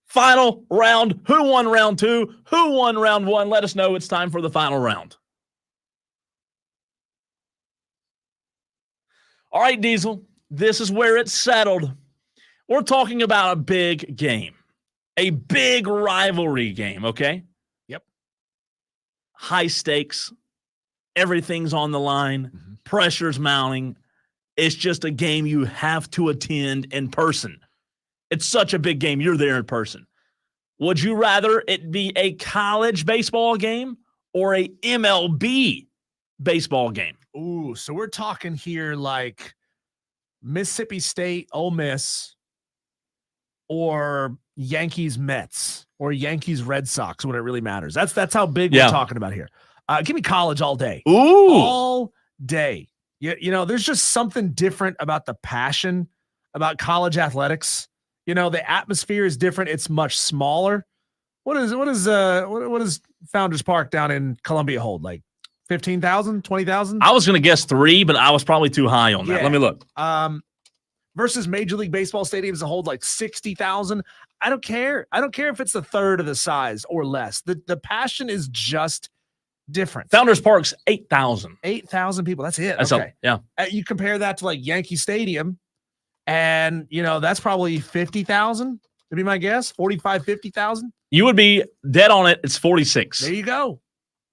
Final round. Who won round 2? Who won round 1? Let us know. It's time for the final round. All right, Diesel, this is where it's settled. We're talking about a big game, a big rivalry game, okay? Yep. High stakes. Everything's on the line. Mm-hmm. Pressure's mounting. It's just a game you have to attend in person. It's such a big game. You're there in person. Would you rather it be a college baseball game or a MLB baseball game? Ooh, so we're talking here like Mississippi State, Ole Miss, or Yankees, Mets, or Yankees, Red Sox when it really matters. That's how big we're talking about here. Give me college all day. Ooh, all day. You know, there's just something different about the passion about college athletics. You know, the atmosphere is different. It's much smaller. What is Founders Park down in Columbia hold? Like 15,000, 20,000? I was going to guess 3, but I was probably too high on that. Let me look. Versus Major League Baseball stadiums that hold like 60,000. I don't care. I don't care if it's a third of the size or less. The passion is just different. Founders Park's 8,000. 8,000 people. That's it. That's okay. Yeah. You compare that to like Yankee Stadium, and you know that's probably 50,000. To be my guess, 45, 50,000. You would be dead on it. It's 46. There you go.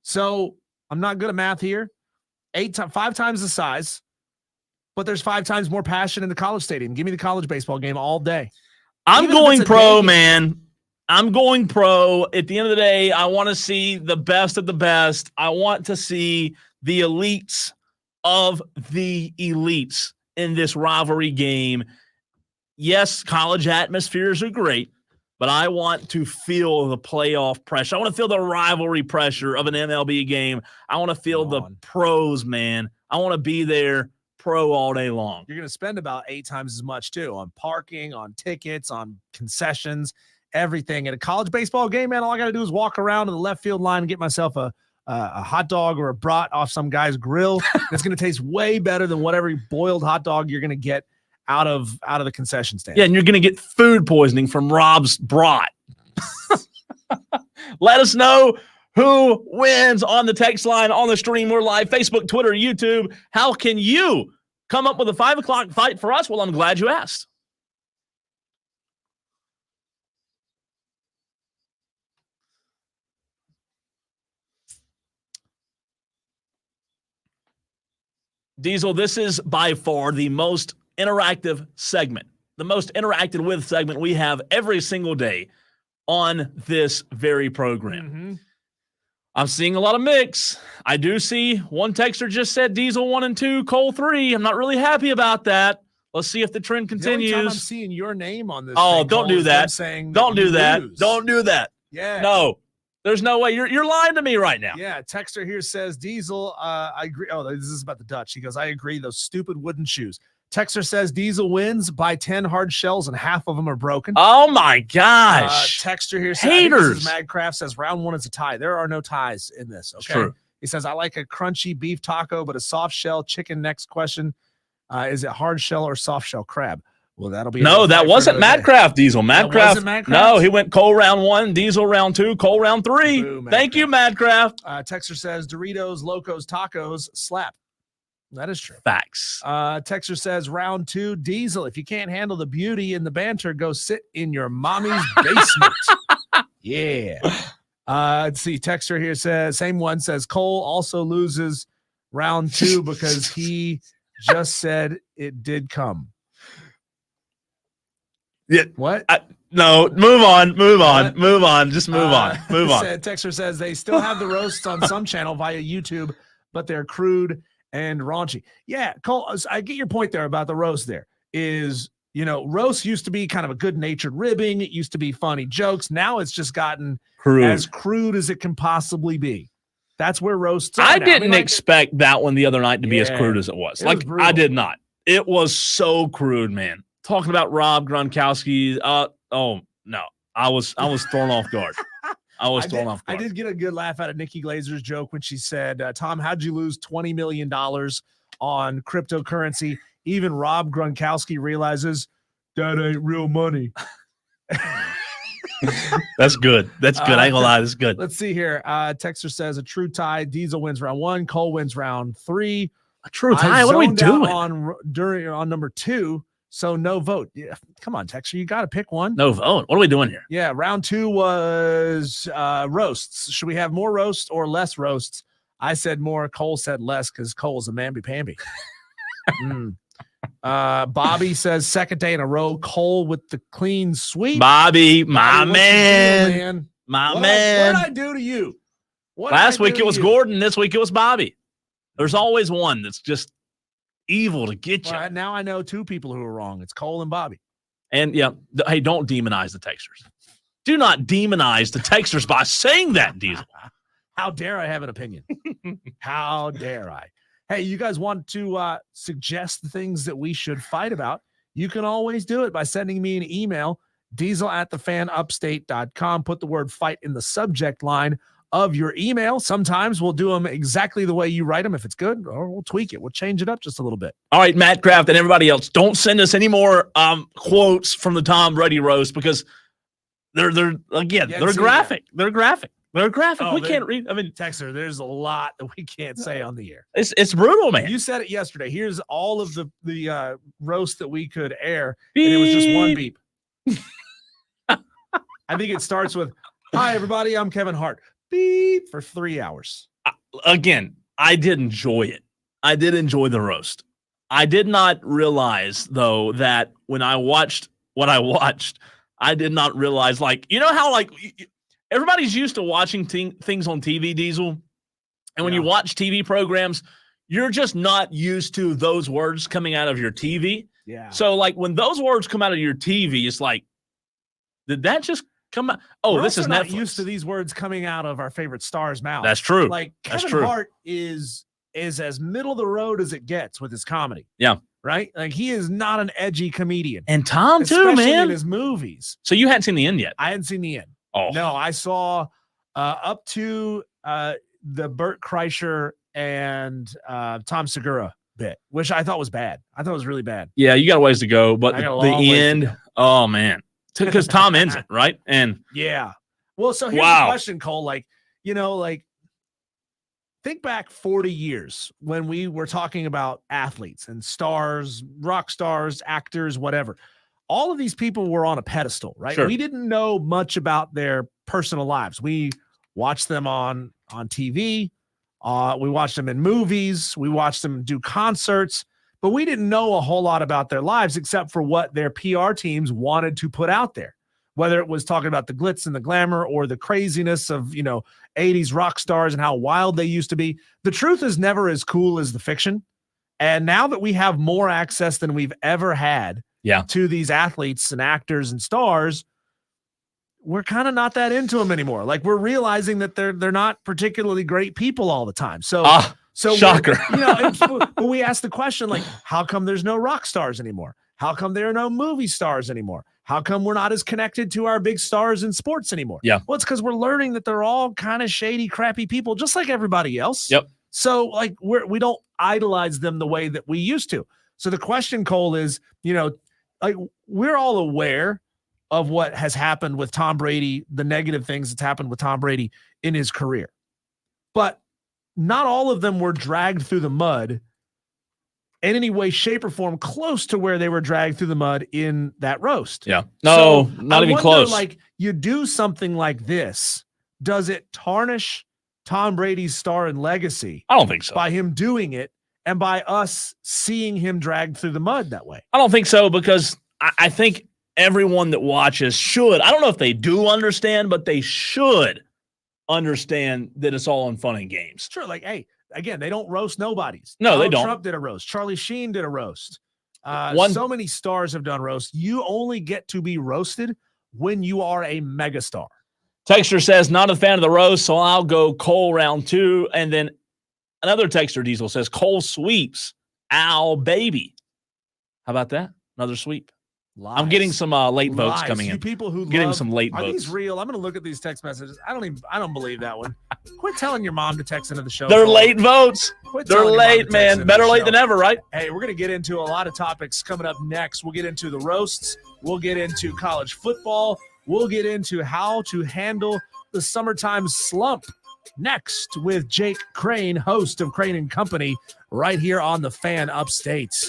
So I'm not good at math here. 5 times the size, but there's 5 times more passion in the college stadium. Give me the college baseball game all day. I'm going pro, man. I'm going pro. At the end of the day, I want to see the best of the best. I want to see the elites of the elites in this rivalry game. Yes, college atmospheres are great, but I want to feel the playoff pressure. I want to feel the rivalry pressure of an MLB game. I want to feel the pros, man. I want to be there pro all day long. You're going to spend about 8 times as much, too, on parking, on tickets, on concessions, everything. At a college baseball game, man, all I got to do is walk around to the left field line and get myself a hot dog or a brat off some guy's grill. It's going to taste way better than whatever boiled hot dog you're going to get out of the concession stand. Yeah, and you're going to get food poisoning from Rob's brat. Let us know who wins on the text line, on the stream. We're live, Facebook, Twitter, YouTube. How can you come up with a 5 o'clock fight for us? Well, I'm glad you asked. Diesel, this is by far the most interactive segment, the most interacted with segment we have every single day on this very program. Mm-hmm. I'm seeing a lot of mix. I do see one texter just said Diesel 1 and 2, Cole 3. I'm not really happy about that. Let's see if the trend The only time I'm continues. seeing your name on this. Oh, thing, don't Cole, do is them that. Saying Don't you do that. lose. Don't do that. Yeah. No, there's no way. You're lying to me right now. Yeah. Texter here says Diesel. I agree. Oh, this is about the Dutch. He goes, I agree. Those stupid wooden shoes. Texter says Diesel wins by 10 hard shells and half of them are broken. Oh my gosh. Texter here says, Haters. Magcraft says round 1 is a tie. There are no ties in this. Okay. True. He says, I like a crunchy beef taco, but a soft shell chicken. Next question. Is it hard shell or soft shell crab? Well, that'll be No, that wasn't Madcraft, Diesel. That Madcraft. wasn't Madcraft? No, he went Cole round 1, Diesel round 2, Cole round 3. Boo, Thank you, Madcraft. Texter says Doritos, Locos, Tacos, slap. That is true. Facts. Texter says round 2, Diesel. If you can't handle the beauty and the banter, go sit in your mommy's basement. Yeah. Let's see. Texter here says, same one says Cole also loses round 2 because he just said it did come. Yeah. What? No, move on. What? Just move on. Move on. Texter says they still have the roasts on some channel via YouTube, but they're crude and raunchy. Yeah, Cole, I get your point there about the roast. There is, roast used to be kind of a good-natured ribbing. It used to be funny jokes. Now it's just gotten as crude as it can possibly be. That's where roasts are I now. didn't expect that one the other night to be as crude as it was. It was Like, brutal. I did not. It was so crude, man. Talking about Rob Gronkowski. Oh no, I was thrown off guard. I I did get a good laugh out of Nikki Glazer's joke when she said, Tom, how'd you lose $20 million on cryptocurrency? Even Rob Gronkowski realizes that ain't real money. That's good. That's good. I ain't gonna lie. That's good. Let's see here. Texter says a true tie. Diesel wins round 1. Cole wins round 3. A true tie. What are we zoned out doing? on number 2. So no vote. Yeah, come on, Texter. You got to pick one. No vote. What are we doing here? Yeah, round 2 was roasts. Should we have more roasts or less roasts? I said more. Cole said less because Cole's a mamby-pamby. Bobby says second day in a row. Cole with the clean sweep. Bobby, my Bobby, what's man. the deal, man. My What man. did I do to you? What did Last I week do it to was you? Gordon. This week it was Bobby. There's always one that's just evil to get you. All right, now I know 2 people who are wrong. It's Cole and Bobby. And yeah, hey, don't demonize the texters. Do not demonize the texters by saying that, Diesel. How dare I have an opinion? How dare I? Hey, you guys want to suggest the things that we should fight about? You can always do it by sending me an email, diesel@thefanupstate.com. Put the word fight in the subject line of your email. Sometimes we'll do them exactly the way you write them if it's good, or we'll tweak it. We'll change it up just a little bit. All right, Matt Kraft and everybody else, don't send us any more quotes from the Tom Brady roast because they're graphic. They're graphic. They're graphic. We can't read. I mean, Texter, there's a lot that we can't say on the air. it's brutal, man. You said it yesterday. Here's all of the roast that we could air, and it was just one beep. I think it starts with, "Hi, everybody. I'm Kevin Hart." Beep for 3 hours. Again, I did enjoy it. I did enjoy the roast. I did not realize, though, that when I watched what I watched, I did not realize, how, everybody's used to watching things on TV, Diesel. And when you watch TV programs, you're just not used to those words coming out of your TV. Yeah. So, when those words come out of your TV, it's like, did that just come out? Oh, We're this is also not Netflix. used to these words coming out of our favorite star's mouth. That's true. Kevin true. Hart is as middle of the road as it gets with his comedy. Yeah. Right? He is not an edgy comedian. And Tom, too, especially man. in his movies. So you hadn't seen the end yet? I hadn't seen the end. Oh. No, I saw up to the Bert Kreischer and Tom Segura bit, which I thought was bad. I thought it was really bad. Yeah, you got a ways to go, but I got a the long ways to end, go. oh, man. Because Tom ends it, right? And Yeah. Well, so here's the question, Cole. Think back 40 years when we were talking about athletes and stars, rock stars, actors, whatever. All of these people were on a pedestal, right? Sure. We didn't know much about their personal lives. We watched them on TV. We watched them in movies. We watched them do concerts, but we didn't know a whole lot about their lives except for what their PR teams wanted to put out there. Whether it was talking about the glitz and the glamour or the craziness of, 80s rock stars and how wild they used to be. The truth is never as cool as the fiction. And now that we have more access than we've ever had to these athletes and actors and stars, we're kind of not that into them anymore. Like, we're realizing that they're not particularly great people all the time. So shocker. But we ask the question, like, how come there's no rock stars anymore? How come there are no movie stars anymore? How come we're not as connected to our big stars in sports anymore? Yeah. Well, it's because we're learning that they're all kind of shady, crappy people, just like everybody else. Yep. So, like, we don't idolize them the way that we used to. So the question, Cole, is, like, we're all aware of what has happened with Tom Brady, the negative things that's happened with Tom Brady in his career. But not all of them were dragged through the mud in any way, shape, or form close to where they were dragged through the mud in that roast. Yeah. No, so not even close. Like, you do something like this, does it tarnish Tom Brady's star and legacy? I don't think so. By him doing it and by us seeing him dragged through the mud that way. I don't think so, because I think everyone that watches should. I don't know if they do understand, but they should understand that it's all in fun and games. Sure. Like, hey, again, they don't roast nobodies. No, they Donald don't. Trump did a roast. Charlie Sheen did a roast. So many stars have done roasts. You only get to be roasted when you are a megastar. Texter says, not a fan of the roast, so I'll go Cole round 2. And then another texter, Diesel, says, Cole sweeps. Ow, baby. How about that? Another sweep. Lies. I'm getting some late votes coming in. People who getting some late are votes. These real? I'm going to look at these text messages. I don't believe that one. Quit telling your mom to text into the show. They're late votes. They're late, man. Better late than ever, right? Hey, we're going to get into a lot of topics coming up next. We'll get into the roasts. We'll get into college football. We'll get into how to handle the summertime slump next with Jake Crain, host of Crain and Company, right here on the Fan Upstate.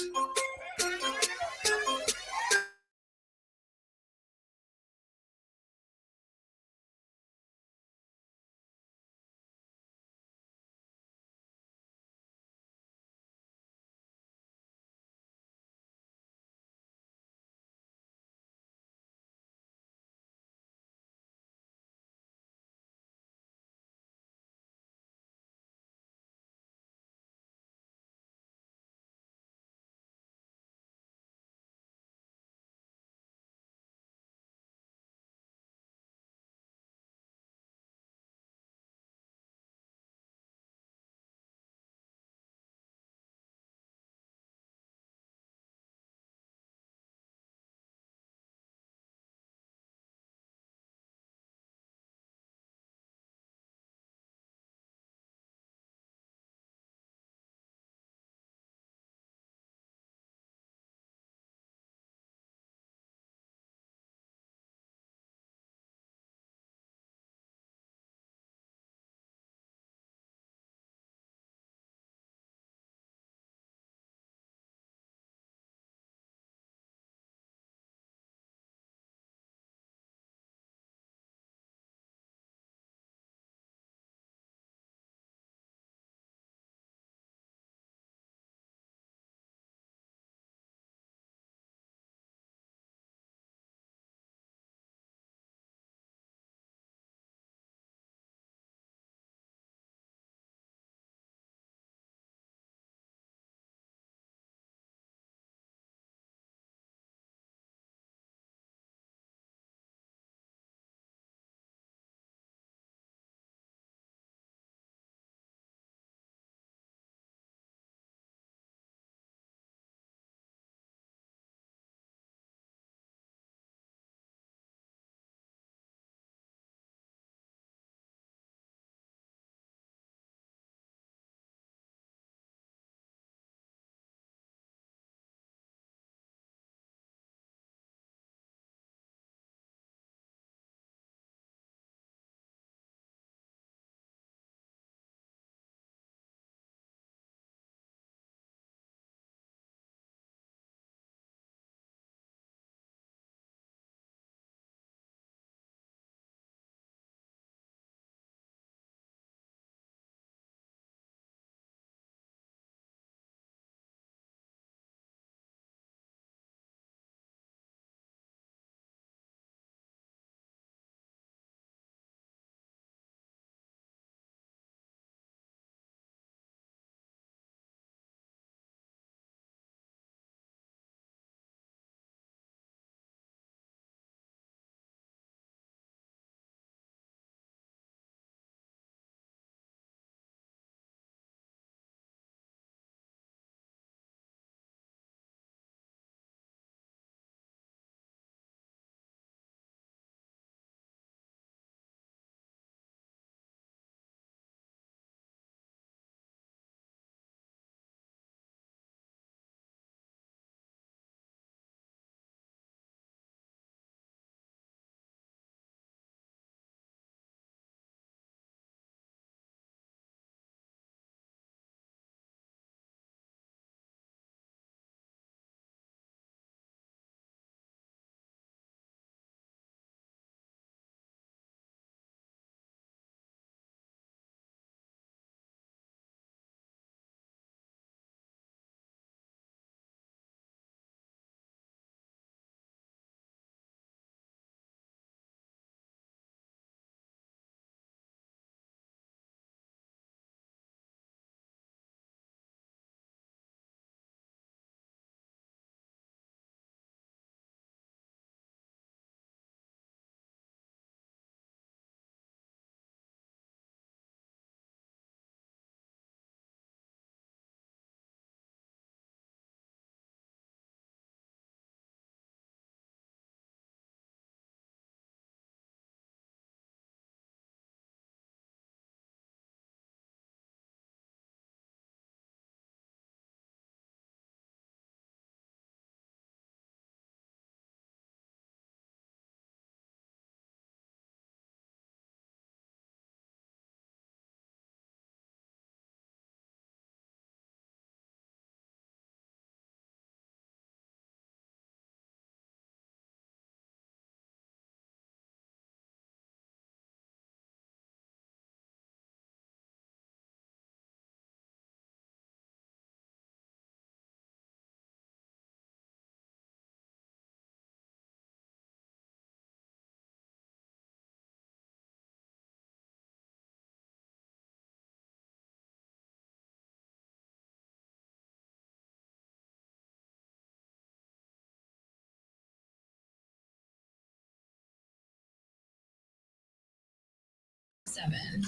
7.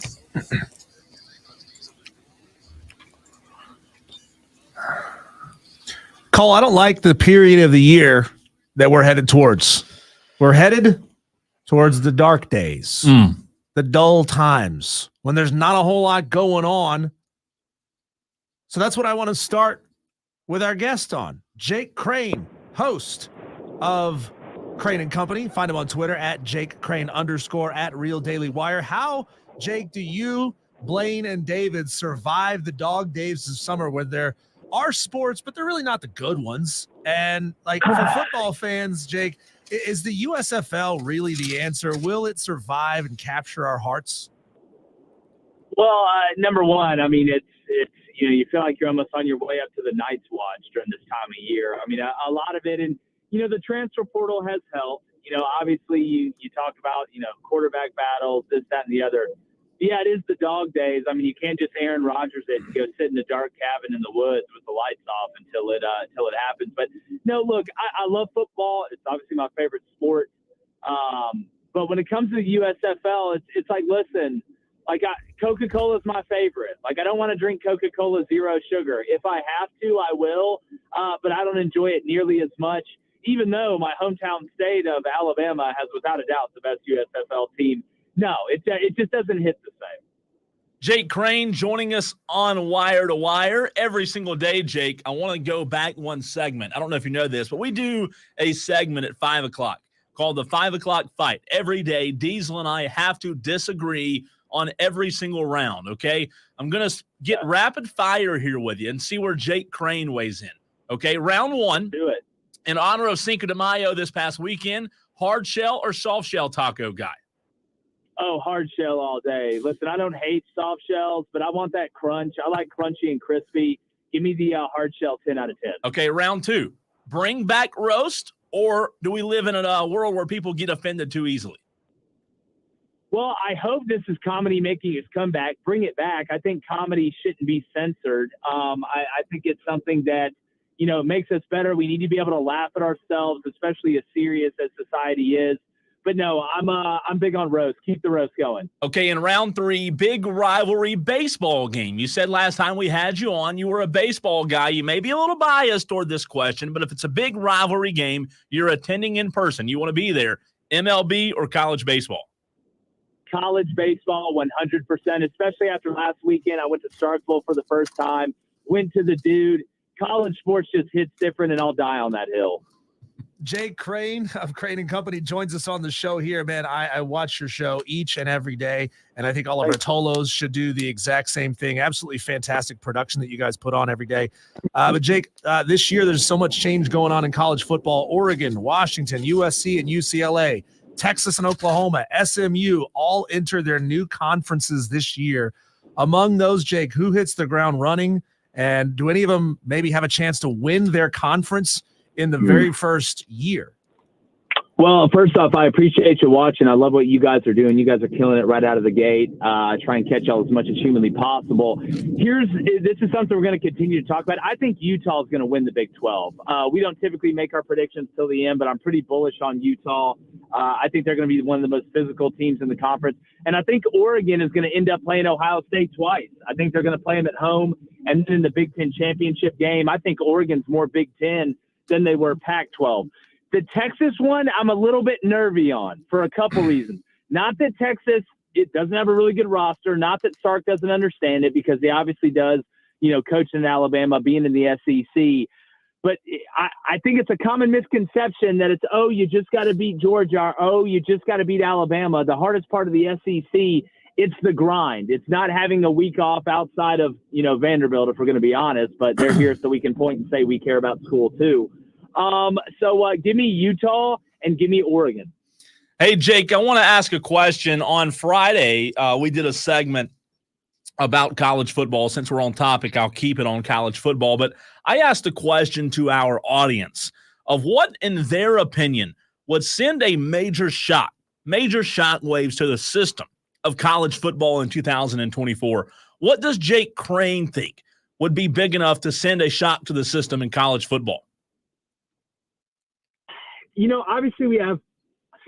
Cole, I don't like the period of the year that we're headed towards. We're headed towards the dark days, the dull times, when there's not a whole lot going on. So that's what I want to start with our guest on. Jake Crain, host of Crain and Company. Find him on Twitter at @JakeCrain_ at @RealDailyWire. How, Jake, do you, Blaine, and David survive the dog days of summer where there are sports, but they're really not the good ones? And like for football fans, Jake, is the USFL really the answer? Will it survive and capture our hearts? Well, number one, I mean, it's you feel like you're almost on your way up to the Night's Watch during this time of year. I mean, a lot of it, and the transfer portal has helped. Obviously you talk about quarterback battles, this, that, and the other. Yeah, it is the dog days. I mean, you can't just Aaron Rodgers it and go sit in a dark cabin in the woods with the lights off until it happens. But no, look, I love football. It's obviously my favorite sport. But when it comes to the USFL, it's like, listen, like Coca-Cola is my favorite. Like, I don't want to drink Coca-Cola zero sugar. If I have to, I will. But I don't enjoy it nearly as much, even though my hometown state of Alabama has without a doubt the best USFL team. No, it just doesn't hit the same. Jake Crain joining us on Wire to Wire every single day. Jake, I want to go back one segment. I don't know if you know this, but we do a segment at 5 o'clock called the 5 o'clock fight. Every day, Diesel and I have to disagree on every single round, okay? I'm going to get rapid fire here with you and see where Jake Crain weighs in, okay? Round one. Do it. In honor of Cinco de Mayo this past weekend, hard shell or soft shell taco guy? Oh, hard shell all day. Listen, I don't hate soft shells, but I want that crunch. I like crunchy and crispy. Give me the hard shell 10 out of 10. Okay, round two. Bring back roast, or do we live in a world where people get offended too easily? Well, I hope this is comedy making its comeback. Bring it back. I think comedy shouldn't be censored. I think it's something that, makes us better. We need to be able to laugh at ourselves, especially as serious as society is. But no, I'm big on roast. Keep the roast going. Okay, in round three, big rivalry baseball game. You said last time we had you on, you were a baseball guy. You may be a little biased toward this question, but if it's a big rivalry game, you're attending in person, you want to be there. MLB or college baseball? College baseball, 100%, especially after last weekend. I went to Starkville for the first time, went to the dude. College sports just hits different, and I'll die on that hill. Jake Crain of Crain and Company joins us on the show here, man. I watch your show each and every day, and I think all of our Tolos should do the exact same thing. Absolutely fantastic production that you guys put on every day. But Jake, this year there's so much change going on in college football. Oregon, Washington, USC, and UCLA, Texas and Oklahoma, SMU all enter their new conferences this year. Among those, Jake, who hits the ground running, and do any of them maybe have a chance to win their conference in the very first year? Well, first off, I appreciate you watching. I love what you guys are doing. You guys are killing it right out of the gate. Try and catch y'all as much as humanly possible. This is something we're going to continue to talk about. I think Utah is going to win the Big 12. We don't typically make our predictions till the end, but I'm pretty bullish on Utah. I think they're going to be one of the most physical teams in the conference. And I think Oregon is going to end up playing Ohio State twice. I think they're going to play them at home and then in the Big Ten championship game. I think Oregon's more Big Ten than they were Pac-12. The Texas one, I'm a little bit nervy on for a couple reasons. Not that Texas, it doesn't have a really good roster. Not that Sark doesn't understand it, because he obviously does, coaching in Alabama, being in the SEC. But I think it's a common misconception that it's, you just got to beat Georgia, or, you just got to beat Alabama. The hardest part of the SEC, it's the grind. It's not having a week off outside of, Vanderbilt, if we're going to be honest. But they're here so we can point and say we care about school too. So give me Utah and give me Oregon. Hey, Jake, I want to ask a question. On Friday, we did a segment about college football. Since we're on topic, I'll keep it on college football. But I asked a question to our audience of what, in their opinion, would send a major shockwaves to the system of college football in 2024. What does Jake Crain think would be big enough to send a shock to the system in college football? Obviously we have,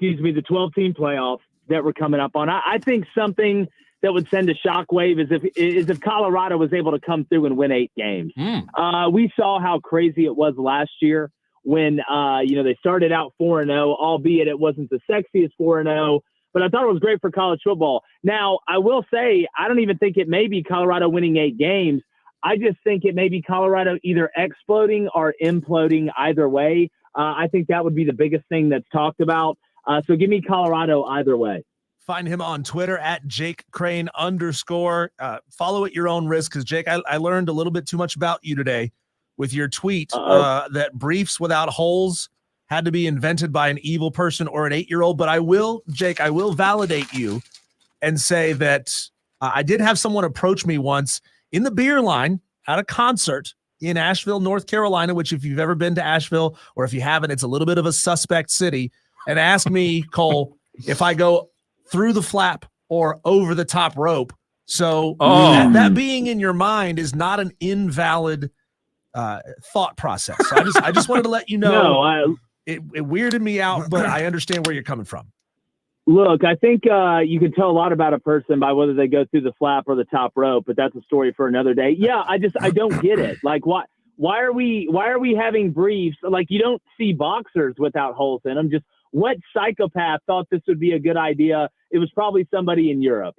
the 12-team playoffs that we're coming up on. I think something that would send a shockwave is if Colorado was able to come through and win 8 games. We saw how crazy it was last year when they started out 4-0, albeit it wasn't the sexiest 4-0. But I thought it was great for college football. Now, I will say, I don't even think it may be Colorado winning 8 games. I just think it may be Colorado either exploding or imploding either way. I think that would be the biggest thing that's talked about. So give me Colorado either way. Find him on Twitter at @JakeCrain_. Follow at your own risk, because, Jake, I learned a little bit too much about you today with your tweet that briefs without holes had to be invented by an evil person or an 8-year-old. But I will validate you and say that I did have someone approach me once in the beer line at a concert in Asheville, North Carolina, which, if you've ever been to Asheville, or if you haven't, it's a little bit of a suspect city, and ask me, Cole, if I go through the flap or over the top rope. So that being in your mind is not an invalid thought process. So I just wanted to let you know. It weirded me out, but I understand where you're coming from. Look, I think you can tell a lot about a person by whether they go through the flap or the top rope, but that's a story for another day. Yeah, I don't get it. Like, why are we having briefs? Like, you don't see boxers without holes in them. Just what psychopath thought this would be a good idea? It was probably somebody in Europe.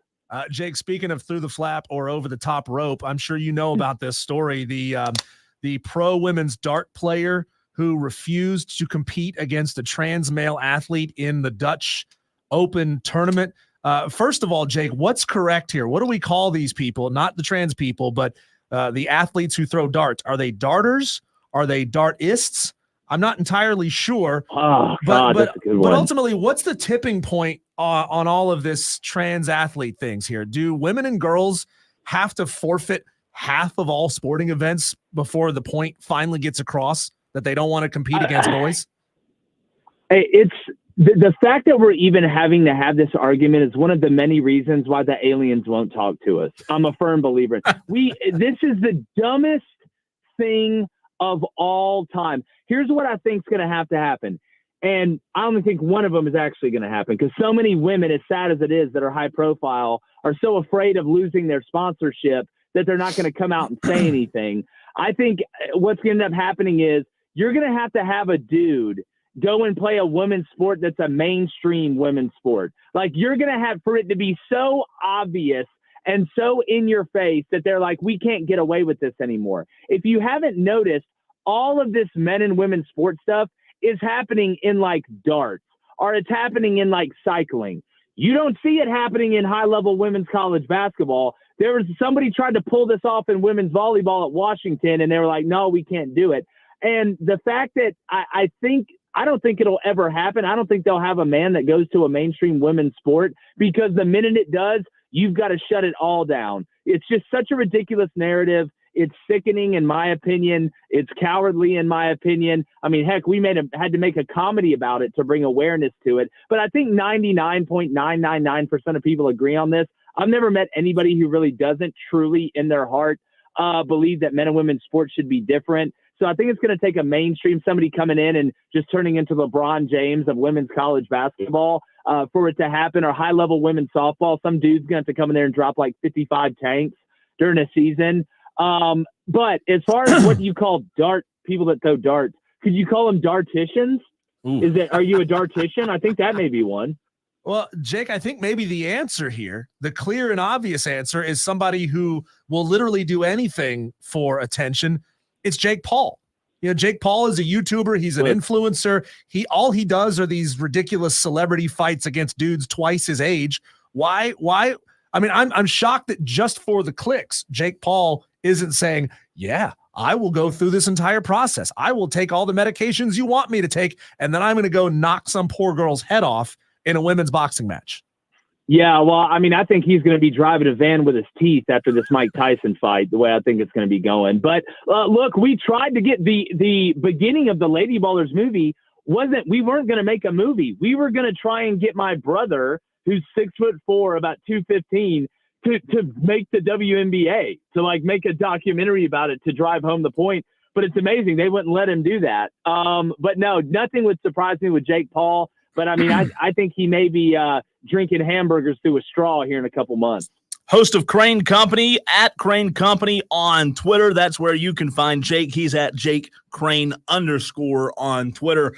Jake, speaking of through the flap or over the top rope, I'm sure you know about this story. The pro women's dart player who refused to compete against a trans male athlete in the Dutch Open tournament. First of all, Jake, what's correct here? What do we call these people? Not the trans people, but the athletes who throw darts. Are they darters? Are they dartists? I'm not entirely sure. That's a good one. But ultimately, what's the tipping point on all of this trans athlete things here? Do women and girls have to forfeit half of all sporting events before the point finally gets across that they don't want to compete against boys? It's the fact that we're even having to have this argument is one of the many reasons why the aliens won't talk to us. I'm a firm believer. This is the dumbest thing of all time. Here's what I think is going to happen. And I don't think one of them is actually going to happen, because so many women, as sad as it is, that are high profile, are so afraid of losing their sponsorship that they're not going to come out and say anything. I think what's going to end up happening is you're going to have a dude go and play a women's sport that's a mainstream women's sport. Like, you're going to have for it to be so obvious and so in your face that they're like, we can't get away with this anymore. If you haven't noticed, all of this men and women's sports stuff is happening in like darts, or it's happening in like cycling. You don't see it happening in high-level women's college basketball. There was somebody tried to pull this off in women's volleyball at Washington, and they were like, no, we can't do it. And the fact that I don't think it'll ever happen. I don't think they'll have a man that goes to a mainstream women's sport, because the minute it does, you've got to shut it all down. It's just such a ridiculous narrative. It's sickening, in my opinion. It's cowardly, in my opinion. I mean, heck, we had to make a comedy about it to bring awareness to it. But I think 99.999% of people agree on this. I've never met anybody who really doesn't truly, in their heart, believe that men and women's sports should be different. So I think it's going to take a mainstream, somebody coming in and just turning into LeBron James of women's college basketball for it to happen, or high-level women's softball. Some dude's going to have to come in there and drop like 55 tanks during a season. But as far as what you call people that throw darts, could you call them darticians? Are you a dartician? I think that may be one. Well, Jake, I think maybe the answer here, the clear and obvious answer, is somebody who will literally do anything for attention. It's Jake Paul. Jake Paul is a YouTuber. He's an influencer. All he does are these ridiculous celebrity fights against dudes twice his age. Why? I mean, I'm shocked that just for the clicks, Jake Paul isn't saying, yeah, I will go through this entire process. I will take all the medications you want me to take, and then I'm going to go knock some poor girl's head off in a women's boxing match. Yeah, well, I mean, I think he's going to be driving a van with his teeth after this Mike Tyson fight, the way I think it's going to be going. But look, we tried to get the beginning of the Lady Ballers movie. We weren't going to make a movie. We were going to try and get my brother, who's 6'4", about 215, to make the WNBA, to like make a documentary about it, to drive home the point. But it's amazing they wouldn't let him do that. But no, nothing would surprise me with Jake Paul. But I mean, I think he may be drinking hamburgers through a straw here in a couple months. host of Crain Company, at Crain Company on Twitter. That's where you can find Jake. He's at Jake Crain _ on Twitter.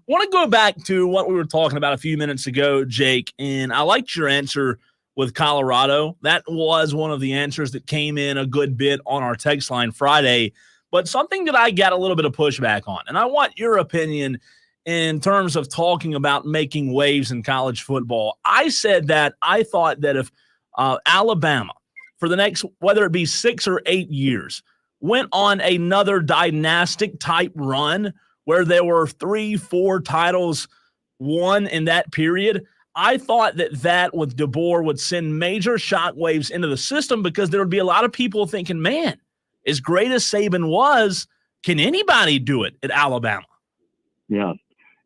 Want to go back to what we were talking about a few minutes ago, Jake, and I liked your answer with Colorado. That was one of the answers that came in a good bit on our text line Friday, but something that I got a little bit of pushback on, and I want your opinion in terms of talking about making waves in college football. I said that I thought that if Alabama, for the next, whether it be 6 or 8 years, went on another dynastic type run where there were 3-4 titles won in that period, I thought that with DeBoer would send major shockwaves into the system, because there would be a lot of people thinking, man, as great as Saban was, can anybody do it at Alabama? Yeah.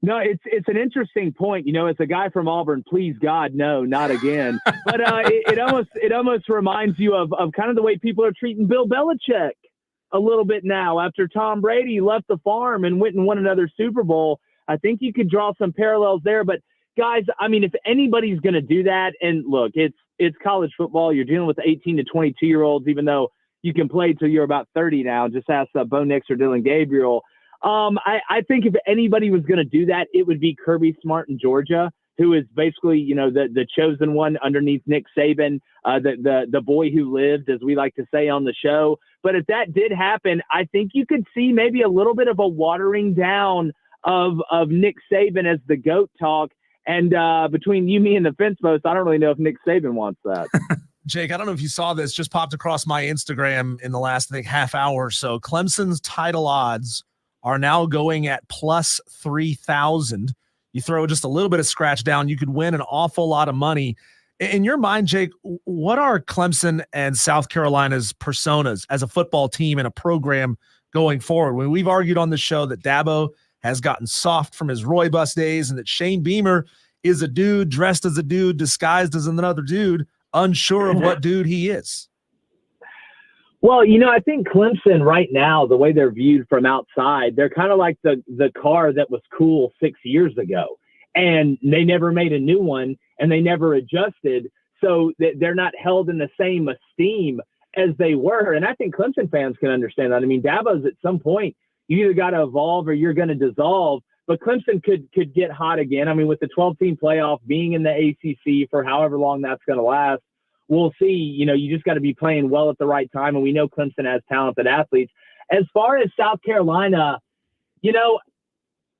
No, it's an interesting point. You know, as a guy from Auburn, please God, no, not again. But it almost reminds you of kind of the way people are treating Bill Belichick a little bit now after Tom Brady left the farm and went and won another Super Bowl. I think you could draw some parallels there. But guys, I mean, if anybody's going to do that, and look, it's college football. You're dealing with 18 to 22-year-olds, even though you can play till you're about 30 now. Just ask Bo Nix or Dylan Gabriel. I think if anybody was going to do that, it would be Kirby Smart in Georgia, who is basically, you know, the chosen one underneath Nick Saban, the boy who lived, as we like to say on the show. But if that did happen, I think you could see maybe a little bit of a watering down of Nick Saban as the GOAT talk. And between you, me, and the fence post, I don't really know if Nick Saban wants that. Jake, I don't know if you saw this, just popped across my Instagram in the last, I think, half hour or so. Clemson's title odds are now going at plus 3,000. You throw just a little bit of scratch down, you could win an awful lot of money. In your mind, Jake, what are Clemson and South Carolina's personas as a football team and a program going forward? When we've argued on the show that Dabo has gotten soft from his Roy Bus days, and that Shane Beamer is a dude dressed as a dude, disguised as another dude, unsure of what dude he is. Well, you know, I think Clemson right now, the way they're viewed from outside, they're kind of like the car that was cool 6 years ago, and they never made a new one and they never adjusted. So they're not held in the same esteem as they were. And I think Clemson fans can understand that. I mean, Dabo's at some point, you either got to evolve or you're going to dissolve. But Clemson could get hot again. I mean, with the 12-team playoff, being in the ACC for however long that's going to last, we'll see. You know, you just got to be playing well at the right time, and we know Clemson has talented athletes. As far as South Carolina, you know,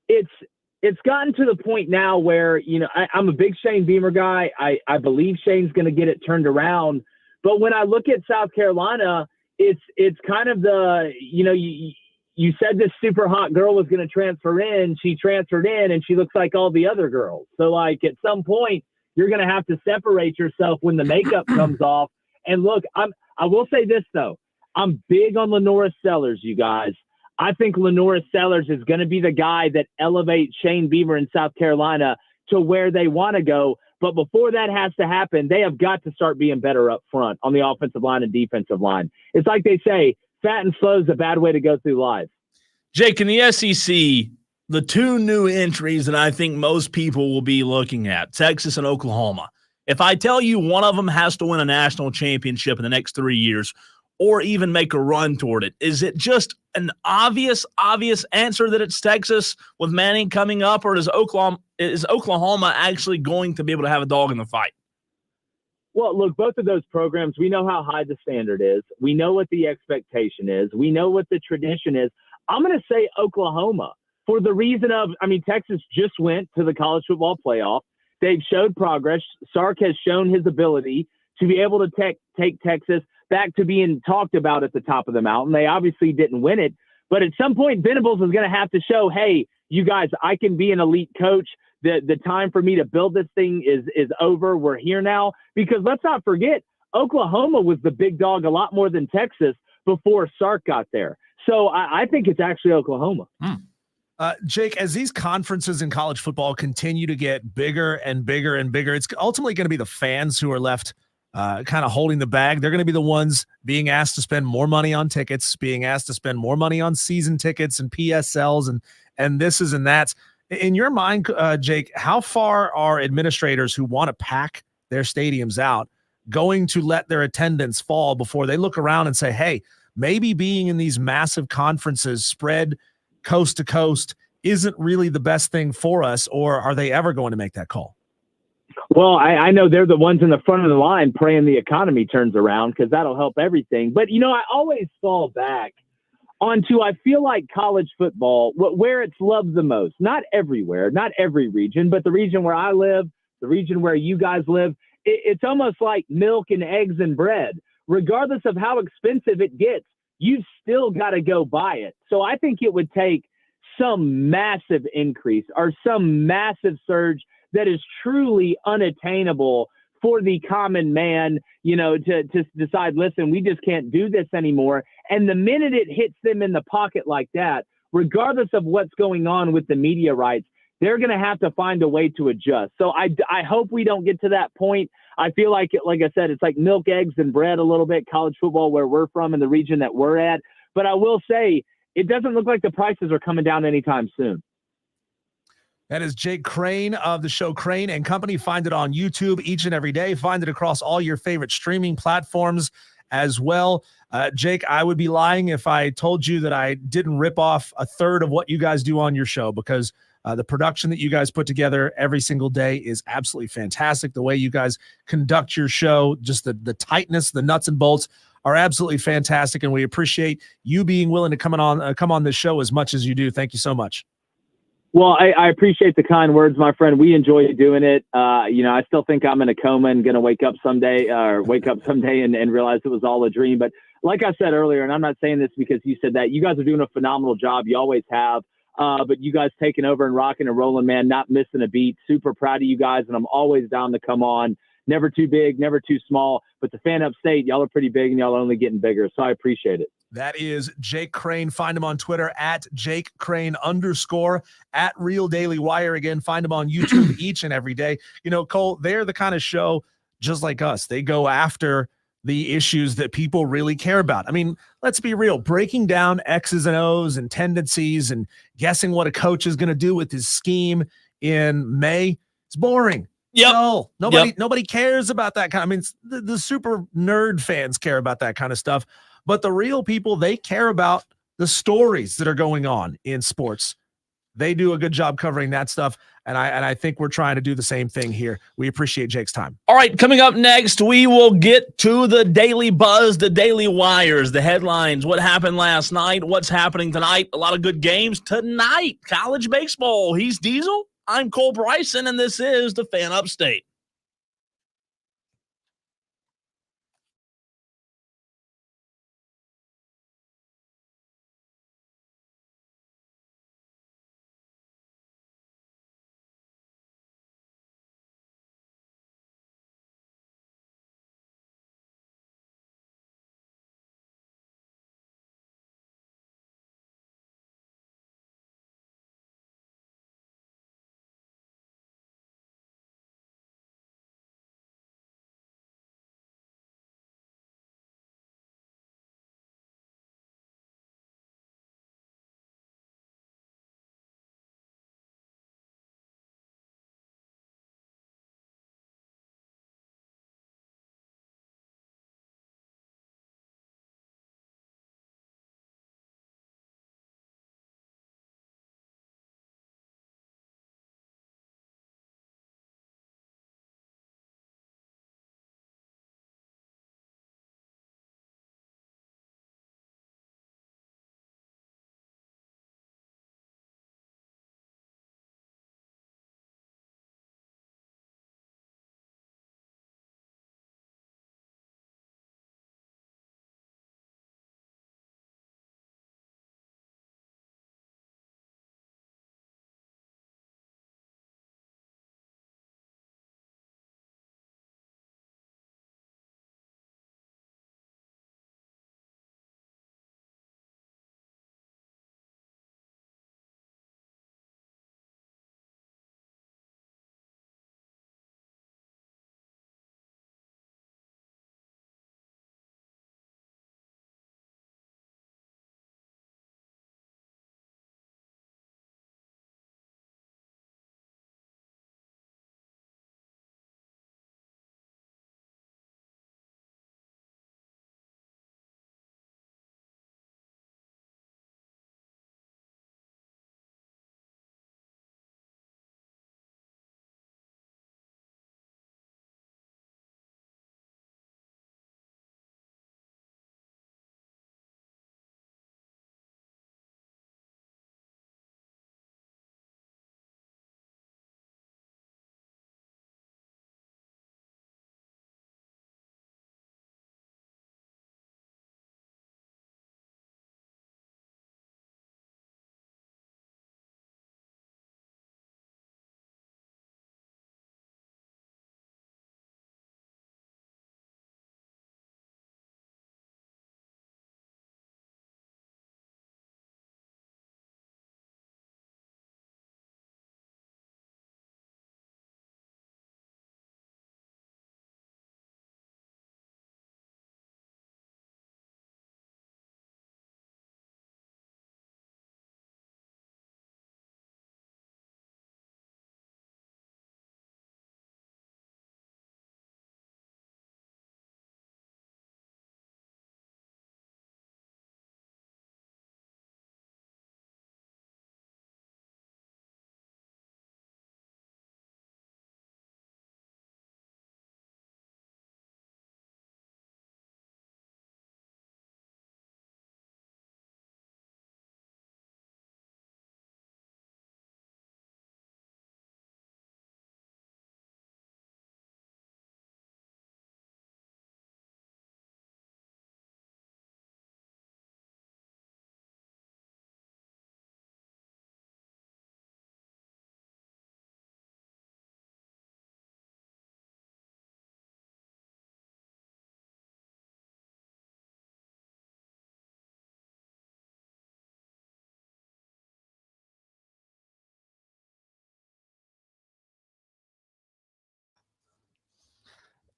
it's gotten to the point now where, you know, I'm a big Shane Beamer guy. I believe Shane's going to get it turned around. But when I look at South Carolina, it's kind of the, you know, you said this super hot girl was going to transfer in. She transferred in, and she looks like all the other girls. So, like, at some point, you're going to have to separate yourself when the makeup comes off. And look, I will say this, though. I'm big on Lenora Sellers, you guys. I think Lenora Sellers is going to be the guy that elevates Shane Beamer in South Carolina to where they want to go. But before that has to happen, they have got to start being better up front on the offensive line and defensive line. It's like they say, fat and slow is a bad way to go through life. Jake, in the SEC, the two new entries that I think most people will be looking at, Texas and Oklahoma. If I tell you one of them has to win a national championship in the next 3 years or even make a run toward it, is it just an obvious answer that it's Texas with Manning coming up, or is Oklahoma actually going to be able to have a dog in the fight? Well, look, both of those programs, we know how high the standard is. We know what the expectation is. We know what the tradition is. I'm going to say Oklahoma for the reason of, I mean, Texas just went to the college football playoff. They've showed progress. Sark has shown his ability to be able to take Texas back to being talked about at the top of the mountain. They obviously didn't win it, but at some point, Venables is going to have to show, hey, you guys, I can be an elite coach. The time for me to build this thing is over. We're here now. Because let's not forget, Oklahoma was the big dog a lot more than Texas before Sark got there. So I think it's actually Oklahoma. Jake, as these conferences in college football continue to get bigger and bigger and bigger, it's ultimately going to be the fans who are left kind of holding the bag. They're going to be the ones being asked to spend more money on tickets, being asked to spend more money on season tickets and PSLs and this is and that's. In your mind, Jake, how far are administrators who want to pack their stadiums out going to let their attendance fall before they look around and say, hey, maybe being in these massive conferences spread coast to coast isn't really the best thing for us? Or are they ever going to make that call? Well, I know they're the ones in the front of the line praying the economy turns around because that'll help everything. But, I always fall back onto, I feel like college football, where it's loved the most. Not everywhere, not every region, but the region where I live, the region where you guys live, it's almost like milk and eggs and bread. Regardless of how expensive it gets, you've still got to go buy it. So I think it would take some massive increase or some massive surge that is truly unattainable for the common man, to decide, listen, we just can't do this anymore. And the minute it hits them in the pocket like that, regardless of what's going on with the media rights, they're going to have to find a way to adjust. So I hope we don't get to that point. I feel like I said, it's like milk, eggs, and bread a little bit, college football, where we're from in the region that we're at. But I will say, it doesn't look like the prices are coming down anytime soon. That is Jake Crain of the show Crain and Company. Find it on YouTube each and every day. Find it across all your favorite streaming platforms as well. Jake, I would be lying if I told you that I didn't rip off a third of what you guys do on your show, because the production that you guys put together every single day is absolutely fantastic. The way you guys conduct your show, just the tightness, the nuts and bolts are absolutely fantastic. And we appreciate you being willing to come on this show as much as you do. Thank you so much. Well, I appreciate the kind words, my friend. We enjoy doing it. I still think I'm in a coma and going to wake up someday and realize it was all a dream. But like I said earlier, and I'm not saying this because you said that, you guys are doing a phenomenal job. You always have. But you guys taking over and rocking and rolling, man, not missing a beat. Super proud of you guys, and I'm always down to come on. Never too big, never too small. But the fan upstate, y'all are pretty big, and y'all are only getting bigger. So I appreciate it. That is Jake Crain. Find him on Twitter at Jake Crain _ at Real Daily Wire. Again, find him on YouTube each and every day. Cole, they're the kind of show just like us. They go after the issues that people really care about. I mean, let's be real. Breaking down X's and O's and tendencies and guessing what a coach is going to do with his scheme in May, it's boring. Yep. No, nobody cares about that kind. I mean, the super nerd fans care about that kind of stuff. But the real people, they care about the stories that are going on in sports. They do a good job covering that stuff, and I think we're trying to do the same thing here. We appreciate Jake's time. All right, coming up next, we will get to the daily buzz, the daily wires, the headlines, what happened last night, what's happening tonight, a lot of good games tonight, college baseball. He's Diesel, I'm Cole Bryson, and this is the Fan Upstate.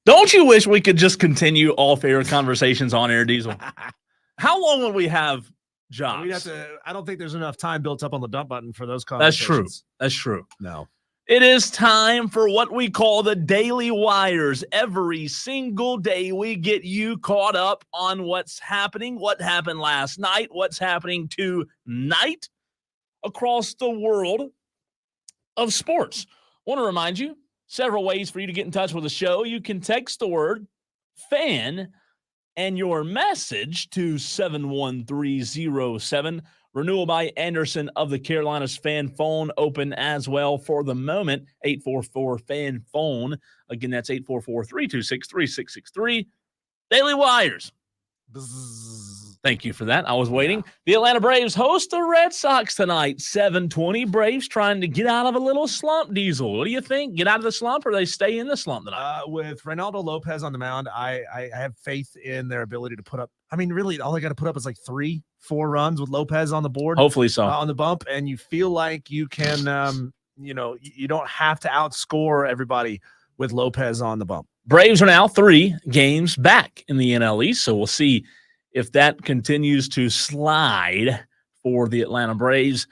Don't you wish we could just continue off-air conversations on air, Diesel? How long would we have jobs? We'd have to. I don't think there's enough time built up on the dump button for those That's conversations. true. That's true. No. It is time for what we call the Daily Wires. Every single day, we get you caught up on what's happening, what happened last night, what's happening tonight across the world of sports. I want to remind you, several ways for you to get in touch with the show. You can text the word FAN and your message to 71307. Renewal by Anderson of the Carolinas fan phone open as well for the moment. 844-FAN-PHONE. Again, that's 844-326-3663. Daily Wires. Thank you for that. I was waiting. Yeah. The Atlanta Braves host the Red Sox tonight, 7:20. Braves trying to get out of a little slump, Diesel. What do you think? Get out of the slump, or they stay in the slump tonight? With Reynaldo Lopez on the mound, I have faith in their ability to put up. I mean, really, all they got to put up is like 3-4 runs with Lopez on the board. Hopefully so. On the bump, and you feel like you can, you don't have to outscore everybody with Lopez on the bump. Braves are now 3 games back in the NL East, so we'll see if that continues to slide for the Atlanta Braves.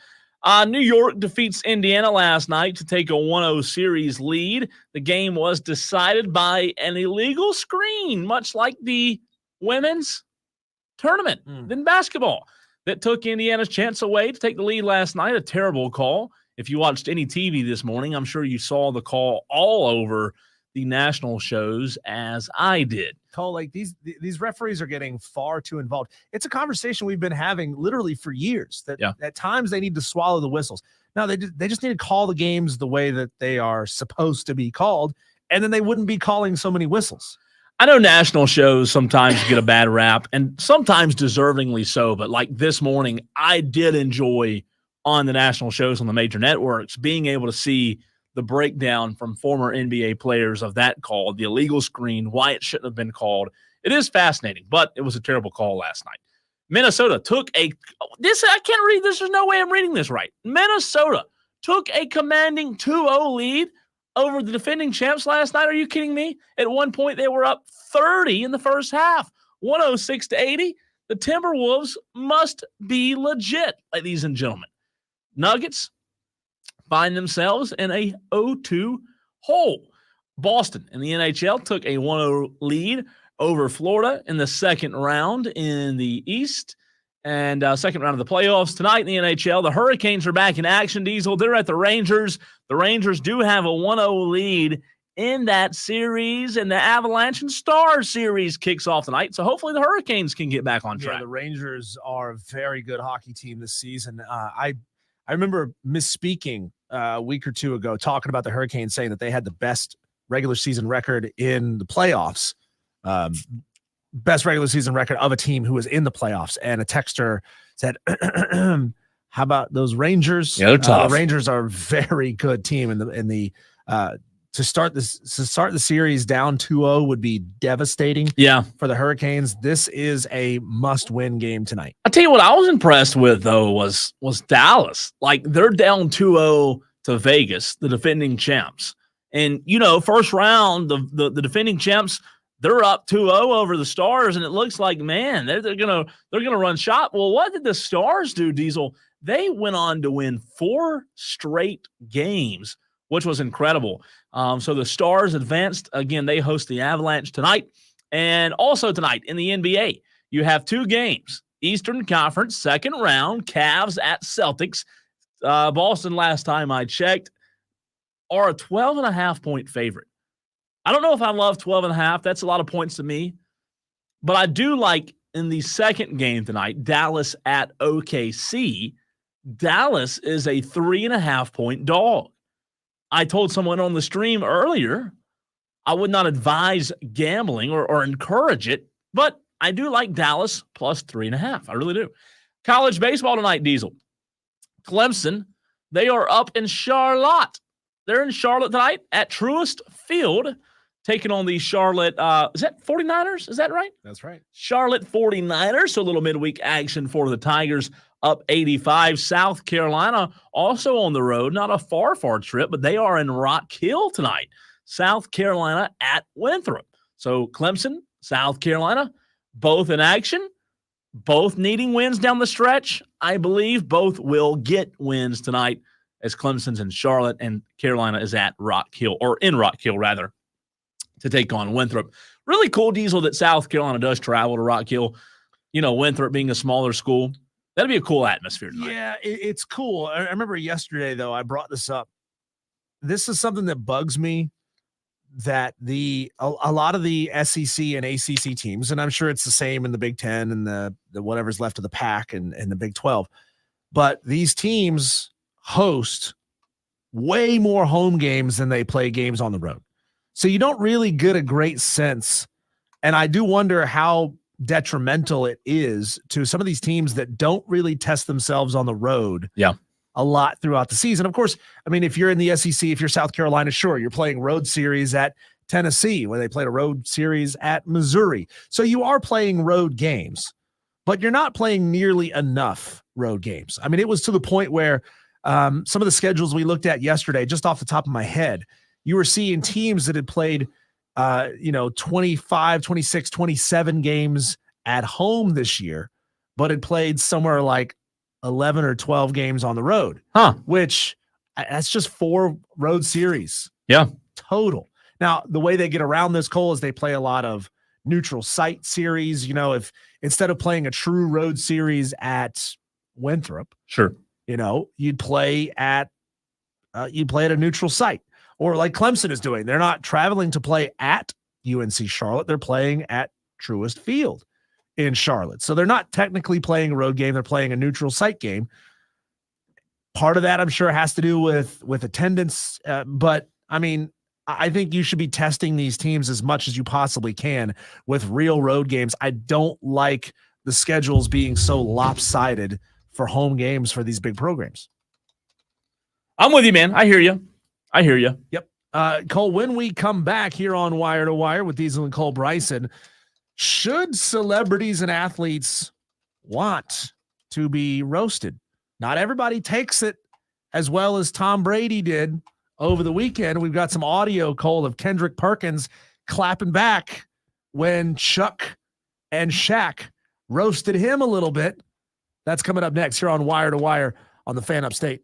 New York defeats Indiana last night to take a 1-0 series lead. The game was decided by an illegal screen, much like the women's tournament in basketball, that took Indiana's chance away to take the lead last night. A terrible call. If you watched any TV this morning, I'm sure you saw the call all over the national shows as I did. Cole, like these referees are getting far too involved. It's a conversation we've been having literally for years that at times they need to swallow the whistles. No, they just need to call the games the way that they are supposed to be called, and then they wouldn't be calling so many whistles. I know national shows sometimes get a bad rap, and sometimes deservingly so, but like this morning, I did enjoy on the national shows on the major networks being able to see the breakdown from former NBA players of that call, the illegal screen, why it shouldn't have been called. It is fascinating, but it was a terrible call last night. Minnesota took I can't read this. There's no way I'm reading this right. Minnesota took a commanding 2-0 lead over the defending champs last night. Are you kidding me? At one point, they were up 30 in the first half, 106-80. The Timberwolves must be legit, ladies and gentlemen. Nuggets find themselves in a 0-2 hole. Boston in the NHL took a 1-0 lead over Florida in the second round in the East and second round of the playoffs. Tonight in the NHL, the Hurricanes are back in action, Diesel. They're at the Rangers. The Rangers do have a 1-0 lead in that series, and the Avalanche and Stars series kicks off tonight. So hopefully the Hurricanes can get back on track. Yeah, the Rangers are a very good hockey team this season. I remember misspeaking a week or two ago talking about the Hurricanes, saying that they had the best regular season record in the playoffs, best regular season record of a team who was in the playoffs. And a texter said, how about those Rangers? Yeah, they're tough. The Rangers are a very good team to start the series down 2-0 would be devastating. Yeah. For the Hurricanes. This is a must-win game tonight. I'll tell you what I was impressed with, though, was Dallas. Like, they're down 2-0 to Vegas, the defending champs. And, first round, the defending champs, they're up 2-0 over the Stars, and it looks like, man, they're gonna run shot. Well, what did the Stars do, Diesel? They went on to win 4 straight games, which was incredible. So the Stars advanced. Again, they host the Avalanche tonight. And also tonight in the NBA, you have 2 games. Eastern Conference, second round, Cavs at Celtics. Boston, last time I checked, are a 12.5-point favorite. I don't know if I love 12.5. That's a lot of points to me. But I do like in the second game tonight, Dallas at OKC. Dallas is a 3.5-point dog. I told someone on the stream earlier, I would not advise gambling or encourage it, but I do like Dallas plus 3.5. I really do. College baseball tonight, Diesel. Clemson, they are up in Charlotte. They're in Charlotte tonight at Truist Field, taking on the Charlotte, is that 49ers? Is that right? That's right. Charlotte 49ers, so a little midweek action for the Tigers, up 85. South Carolina also on the road, not a far trip, but they are in Rock Hill tonight. South Carolina at Winthrop. So Clemson, South Carolina, both in action, both needing wins down the stretch. I believe both will get wins tonight as Clemson's in Charlotte and Carolina is at Rock Hill, or in Rock Hill, rather, to take on Winthrop. Really cool, Diesel, that South Carolina does travel to Rock Hill. You know, Winthrop being a smaller school. That'd be a cool atmosphere tonight. Yeah, it's cool. I remember yesterday, though, I brought this up. This is something that bugs me, that a lot of the SEC and ACC teams, and I'm sure it's the same in the Big Ten and the whatever's left of the pack and the Big 12, but these teams host way more home games than they play games on the road. So you don't really get a great sense. And I do wonder how detrimental it is to some of these teams that don't really test themselves on the road. Yeah. A lot throughout the season. Of course, I mean, if you're in the SEC, if you're South Carolina, sure, you're playing road series at Tennessee, where they played a road series at Missouri. So you are playing road games, but you're not playing nearly enough road games. I mean, it was to the point where some of the schedules we looked at yesterday, just off the top of my head, you were seeing teams that had played 25, 26, 27 games at home this year, but had played somewhere like 11 or 12 games on the road, which that's just 4 road series. Yeah. Total. Now, the way they get around this, Cole, is they play a lot of neutral site series. You know, if instead of playing a true road series at Winthrop, sure, you know, you'd play at a neutral site, or like Clemson is doing. They're not traveling to play at UNC Charlotte. They're playing at Truist Field in Charlotte. So they're not technically playing a road game. They're playing a neutral site game. Part of that, I'm sure, has to do with attendance. But I mean, I think you should be testing these teams as much as you possibly can with real road games. I don't like the schedules being so lopsided for home games for these big programs. I'm with you, man. I hear you. Yep. Cole, when we come back here on Wire to Wire with Diesel and Cole Bryson, should celebrities and athletes want to be roasted? Not everybody takes it as well as Tom Brady did over the weekend. We've got some audio, Cole, of Kendrick Perkins clapping back when Chuck and Shaq roasted him a little bit. That's coming up next here on Wire to Wire on the Fan Upstate.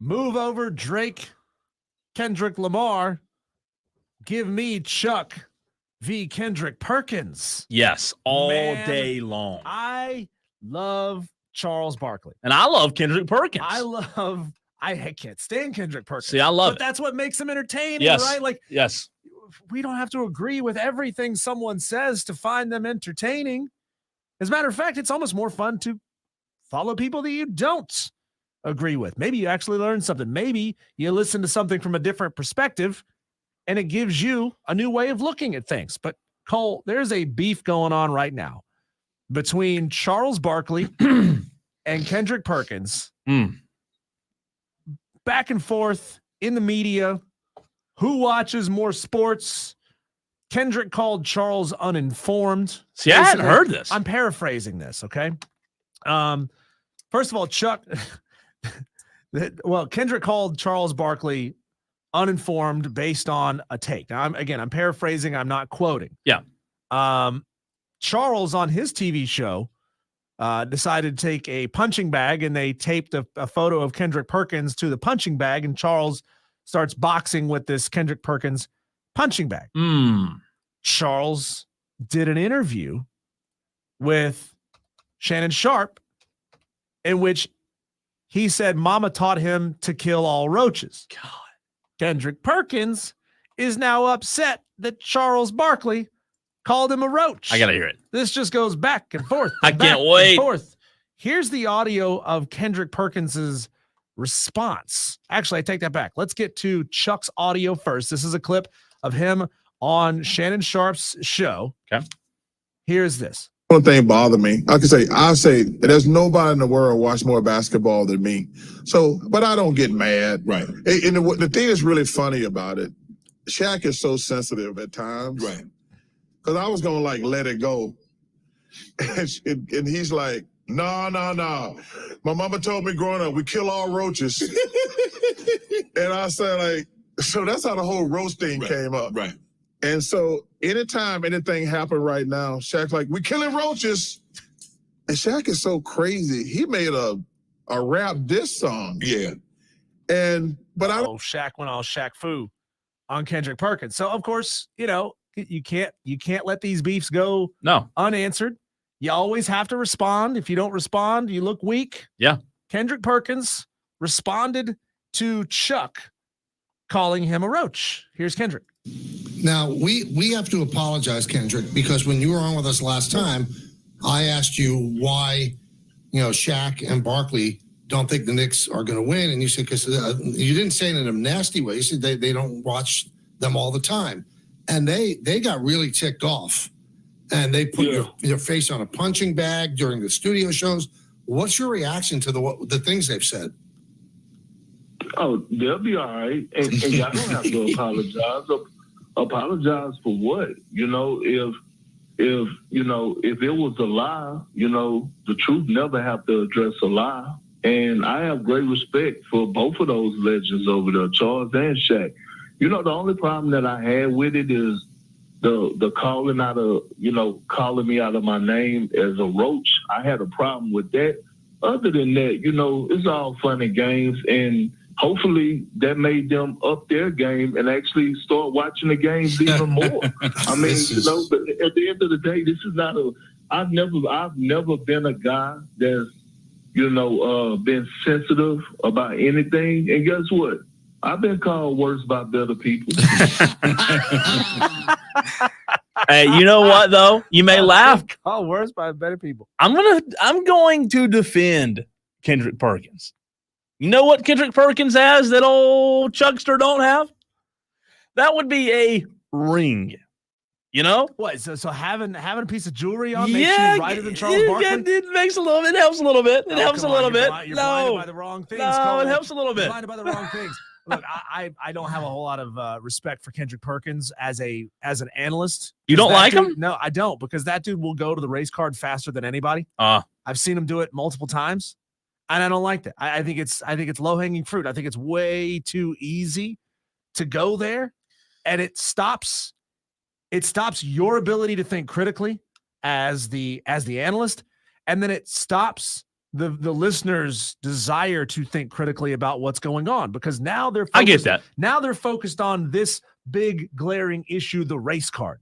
Move over Drake, Kendrick Lamar. Give me Chuck v. Kendrick Perkins. Yes, all Man, day long. I love Charles Barkley. And I love Kendrick Perkins. I can't stand Kendrick Perkins. See, I love but it. That's what makes him entertaining, Yes. right? Like, yes. we don't have to agree with everything someone says to find them entertaining. As a matter of fact, it's almost more fun to follow people that you don't agree with. Maybe you actually learn something. Maybe you listen to something from a different perspective and it gives you a new way of looking at things. But Cole, there's a beef going on right now between Charles Barkley and Kendrick Perkins. Back and forth in the media. Who watches more sports? Kendrick called Charles uninformed. See, I hadn't heard this. I'm paraphrasing this, okay? First of all, Chuck, Kendrick called Charles Barkley uninformed based on a take. Now, I'm paraphrasing. I'm not quoting. Yeah. Charles on his TV show decided to take a punching bag and they taped a photo of Kendrick Perkins to the punching bag, and Charles starts boxing with this Kendrick Perkins punching bag. Charles did an interview with Shannon Sharpe in which he said Mama taught him to kill all roaches. God. Kendrick Perkins is now upset that Charles Barkley called him a roach. I got to hear it. This just goes back and forth. I can't wait. Here's the audio of Kendrick Perkins's response. Actually, I take that back. Let's get to Chuck's audio first. This is a clip of him on Shannon Sharpe's show. Okay. Here's this. One thing bothered me. I say there's nobody in the world watch more basketball than me. So, but I don't get mad. Right. And the thing that's really funny about it, Shaq is so sensitive at times. Right. Because I was going to let it go. And he's like, no. My mama told me growing up, we kill all roaches. And I said, so that's how the whole roast thing came up. Right. And so anytime anything happened right now, Shaq's like, we killing roaches. And Shaq is so crazy. He made a rap diss song. Yeah. But Shaq went all Shaq Fu on Kendrick Perkins. So of course, you can't let these beefs go unanswered. You always have to respond. If you don't respond, you look weak. Yeah. Kendrick Perkins responded to Chuck calling him a roach. Here's Kendrick. Now, we have to apologize, Kendrick, because when you were on with us last time, I asked you why, Shaq and Barkley don't think the Knicks are going to win. And you said, because you didn't say it in a nasty way. You said they don't watch them all the time. And they got really ticked off. And they put your face on a punching bag during the studio shows. What's your reaction to the things they've said? Oh, they'll be all right. And y'all don't have to apologize. Apologize for what? If it was a lie, the truth never have to address a lie. And I have great respect for both of those legends over there, Charles and Shaq. The only problem that I had with it is the calling out of, calling me out of my name as a roach. I had a problem with that. Other than that, it's all fun and games, and hopefully that made them up their game and actually start watching the games even more. I mean, but at the end of the day, this is not I've never been a guy that's, been sensitive about anything. And guess what? I've been called worse by better people. Hey, you know what though? You may laugh. Called worse by better people. I'm going to defend Kendrick Perkins. You know what Kendrick Perkins has that old Chuckster don't have? That would be a ring. What? So having a piece of jewelry on makes you righter than Charles Barkley? It makes a little. It helps a little bit. It helps a little bit. You're blinded by the wrong things. No, Cole. it helps a little bit. You're blinded by the wrong things. Look, I don't have a whole lot of respect for Kendrick Perkins as an analyst. You don't like him? No, I don't, because that dude will go to the race card faster than anybody. I've seen him do it multiple times, and I don't like that. I think it's low hanging fruit. I think it's way too easy to go there, and it stops your ability to think critically as the analyst, and then it stops the listeners' desire to think critically about what's going on, because now they're I get that. Now they're focused on this big glaring issue, the race card,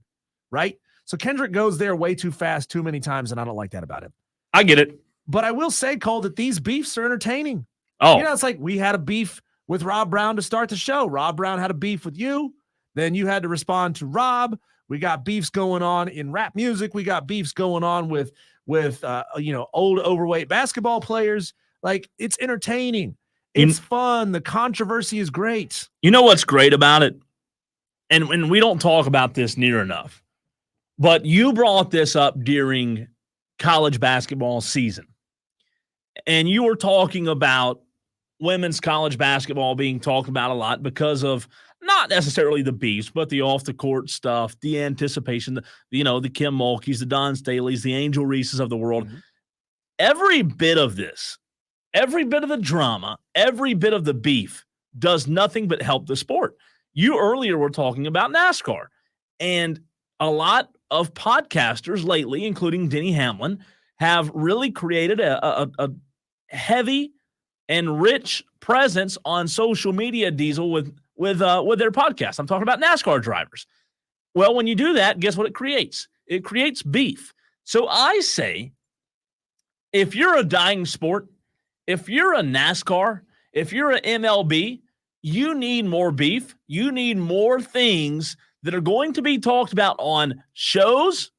right? So Kendrick goes there way too fast, too many times, and I don't like that about him. I get it. But I will say, Cole, that these beefs are entertaining. Oh, It's like we had a beef with Rob Brown to start the show. Rob Brown had a beef with you. Then you had to respond to Rob. We got beefs going on in rap music. We got beefs going on with old overweight basketball players. Like, it's entertaining. It's fun. The controversy is great. You know what's great about it? And we don't talk about this near enough, but you brought this up during college basketball season. And you were talking about women's college basketball being talked about a lot because of not necessarily the beefs, but the off-the-court stuff, the anticipation, the Kim Mulkeys, the Don Staleys, the Angel Reeses of the world. Mm-hmm. Every bit of this, every bit of the drama, every bit of the beef does nothing but help the sport. You earlier were talking about NASCAR, and a lot of podcasters lately, including Denny Hamlin, have really created a heavy and rich presence on social media, Diesel, with their podcast. I'm talking about NASCAR drivers. Well, when you do that, guess what it creates? It creates beef. So I say, if you're a dying sport, if you're a NASCAR, if you're an MLB, you need more beef. You need more things that are going to be talked about on shows,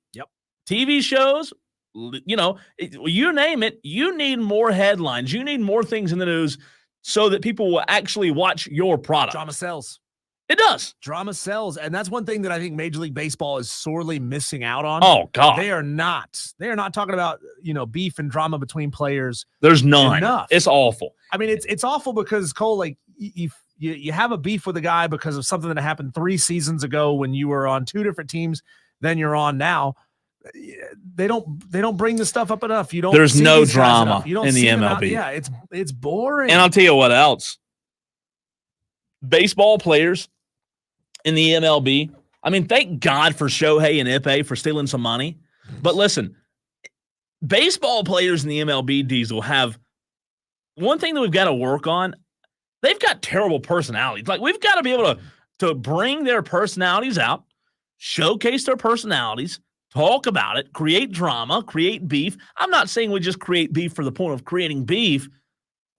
TV shows, you name it. You need more headlines. You need more things in the news so that people will actually watch your product. Drama sells. It does. Drama sells. And that's one thing that I think Major League Baseball is sorely missing out on. Oh, God. They are not talking about, beef and drama between players. There's none. Enough. It's awful. I mean, it's awful because, Cole, like, you have a beef with a guy because of something that happened 3 seasons ago when you were on 2 different teams than you're on now. They don't bring the stuff up enough. You don't. There's no drama in the MLB. Yeah, it's boring. And I'll tell you what else. Baseball players in the MLB. I mean, thank God for Shohei and Ippei for stealing some money. But listen, baseball players in the MLB, Diesel, have one thing that we've got to work on. They've got terrible personalities. Like, we've got to be able to bring their personalities out, showcase their personalities, talk about it, create drama, create beef. I'm not saying we just create beef for the point of creating beef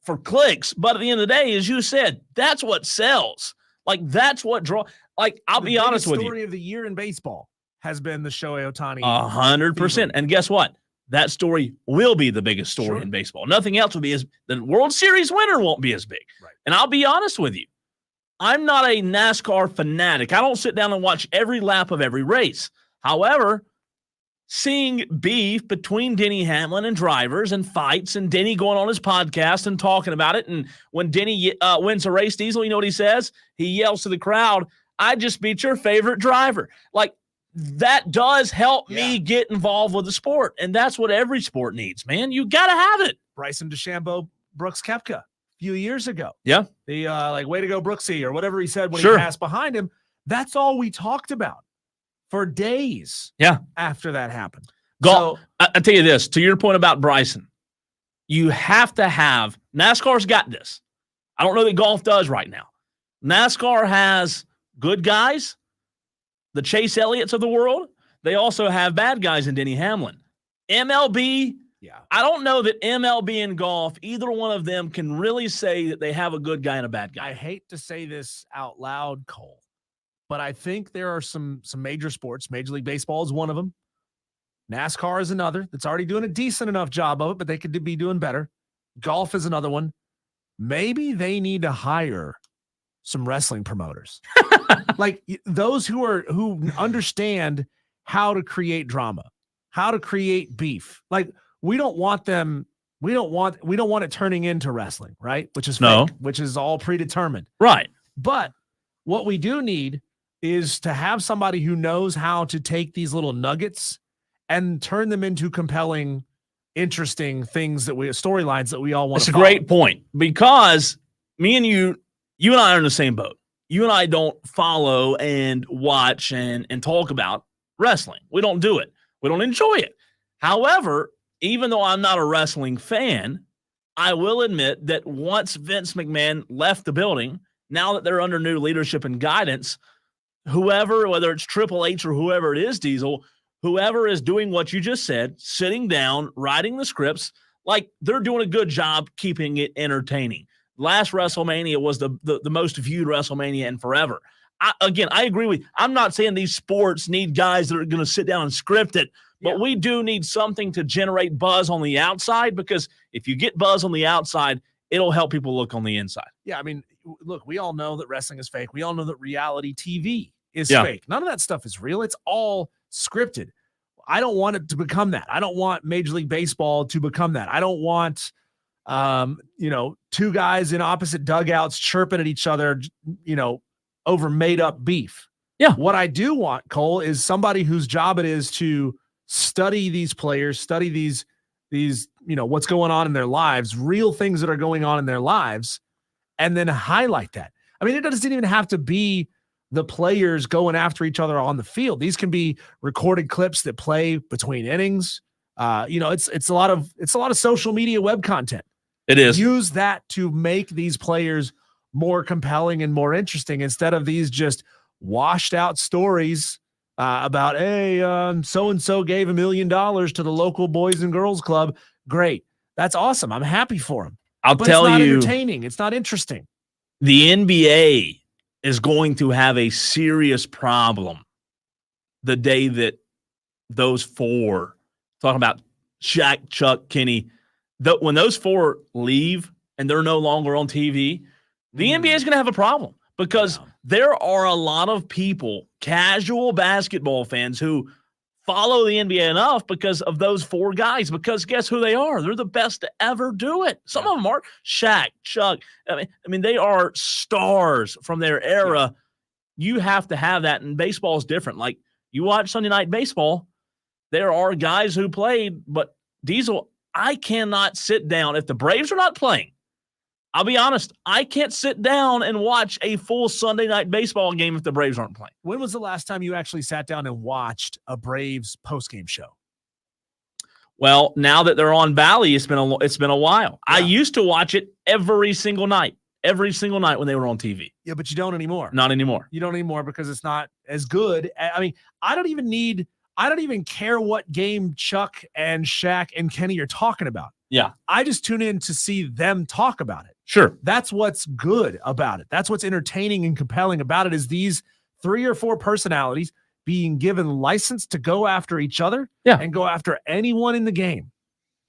for clicks, but at the end of the day, as you said, that's what sells. Like, that's what Like, I'll be honest with you. The story of the year in baseball has been the Shohei Ohtani. 100%. And guess what? That story will be the biggest story in baseball. Nothing else will be the World Series winner won't be as big. Right. And I'll be honest with you. I'm not a NASCAR fanatic. I don't sit down and watch every lap of every race. However, seeing beef between Denny Hamlin and drivers and fights and Denny going on his podcast and talking about it. And when Denny wins a race, Diesel, you know what he says? He yells to the crowd, "I just beat your favorite driver." Like, that does help me get involved with the sport. And that's what every sport needs, man. You got to have it. Bryson DeChambeau, Brooks Koepka a few years ago. Yeah. The way to go, Brooksy, or whatever he said when he passed behind him. That's all we talked about for days after that happened. So, I tell you this, to your point about Bryson, you have to have – NASCAR's got this. I don't know that golf does right now. NASCAR has good guys, the Chase Elliott's of the world. They also have bad guys in Denny Hamlin. MLB, I don't know that MLB and golf, either one of them can really say that they have a good guy and a bad guy. I hate to say this out loud, Cole, but I think there are some major sports. Major League Baseball is one of them. NASCAR is another that's already doing a decent enough job of it, but they could be doing better. Golf is another one. Maybe they need to hire some wrestling promoters. Like those who understand how to create drama, how to create beef. Like, we don't want it turning into wrestling, right? Which is fake, which is all predetermined. Right. But what we do need is to have somebody who knows how to take these little nuggets and turn them into compelling, interesting things storylines that we all want to follow. That's a great point, because me and you and I are in the same boat. You and I don't follow and watch and talk about wrestling. We don't do it. We don't enjoy it. However, even though I'm not a wrestling fan, I will admit that once Vince McMahon left the building, now that they're under new leadership and guidance, whoever, whether it's Triple H or whoever it is, Diesel, whoever is doing what you just said, sitting down, writing the scripts, like they're doing a good job keeping it entertaining. Last WrestleMania was the most viewed WrestleMania in forever. I agree with you. I'm not saying these sports need guys that are going to sit down and script it, but we do need something to generate buzz on the outside, because if you get buzz on the outside, it'll help people look on the inside. Yeah, I mean, look, we all know that wrestling is fake. We all know that reality TV is Yeah. fake. None of that stuff is real. It's all scripted. I don't want it to become that. I don't want Major League Baseball to become that. I don't want, two guys in opposite dugouts chirping at each other, over made up beef. Yeah. What I do want, Cole, is somebody whose job it is to study these players, study these, what's going on in their lives, real things that are going on in their lives, and then highlight that. I mean, it doesn't even have to be the players going after each other on the field. These can be recorded clips that play between innings. It's a lot of social media web content. It is. Use that to make these players more compelling and more interesting, instead of these just washed out stories about, hey, so-and-so gave $1 million to the local Boys and Girls Club. Great. That's awesome. I'm happy for them. But it's not you, entertaining. It's not interesting. the NBA is going to have a serious problem the day that those four, talking about Shaq, Chuck, Kenny, when those four leave and they're no longer on TV, the NBA is going to have a problem, because there are a lot of people, casual basketball fans, who follow the NBA enough because of those four guys, because guess who they are? They're the best to ever do it. Some of them are. Shaq, Chuck. I mean, they are stars from their era. You have to have that, and baseball is different. Like, you watch Sunday Night Baseball, there are guys who played, but Diesel, I cannot sit down. If the Braves are not playing, I'll be honest, I can't sit down and watch a full Sunday Night Baseball game if the Braves aren't playing. When was the last time you actually sat down and watched a Braves postgame show? Well, now that they're on Bally, it's been a while. Yeah. I used to watch it every single night when they were on TV. Yeah, but you don't anymore. Not anymore. You don't anymore because it's not as good. I mean, I don't even care what game Chuck and Shaq and Kenny are talking about. Yeah. I just tune in to see them talk about it. Sure. That's what's good about it. That's what's entertaining and compelling about it, is these 3 or 4 personalities being given license to go after each other and go after anyone in the game.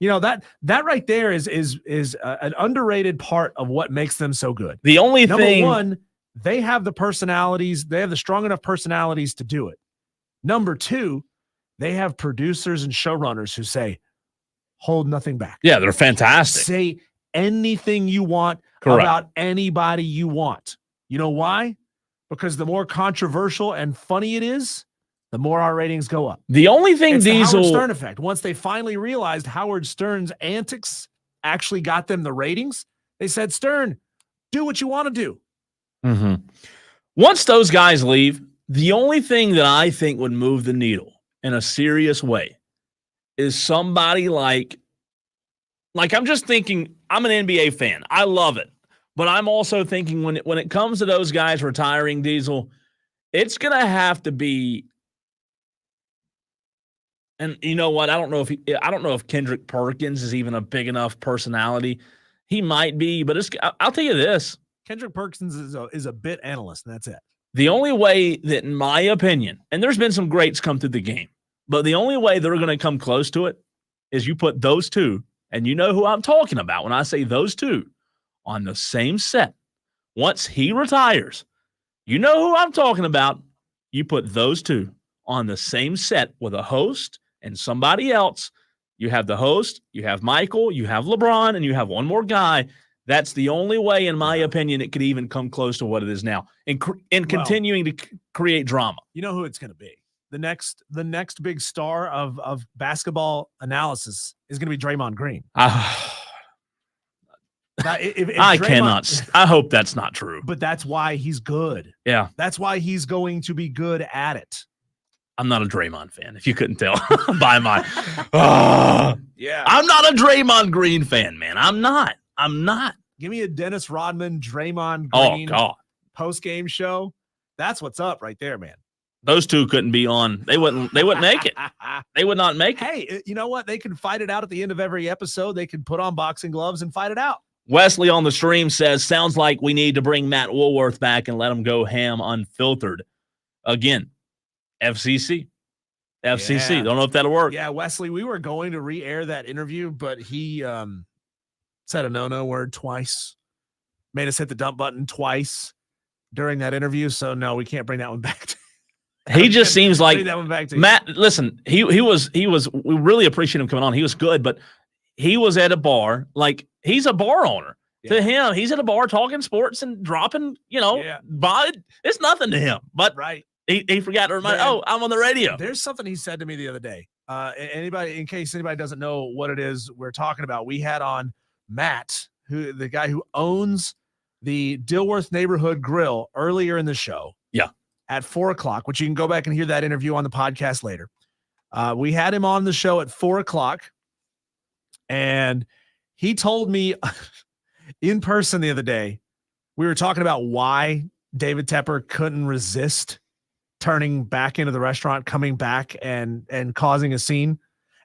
That right there is an underrated part of what makes them so good. The only Number thing, one, they have the personalities. They have the strong enough personalities to do it. Number two, they have producers and showrunners who say, hold nothing back. Yeah, they're fantastic. Say anything you want about anybody you want. You know why? Because the more controversial and funny it is, the more our ratings go up. The only thing it's Diesel, the Howard Stern effect. Once they finally realized Howard Stern's antics actually got them the ratings, they said, Stern, do what you want to do. Mm-hmm. Once those guys leave, the only thing that I think would move the needle in a serious way is somebody like I'm just thinking, I'm an NBA fan. I love it. But I'm also thinking when it comes to those guys retiring, Diesel, it's going to have to be, and you know what? I don't know if Kendrick Perkins is even a big enough personality. He might be, but I'll tell you this. Kendrick Perkins is a bit analyst, and that's it. The only way that, in my opinion, and there's been some greats come through the game, but the only way they're going to come close to it is you put those two, and you know who I'm talking about when I say those two, on the same set. Once he retires, you know who I'm talking about. You put those two on the same set with a host and somebody else. You have the host, you have Michael, you have LeBron, and you have one more guy. That's the only way, in my opinion, it could even come close to what it is now, and continuing to create drama. You know who it's going to be. The next big star of basketball analysis is going to be Draymond Green. I hope that's not true. But that's why he's good. Yeah. That's why he's going to be good at it. I'm not a Draymond fan, if you couldn't tell by my. Yeah. I'm not a Draymond Green fan, man. I'm not. Give me a Dennis Rodman, Draymond Oh, Green God. post-game show. That's what's up right there, man. Those two couldn't be on. They wouldn't make it. They would not make it. Hey, you know what? They can fight it out at the end of every episode. They can put on boxing gloves and fight it out. Wesley on the stream says, sounds like we need to bring Matt Woolworth back and let him go ham unfiltered. Again, FCC. Yeah. Don't know if that'll work. Yeah, Wesley, we were going to re-air that interview, but he said a no-no word twice. Made us hit the dump button twice during that interview. So, no, we can't bring that one back. He just seems like that one back to you. Matt. Listen, he was. We really appreciate him coming on. He was good, but he was at a bar. Like, he's a bar owner. Yeah. To him, he's at a bar talking sports and dropping. It's nothing to him. But Right. he forgot to remind. Oh, I'm on the radio. There's something he said to me the other day. In case anybody doesn't know what it is we're talking about, we had on Matt, the guy who owns the Dilworth Neighborhood Grill, earlier in the show. Yeah. At 4:00, which you can go back and hear that interview on the podcast later. We had him on the show at 4:00, and he told me in person the other day, we were talking about why David Tepper couldn't resist turning back into the restaurant, coming back and causing a scene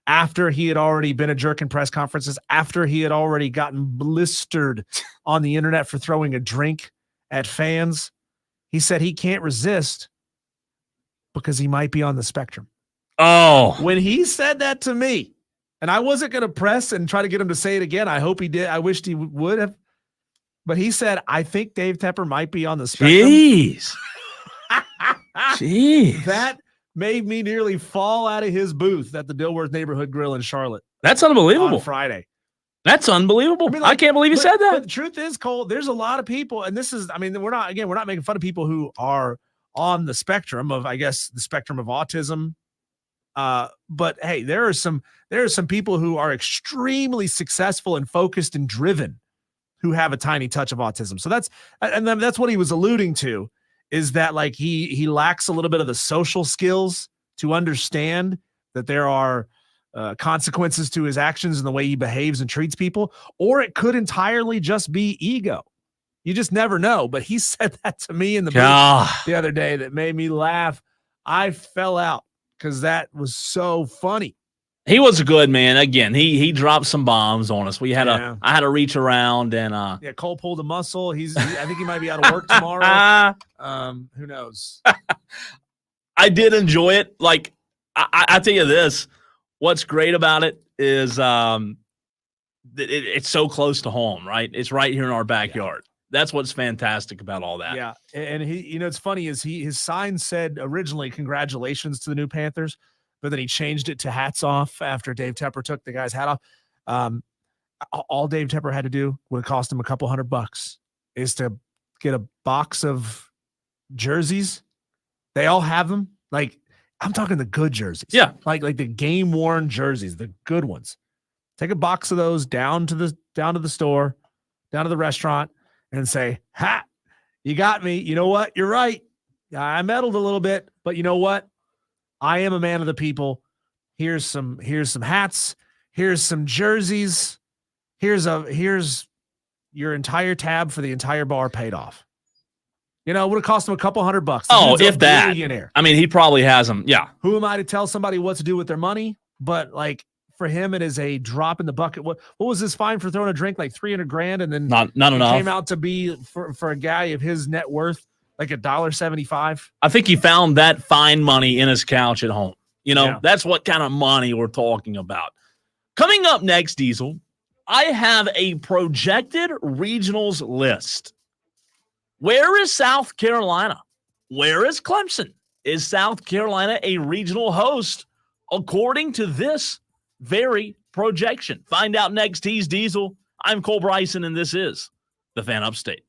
after he had already been a jerk in press conferences, after he had already gotten blistered on the internet for throwing a drink at fans. He said he can't resist because he might be on the spectrum. Oh, When he said that to me, and I wasn't going to press and try to get him to say it again. I hope he did. I wished he would have. But he said, I think Dave Tepper might be on the spectrum. Jeez. That made me nearly fall out of his booth at the Dilworth Neighborhood Grill in Charlotte That's unbelievable. on Friday. That's unbelievable. I can't believe he said that. But the truth is, Cole, there's a lot of people, and this is, we're not making fun of people who are on the spectrum of, I guess, the spectrum of autism. But hey, there are some people who are extremely successful and focused and driven who have a tiny touch of autism. So that's what he was alluding to, is that like he lacks a little bit of the social skills to understand that there are consequences to his actions and the way he behaves and treats people, or it could entirely just be ego. You just never know. But he said that to me in the booth the other day that made me laugh. I fell out because that was so funny. He was a good man. Again, he dropped some bombs on us. I had to reach around and Cole pulled a muscle. I think he might be out of work tomorrow. Who knows? I did enjoy it. Like I tell you this, what's great about it is it's so close to home, right? It's right here in our backyard. Yeah. That's what's fantastic about all that. Yeah. And he, it's funny is his sign said originally, congratulations to the new Panthers, but then he changed it to hats off after Dave Tepper took the guy's hat off. All Dave Tepper had to do would cost him a couple $100 is to get a box of jerseys. They all have them. Like, I'm talking the good jerseys. Yeah. Like the game worn jerseys, the good ones. Take a box of those down to the store, down to the restaurant, and say, ha, you got me. You know what? You're right. I meddled a little bit, but you know what? I am a man of the people. Here's some hats. Here's some jerseys. Here's your entire tab for the entire bar paid off. It would have cost him a couple $100. Oh, if that. Millionaire. I mean, he probably has them. Yeah. Who am I to tell somebody what to do with their money? But like for him, it is a drop in the bucket. What was his fine for throwing a drink? Like $300,000, and then not enough. Came out to be for a guy of his net worth like $1.75. I think he found that fine money in his couch at home. That's what kind of money we're talking about. Coming up next, Diesel, I have a projected regionals list. Where is South Carolina? Where is Clemson? Is South Carolina a regional host according to this very projection? Find out next. Tease Diesel. I'm Cole Bryson, and this is the Fan Upstate.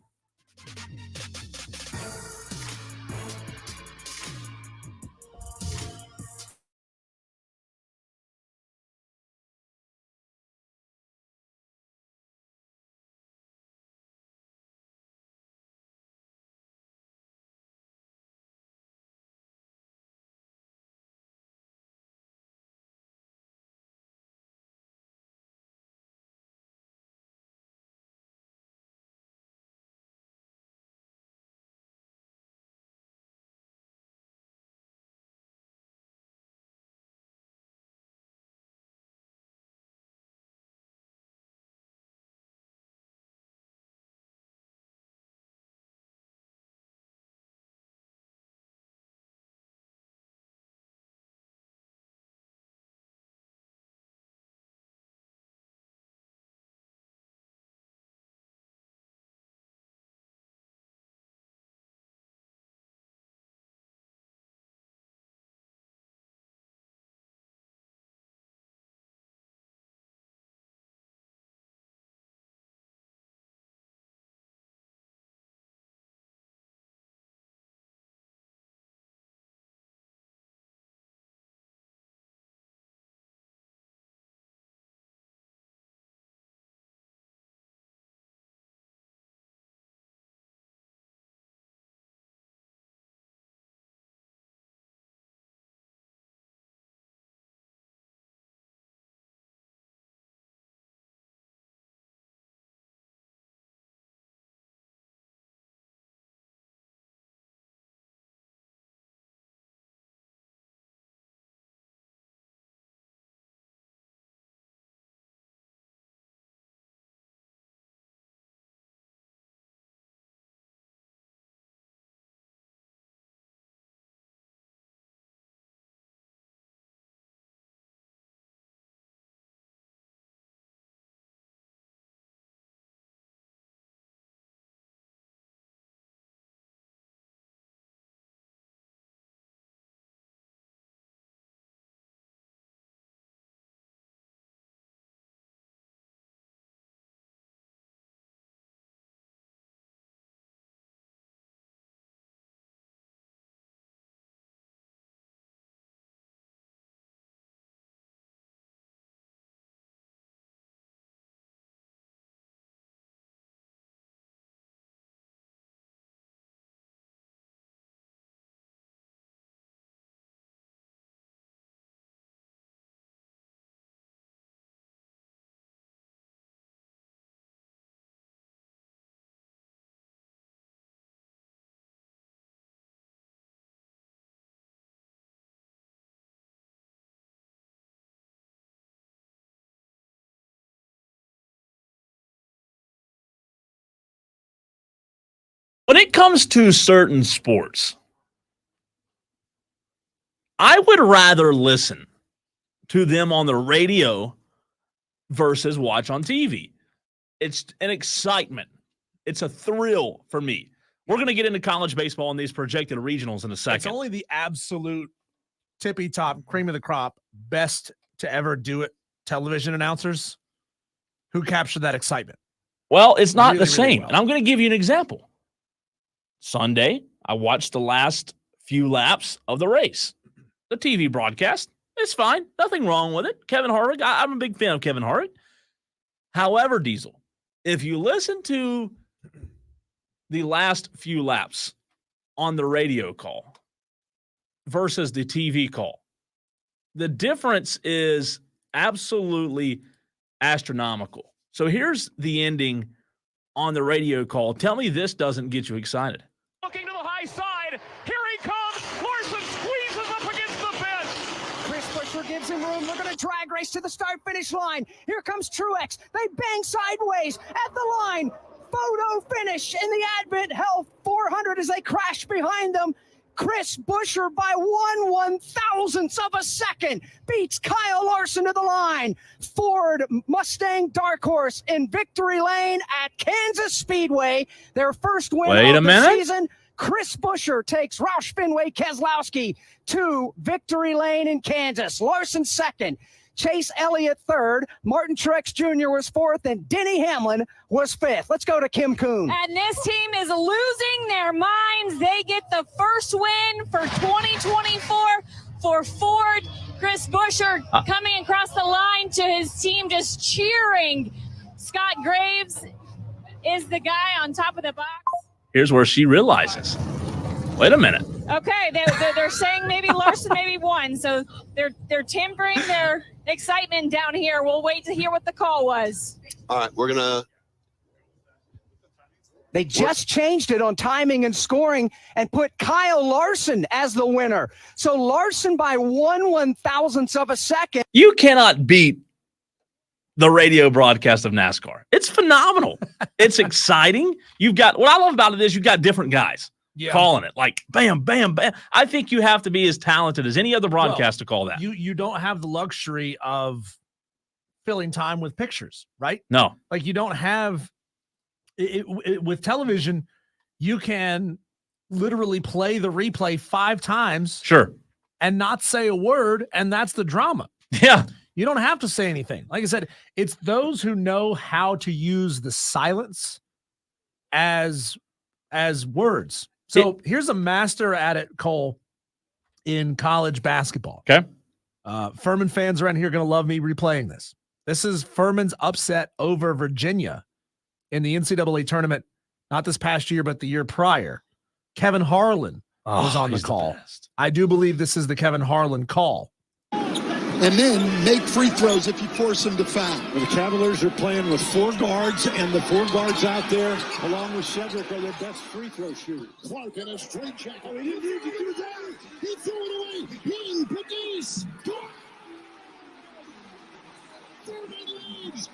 When it comes to certain sports, I would rather listen to them on the radio versus watch on TV. It's an excitement. It's a thrill for me. We're going to get into college baseball and these projected regionals in a second. It's only the absolute tippy top, cream of the crop, best to ever do it television announcers who capture that excitement. Well, it's not Really, the same. really well. And I'm going to give you an example. Sunday, I watched the last few laps of the race. The TV broadcast, it's fine. Nothing wrong with it. Kevin Harvick, I'm a big fan of Kevin Harvick. However, Diesel, if you listen to the last few laps on the radio call versus the TV call, the difference is absolutely astronomical. So here's the ending on the radio call. Tell me this doesn't get you excited. Looking to the high side. Here he comes. Larson squeezes up against the fence. Chris Buescher gives him room. They're going to drag race to the start-finish line. Here comes Truex. They bang sideways at the line. Photo finish in the Advent Health 400 as they crash behind them. Chris Buescher by 1/1000th of a second beats Kyle Larson to the line. Ford Mustang Dark Horse in victory lane at Kansas Speedway. Their first win of the season. Chris Buescher takes Roush Fenway Keselowski to victory lane in Kansas. Larson second. Chase Elliott third, Martin Truex Jr. was fourth, and Denny Hamlin was fifth. Let's go to Kim Kuhn. And this team is losing their minds. They get the first win for 2024 for Ford. Chris Buescher coming across the line to his team, just cheering. Scott Graves is the guy on top of the box. Here's where she realizes, wait a minute. Okay, they're saying maybe Larson maybe won, so they're tempering their excitement down here. We'll wait to hear what the call was. All right, we're gonna. They just changed it on timing and scoring and put Kyle Larson as the winner. So Larson by 1/1000th of a second. You cannot beat the radio broadcast of NASCAR. It's phenomenal. It's exciting. You've got, what I love about it is you've got different guys calling it, like bam, bam, bam. I think you have to be as talented as any other broadcast to call that. You don't have the luxury of filling time with pictures, right? No. Like you don't have it with television. You can literally play the replay 5 times, sure, and not say a word, and that's the drama. Yeah. You don't have to say anything. Like I said, it's those who know how to use the silence as words. So here's a master at it, Cole, in college basketball. Okay. Furman fans around here are going to love me replaying this. This is Furman's upset over Virginia in the NCAA tournament, not this past year, but the year prior. Kevin Harlan was on the call. I do believe this is the Kevin Harlan call. And then make free throws if you force them to foul. Well, the Cavaliers are playing with 4 guards, and the 4 guards out there, along with Cedric, are their best free throw shooters. Clark in a straight check. Oh, he didn't need to do that. He threw it away. He Badis. Furman leads.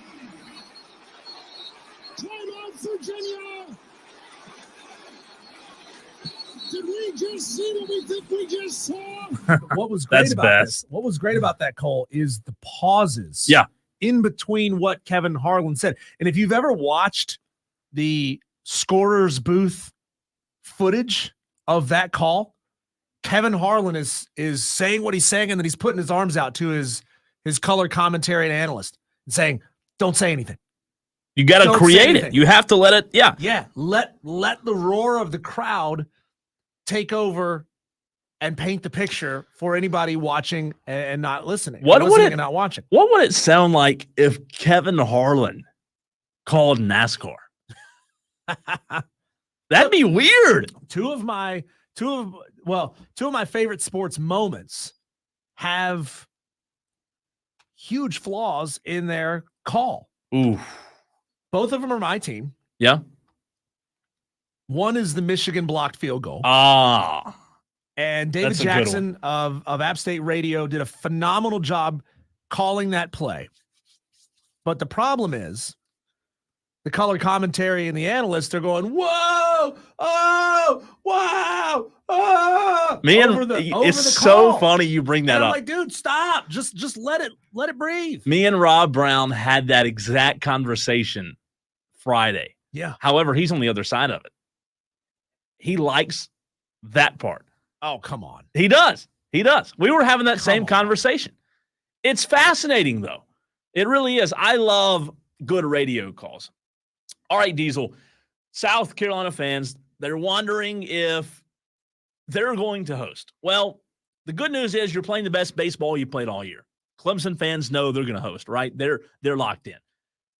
Timeout, Virginia. Did we just see what we think we just saw? What was great about this? What was great about that, Cole, is the pauses. Yeah. In between what Kevin Harlan said. And if you've ever watched the scorer's booth footage of that call, Kevin Harlan is saying what he's saying, and then he's putting his arms out to his color commentary and analyst and saying, "Don't say anything." You got to create it. You have to let it. Yeah. Yeah. Let the roar of the crowd take over and paint the picture for anybody watching and not listening. What would it and not watching? What would it sound like if Kevin Harlan called NASCAR? That'd be weird. Two of my favorite sports moments have huge flaws in their call. Ooh. Both of them are my team. Yeah. One is the Michigan blocked field goal. And David Jackson of App State Radio did a phenomenal job calling that play. But the problem is the color commentary and the analysts, they're going, whoa, oh, wow, oh. It's so funny you bring that and I'm up. like, dude, stop. Just let it breathe. Me and Rob Brown had that exact conversation Friday. Yeah. However, he's on the other side of it. He likes that part. Oh, come on. He does. He does. We were having that same conversation. It's fascinating, though. It really is. I love good radio calls. All right, Diesel. South Carolina fans, they're wondering if they're going to host. Well, the good news is you're playing the best baseball you played all year. Clemson fans know they're going to host, right? They're locked in.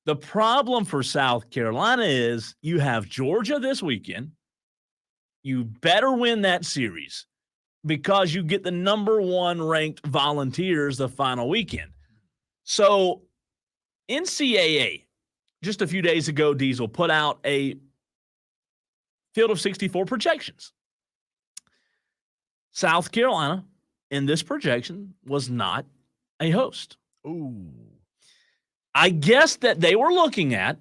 The problem for South Carolina is you have Georgia this weekend. You better win that series because you get the number 1 ranked Volunteers the final weekend. So NCAA, just a few days ago, Diesel put out a field of 64 projections. South Carolina in this projection was not a host. Ooh. I guess that they were looking at,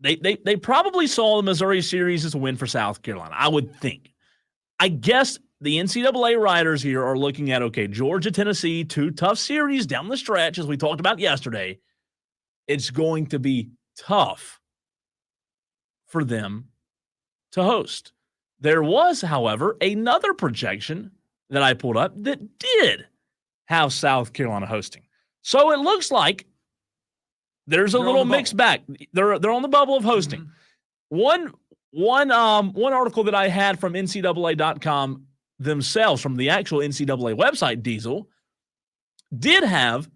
they probably saw the Missouri series as a win for South Carolina, I would think. I guess the NCAA writers here are looking at, okay, Georgia, Tennessee, 2 tough series down the stretch, as we talked about yesterday. It's going to be tough for them to host. There was, however, another projection that I pulled up that did have South Carolina hosting. So it looks like there's a little mixed bag. They're on the bubble of hosting. Mm-hmm. One article that I had from NCAA.com themselves, from the actual NCAA website, Diesel, did have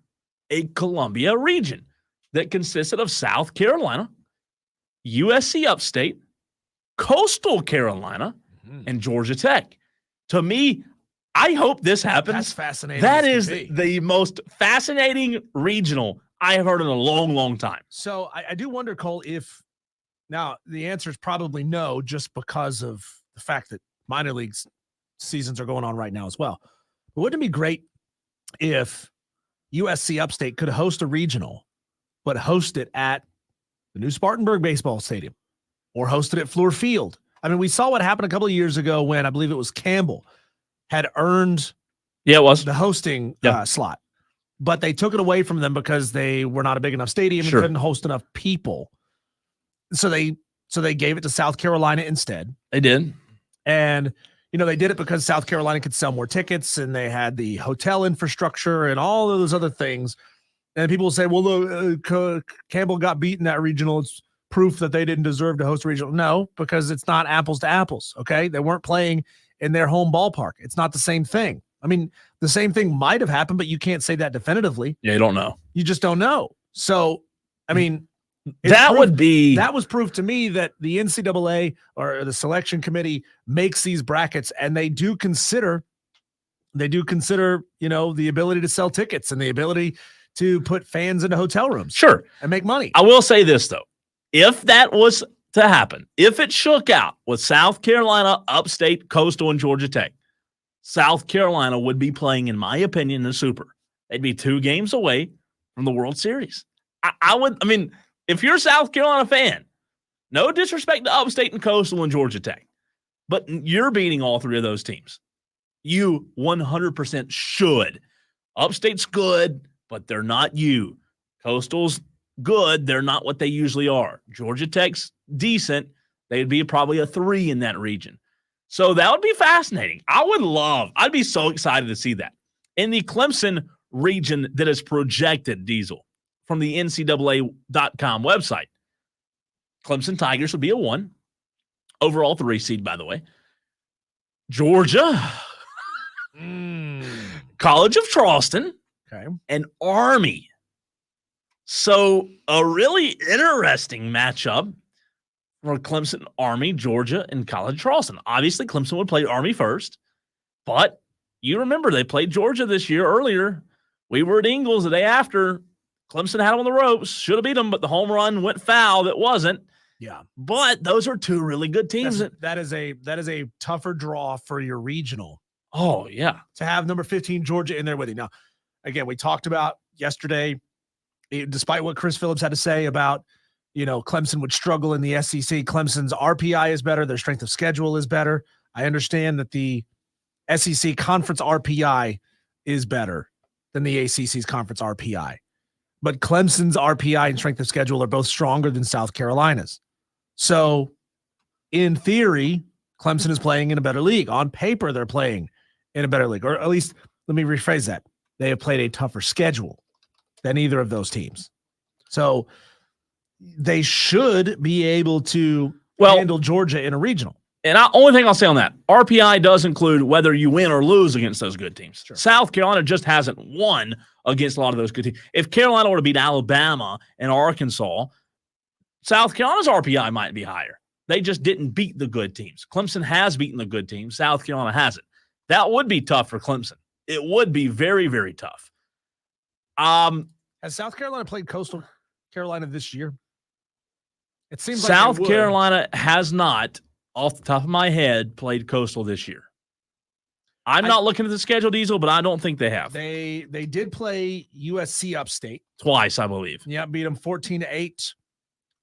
a Columbia region that consisted of South Carolina, USC Upstate, Coastal Carolina, and Georgia Tech. To me, I hope this happens. That's fascinating. That is the most fascinating regional I have heard in a long, long time. So I do wonder, Cole, if now the answer is probably no, just because of the fact that minor leagues seasons are going on right now as well. But wouldn't it be great if USC Upstate could host a regional, but host it at the new Spartanburg Baseball Stadium or host it at Fluor Field? I mean, we saw what happened a couple of years ago when I believe it was Campbell had earned it was the hosting slot, but they took it away from them because they were not a big enough stadium and couldn't host enough people. So they gave it to South Carolina instead. They did. And, they did it because South Carolina could sell more tickets and they had the hotel infrastructure and all of those other things. And people will say, well, Campbell got beaten that regional. It's proof that they didn't deserve to host a regional. No, because it's not apples to apples. Okay. They weren't playing in their home ballpark. It's not the same thing. I mean, the same thing might have happened, but you can't say that definitively. Yeah, you don't know. You just don't know. So, I mean, that was proof to me that the NCAA or the selection committee makes these brackets, and they do consider, the ability to sell tickets and the ability to put fans into hotel rooms. Sure. And make money. I will say this, though. If that was to happen, if it shook out with South Carolina, Upstate, Coastal, and Georgia Tech, South Carolina would be playing, in my opinion, the Super. They'd be 2 games away from the World Series. If you're a South Carolina fan, no disrespect to Upstate and Coastal and Georgia Tech, but you're beating all 3 of those teams. You 100% should. Upstate's good, but they're not you. Coastal's good. They're not what they usually are. Georgia Tech's decent. They'd be probably a 3 in that region. So that would be fascinating. I'd be so excited to see that. In the Clemson region that is projected, Diesel, from the NCAA.com website, Clemson Tigers would be a 1. Overall 3 seed, by the way. Georgia, College of Charleston, and Army. So a really interesting matchup for Clemson, Army, Georgia, and College of Charleston. Obviously, Clemson would play Army first, but you remember they played Georgia this year earlier. We were at Ingles the day after. Clemson had them on the ropes, should have beat them, but the home run went foul that wasn't. Yeah. But those are 2 really good teams. That is a tougher draw for your regional. Oh, yeah. To have number 15 Georgia in there with you. Now, again, we talked about yesterday, despite what Chris Phillips had to say about Clemson would struggle in the SEC. Clemson's RPI is better. Their strength of schedule is better. I understand that the SEC conference RPI is better than the ACC's conference RPI. But Clemson's RPI and strength of schedule are both stronger than South Carolina's. So, in theory, Clemson is playing in a better league. On paper, they're playing in a better league. Or at least, let me rephrase that. They have played a tougher schedule than either of those teams. So, they should be able to handle Georgia in a regional. And only thing I'll say on that, RPI does include whether you win or lose against those good teams. Sure. South Carolina just hasn't won against a lot of those good teams. If Carolina were to beat Alabama and Arkansas, South Carolina's RPI might be higher. They just didn't beat the good teams. Clemson has beaten the good teams. South Carolina hasn't. That would be tough for Clemson. It would be very, very tough. Has South Carolina played Coastal Carolina this year? It seems South like Carolina has not, off the top of my head, played Coastal this year. I'm not looking at the schedule, Diesel, but I don't think they have. They did play USC Upstate. Twice, I believe. Yeah, beat them 14-8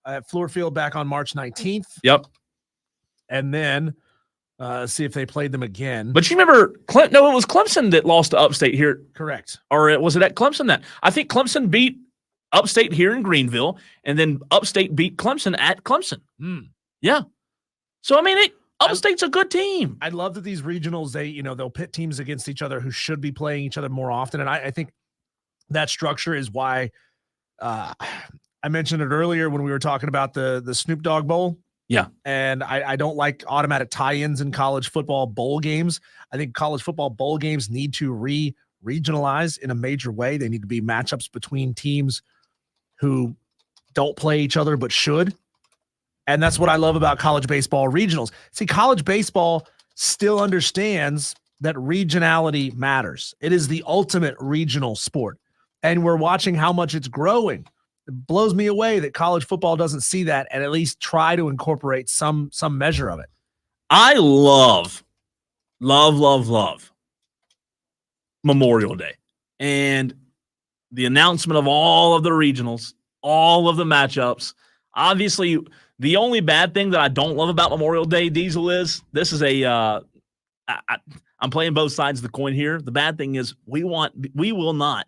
at Fluor Field back on March 19th. Yep. And then see if they played them again. But you remember, no, it was Clemson that lost to Upstate here. Correct. Or was it at Clemson that? I think Clemson beat Upstate here in Greenville, and then Upstate beat Clemson at Clemson. Yeah. So, I mean, Upstate's a good team. I love that these regionals, they'll pit teams against each other who should be playing each other more often. And I think that structure is why I mentioned it earlier when we were talking about the Snoop Dogg Bowl. Yeah. And I don't like automatic tie-ins in college football bowl games. I think college football bowl games need to regionalize in a major way. They need to be matchups between teams who don't play each other but should. And that's what I love about college baseball regionals. See, college baseball still understands that regionality matters. It is the ultimate regional sport. And we're watching how much it's growing. It blows me away that college football doesn't see that and at least try to incorporate some measure of it. I love Memorial Day and the announcement of all of the regionals, all of the matchups. Obviously, the only bad thing that I don't love about Memorial Day, Diesel, is this is I'm playing both sides of the coin here. The bad thing is we will not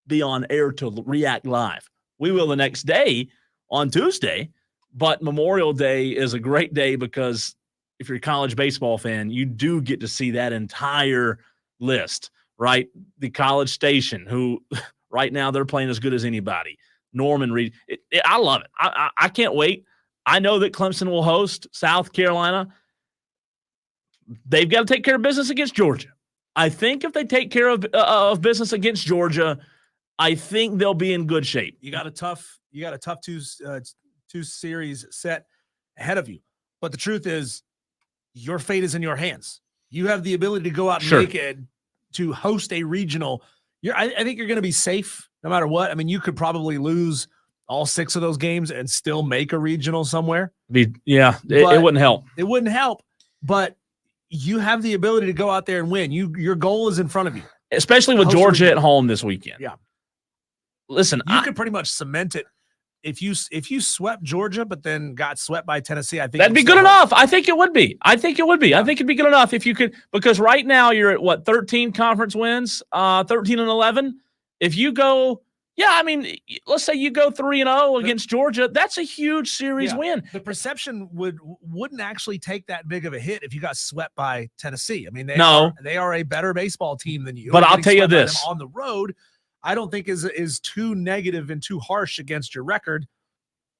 be on air to react live. We will the next day on Tuesday, but Memorial Day is a great day because if you're a college baseball fan, you do get to see that entire list, right? The College Station, who right now they're playing as good as anybody. Norman Reed. I love it. I can't wait. I know that Clemson will host South Carolina. They've got to take care of business against Georgia. I think if they take care of business against Georgia, I think they'll be in good shape. You got a tough two series set ahead of you. But the truth is, your fate is in your hands. You have the ability to go out and make it, to host a regional. I think you're going to be safe no matter what. I mean, you could probably lose all 6 of those games and still make a regional somewhere. It wouldn't help. It wouldn't help, but you have the ability to go out there and win. Your goal is in front of you. Especially with Georgia at home this weekend. Yeah. Listen, you could pretty much cement it. If you swept Georgia, but then got swept by Tennessee, I think that'd be good enough. I think it would be. I think it'd be good enough if you could, because right now you're at 13 conference wins, 13 and 11. If you go, let's say you go 3-0 against Georgia, that's a huge series win. The perception wouldn't actually take that big of a hit if you got swept by Tennessee. I mean, they are a better baseball team than you. But I'll tell you this, on the road, I don't think is too negative and too harsh against your record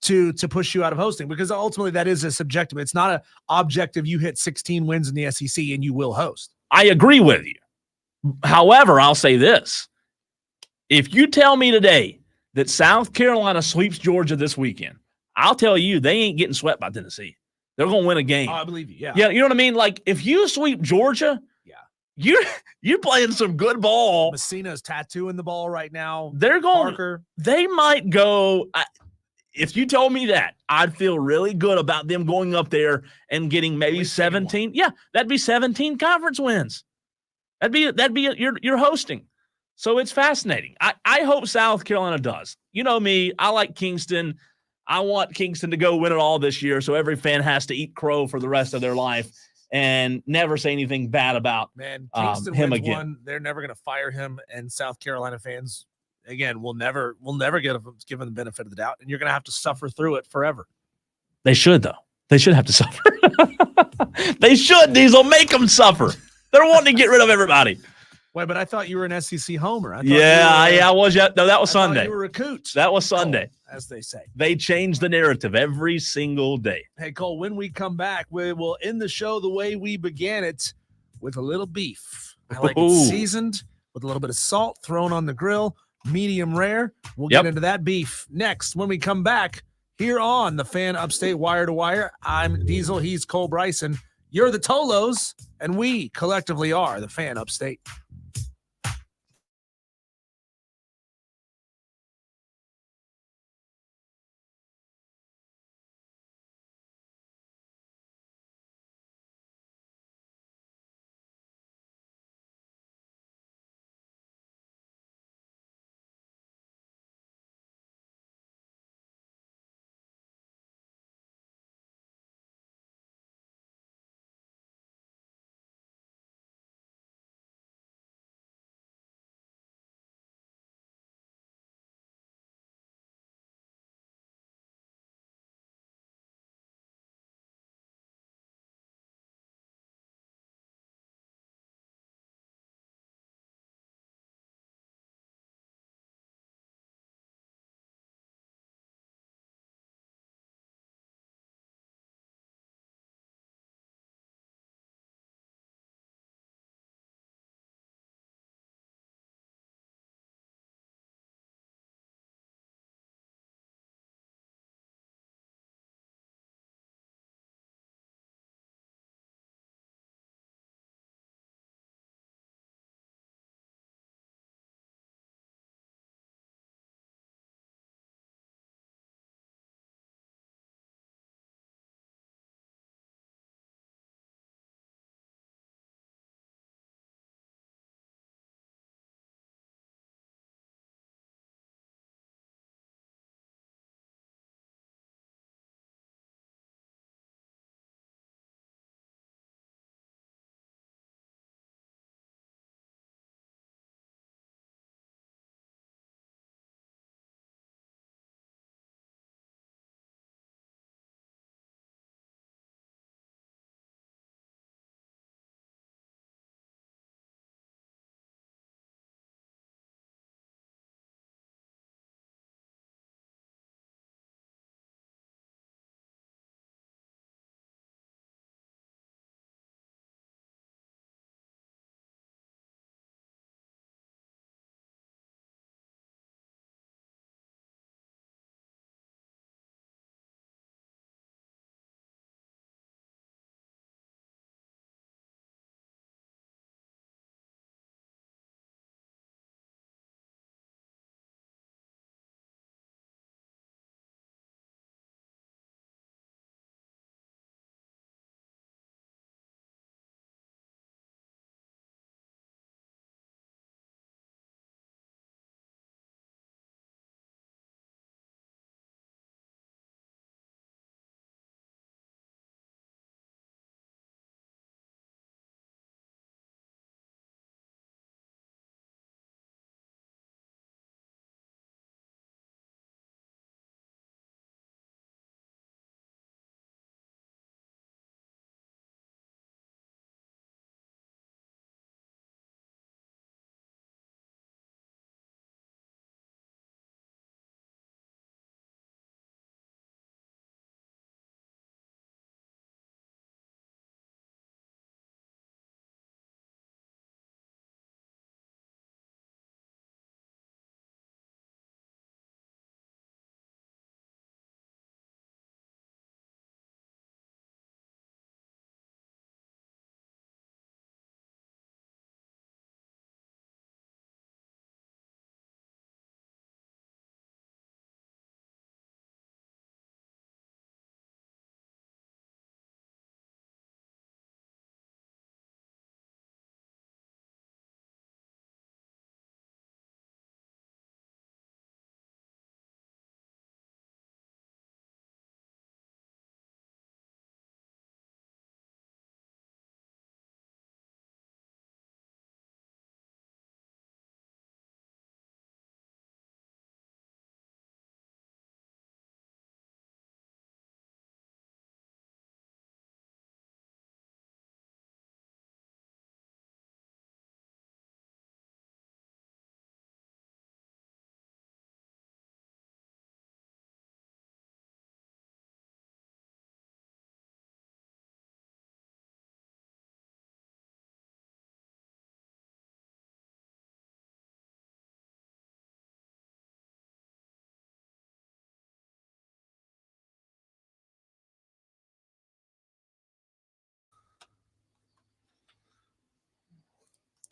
to push you out of hosting, because ultimately that is a subjective. It's not an objective. You hit 16 wins in the SEC and you will host. I agree with you. However, I'll say this. If you tell me today that South Carolina sweeps Georgia this weekend, I'll tell you they ain't getting swept by Tennessee. They're going to win a game. Oh, I believe you. Yeah. Yeah. You know what I mean? Like if you sweep Georgia, you're playing some good ball. Messina's tattooing the ball right now. They're going. Parker. They might go. If you told me that, I'd feel really good about them going up there and getting maybe 17. Yeah, that'd be 17 conference wins. That'd be you're hosting. So it's fascinating. I hope South Carolina does. You know me. I like Kingston. I want Kingston to go win it all this year, so every fan has to eat crow for the rest of their life and never say anything bad about Kingston him wins again. one. They're never going to fire him, and South Carolina fans, again, will never give him the benefit of the doubt, and you're going to have to suffer through it forever. They should, though. They should have to suffer. They should, Diesel. Make them suffer. They're wanting to get rid of everybody. Wait, but I thought you were an SEC homer. I was. No, that was Sunday. You were a coot. That was Sunday. As they say. They change the narrative every single day. Hey, Cole, when we come back, we will end the show the way we began it, with a little beef. I like it seasoned with a little bit of salt thrown on the grill, medium rare. We'll get into that beef next when we come back here on the Fan Upstate Wire to Wire. I'm Diesel. He's Cole Bryson. You're the Tolos, and we collectively are the Fan Upstate.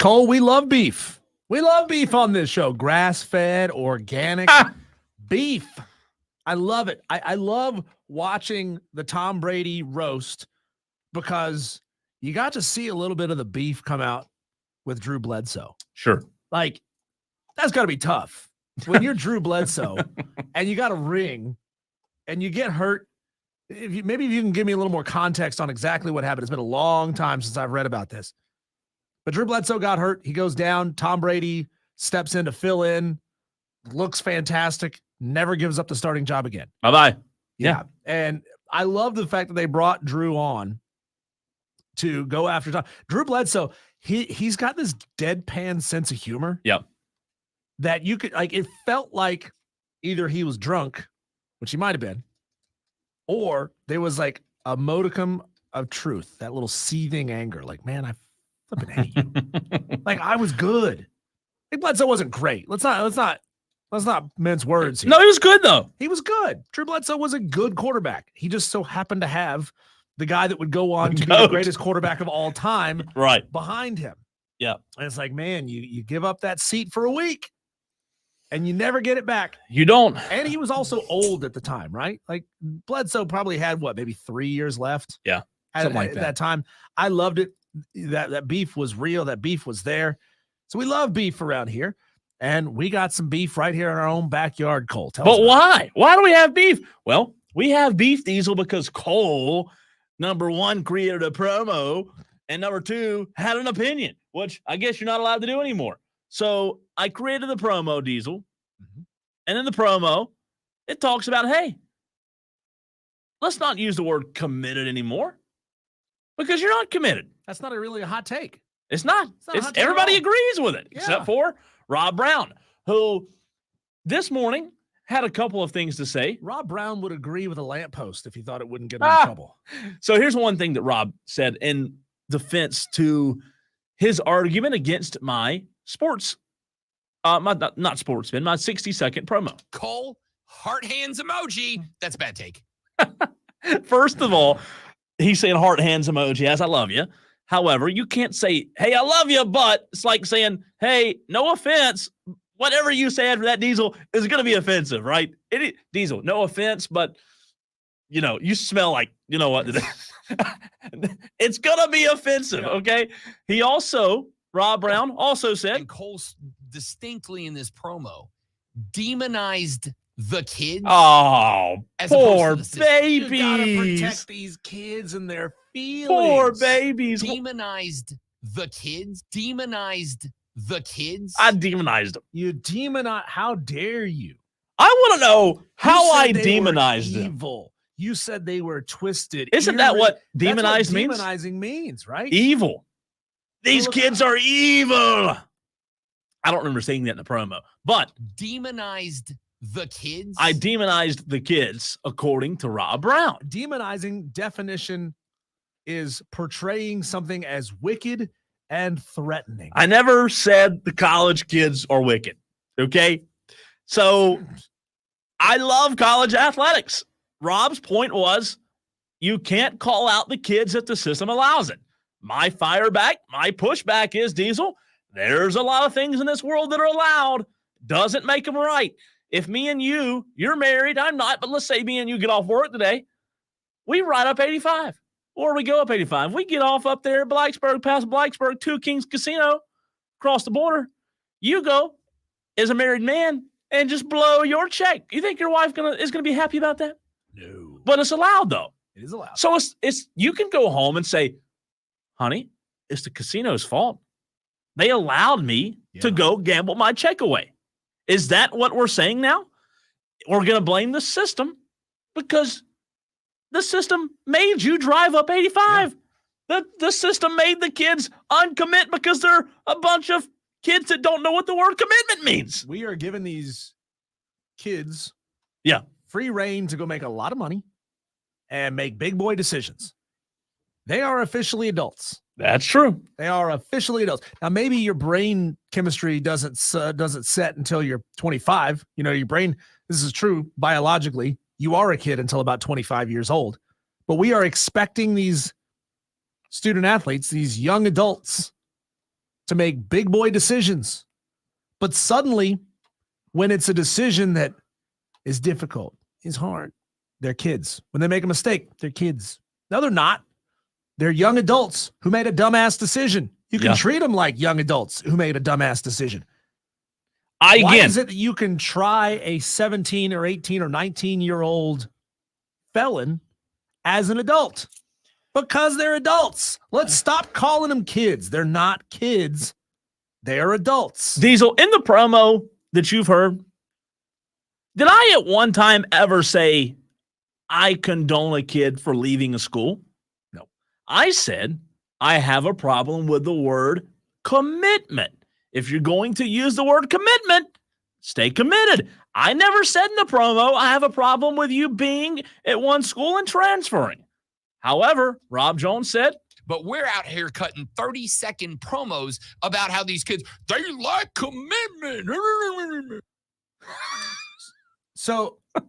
Cole, we love beef. We love beef on this show. Grass-fed, organic beef. I love it. I love watching the Tom Brady roast because you got to see a little bit of the beef come out with Drew Bledsoe. Sure. Like, that's got to be tough. When you're Drew Bledsoe and you got a ring and you get hurt, maybe if you can give me a little more context on exactly what happened. It's been a long time since I've read about this. But Drew Bledsoe got hurt. He goes down. Tom Brady steps in to fill in. Looks fantastic. Never gives up the starting job again. Bye-bye. Yeah. And I love the fact that they brought Drew on to go after Tom. Drew Bledsoe, he's got this deadpan sense of humor. Yep. That you could, like, it felt like either he was drunk, which he might have been, or there was like a modicum of truth, that little seething anger. Like, man, I flipping hate you. Like, I was good. Like, Bledsoe wasn't great. Let's not mince words here. No, he was good though. He was good. Drew Bledsoe was a good quarterback. He just so happened to have the guy that would go on to be the greatest quarterback of all time right behind him. Yeah. And it's like, man, you give up that seat for a week and you never get it back. You don't. And he was also old at the time, right? Like, Bledsoe probably had maybe 3 years left. Yeah. Something like that time. I loved it. That beef was real. That beef was there. So we love beef around here. And we got some beef right here in our own backyard, Cole. But why? Why do we have beef? Well, we have beef, Diesel, because Cole, number one, created a promo, and number two, had an opinion, which I guess you're not allowed to do anymore. So I created the promo, Diesel, and in the promo, it talks about, hey, let's not use the word committed anymore because you're not committed. That's not really a hot take. It's not. Everybody agrees with it, except for Rob Brown, who this morning had a couple of things to say. Rob Brown would agree with a lamppost if he thought it wouldn't get him in trouble. So here's one thing that Rob said in defense to his argument against my sports, not sports spin, my 60-second promo. Cole, heart hands emoji. That's a bad take. First of all, he's saying heart hands emoji as I love you. However, you can't say, hey, I love you, but it's like saying, hey, no offense. Whatever you say after that, Diesel, is going to be offensive, right? Diesel, no offense, but, you smell like, you know what? It's going to be offensive, okay? He also, Rob Brown, also said. And Cole distinctly in this promo demonized the kids. Oh, poor babies. You gotta protect these kids and their feelings. Poor babies. Demonized the kids. Demonized the kids. I demonized them. You demonize. How dare you? I want to know how I demonized them. Evil. You said they were twisted. Isn't that what demonized means? Demonizing means, right? Evil. These kids are evil. I don't remember saying that in the promo, but demonized the kids. I demonized the kids, according to Rob Brown. Demonizing definition is portraying something as wicked and threatening. I never said the college kids are wicked. Okay. So I love college athletics. Rob's point was you can't call out the kids if the system allows it. My pushback is, Diesel, there's a lot of things in this world that are allowed. Doesn't make them right. If me and you're married, I'm not, but let's say me and you get off work today, we ride up 85 or we go up 85. We get off up there, Blacksburg, past Blacksburg, Two Kings Casino, across the border. You go as a married man and just blow your check. You think your wife is gonna be happy about that? No. But it's allowed though. It is allowed. So it's you can go home and say, honey, it's the casino's fault. They allowed me to go gamble my check away. Is that what we're saying now? We're going to blame the system because the system made you drive up 85. Yeah. The system made the kids uncommit because they're a bunch of kids that don't know what the word commitment means. We are giving these kids free reign to go make a lot of money and make big boy decisions. They are officially adults. That's true. They are officially adults. Now, maybe your brain chemistry doesn't set until you're 25. Your brain, this is true biologically. You are a kid until about 25 years old. But we are expecting these student athletes, these young adults, to make big boy decisions. But suddenly, when it's a decision that is difficult, is hard, they're kids. When they make a mistake, they're kids. No, they're not. They're young adults who made a dumbass decision. You can treat them like young adults who made a dumbass decision. Why is it that you can try a 17 or 18 or 19-year-old felon as an adult? Because they're adults. Let's stop calling them kids. They're not kids. They're adults. Diesel, in the promo that you've heard, did I at one time ever say I condone a kid for leaving a school? No. I said I have a problem with the word commitment. If you're going to use the word commitment, stay committed. I never said in the promo I have a problem with you being at one school and transferring. However, Rob Jones said, but we're out here cutting 30-second promos about how these kids, they like commitment. So, but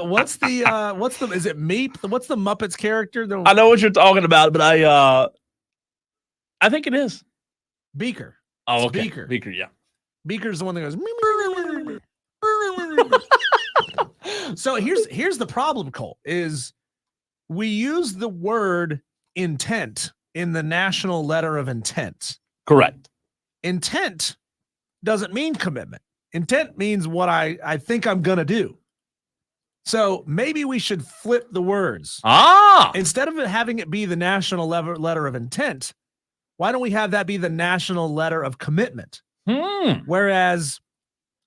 what's the is it Meep? What's the Muppets character? I know what you're talking about, but I think it is Beaker. Oh, okay. Beaker, yeah. Beaker's the one that goes. So here's the problem, Cole, is we use the word intent in the national letter of intent. Correct. Intent doesn't mean commitment. Intent means what I think I'm going to do. So maybe we should flip the words. Instead of having it be the national letter of intent, why don't we have that be the national letter of commitment? Whereas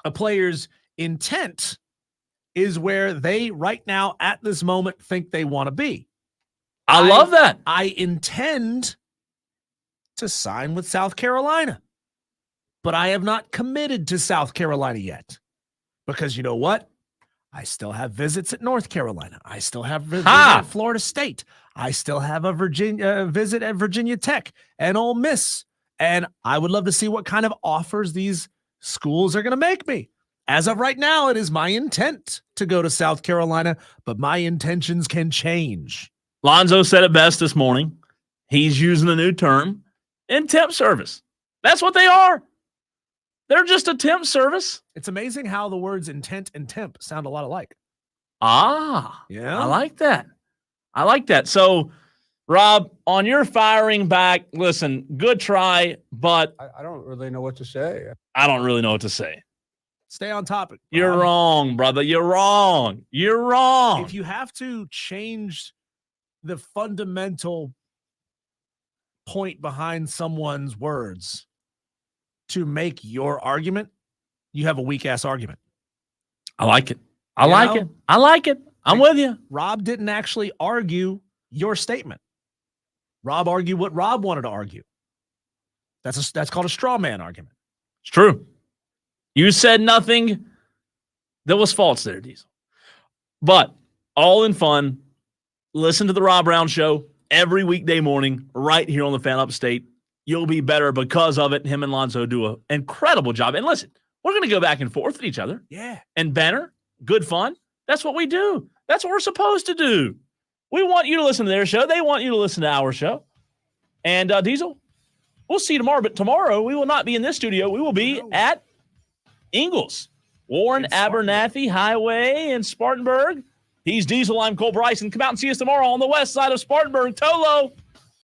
a player's intent is where they right now at this moment think they want to be. I love that. I intend to sign with South Carolina, but I have not committed to South Carolina yet because you know what? I still have visits at North Carolina. I still have visits at Florida State. I still have a visit at Virginia Tech and Ole Miss. And I would love to see what kind of offers these schools are going to make me. As of right now, it is my intent to go to South Carolina, but my intentions can change. Lonzo said it best this morning. He's using a new term, in temp service. That's what they are. They're just a temp service. It's amazing how the words intent and temp sound a lot alike. Yeah. I like that. So, Rob, on your firing back, listen, good try, but I don't really know what to say. I don't really know what to say. Stay on topic. You're wrong, brother. You're wrong. If you have to change the fundamental point behind someone's words to make your argument, you have a weak-ass argument. I like it. I like it. I'm with you. Rob didn't actually argue your statement. Rob argued what Rob wanted to argue. That's called a straw man argument. It's true. You said nothing that was false there, Diesel. But all in fun, listen to the Rob Brown Show every weekday morning right here on the Fan Upstate. You'll be better because of it. Him and Lonzo do an incredible job. And listen, we're going to go back and forth with each other. Yeah. And banter, good fun. That's what we do. That's what we're supposed to do. We want you to listen to their show. They want you to listen to our show. And Diesel, we'll see you tomorrow. But tomorrow we will not be in this studio. We will be at Ingalls, Warren Abernathy Highway in Spartanburg. He's Diesel. I'm Cole Bryson. Come out and see us tomorrow on the west side of Spartanburg. Tolo.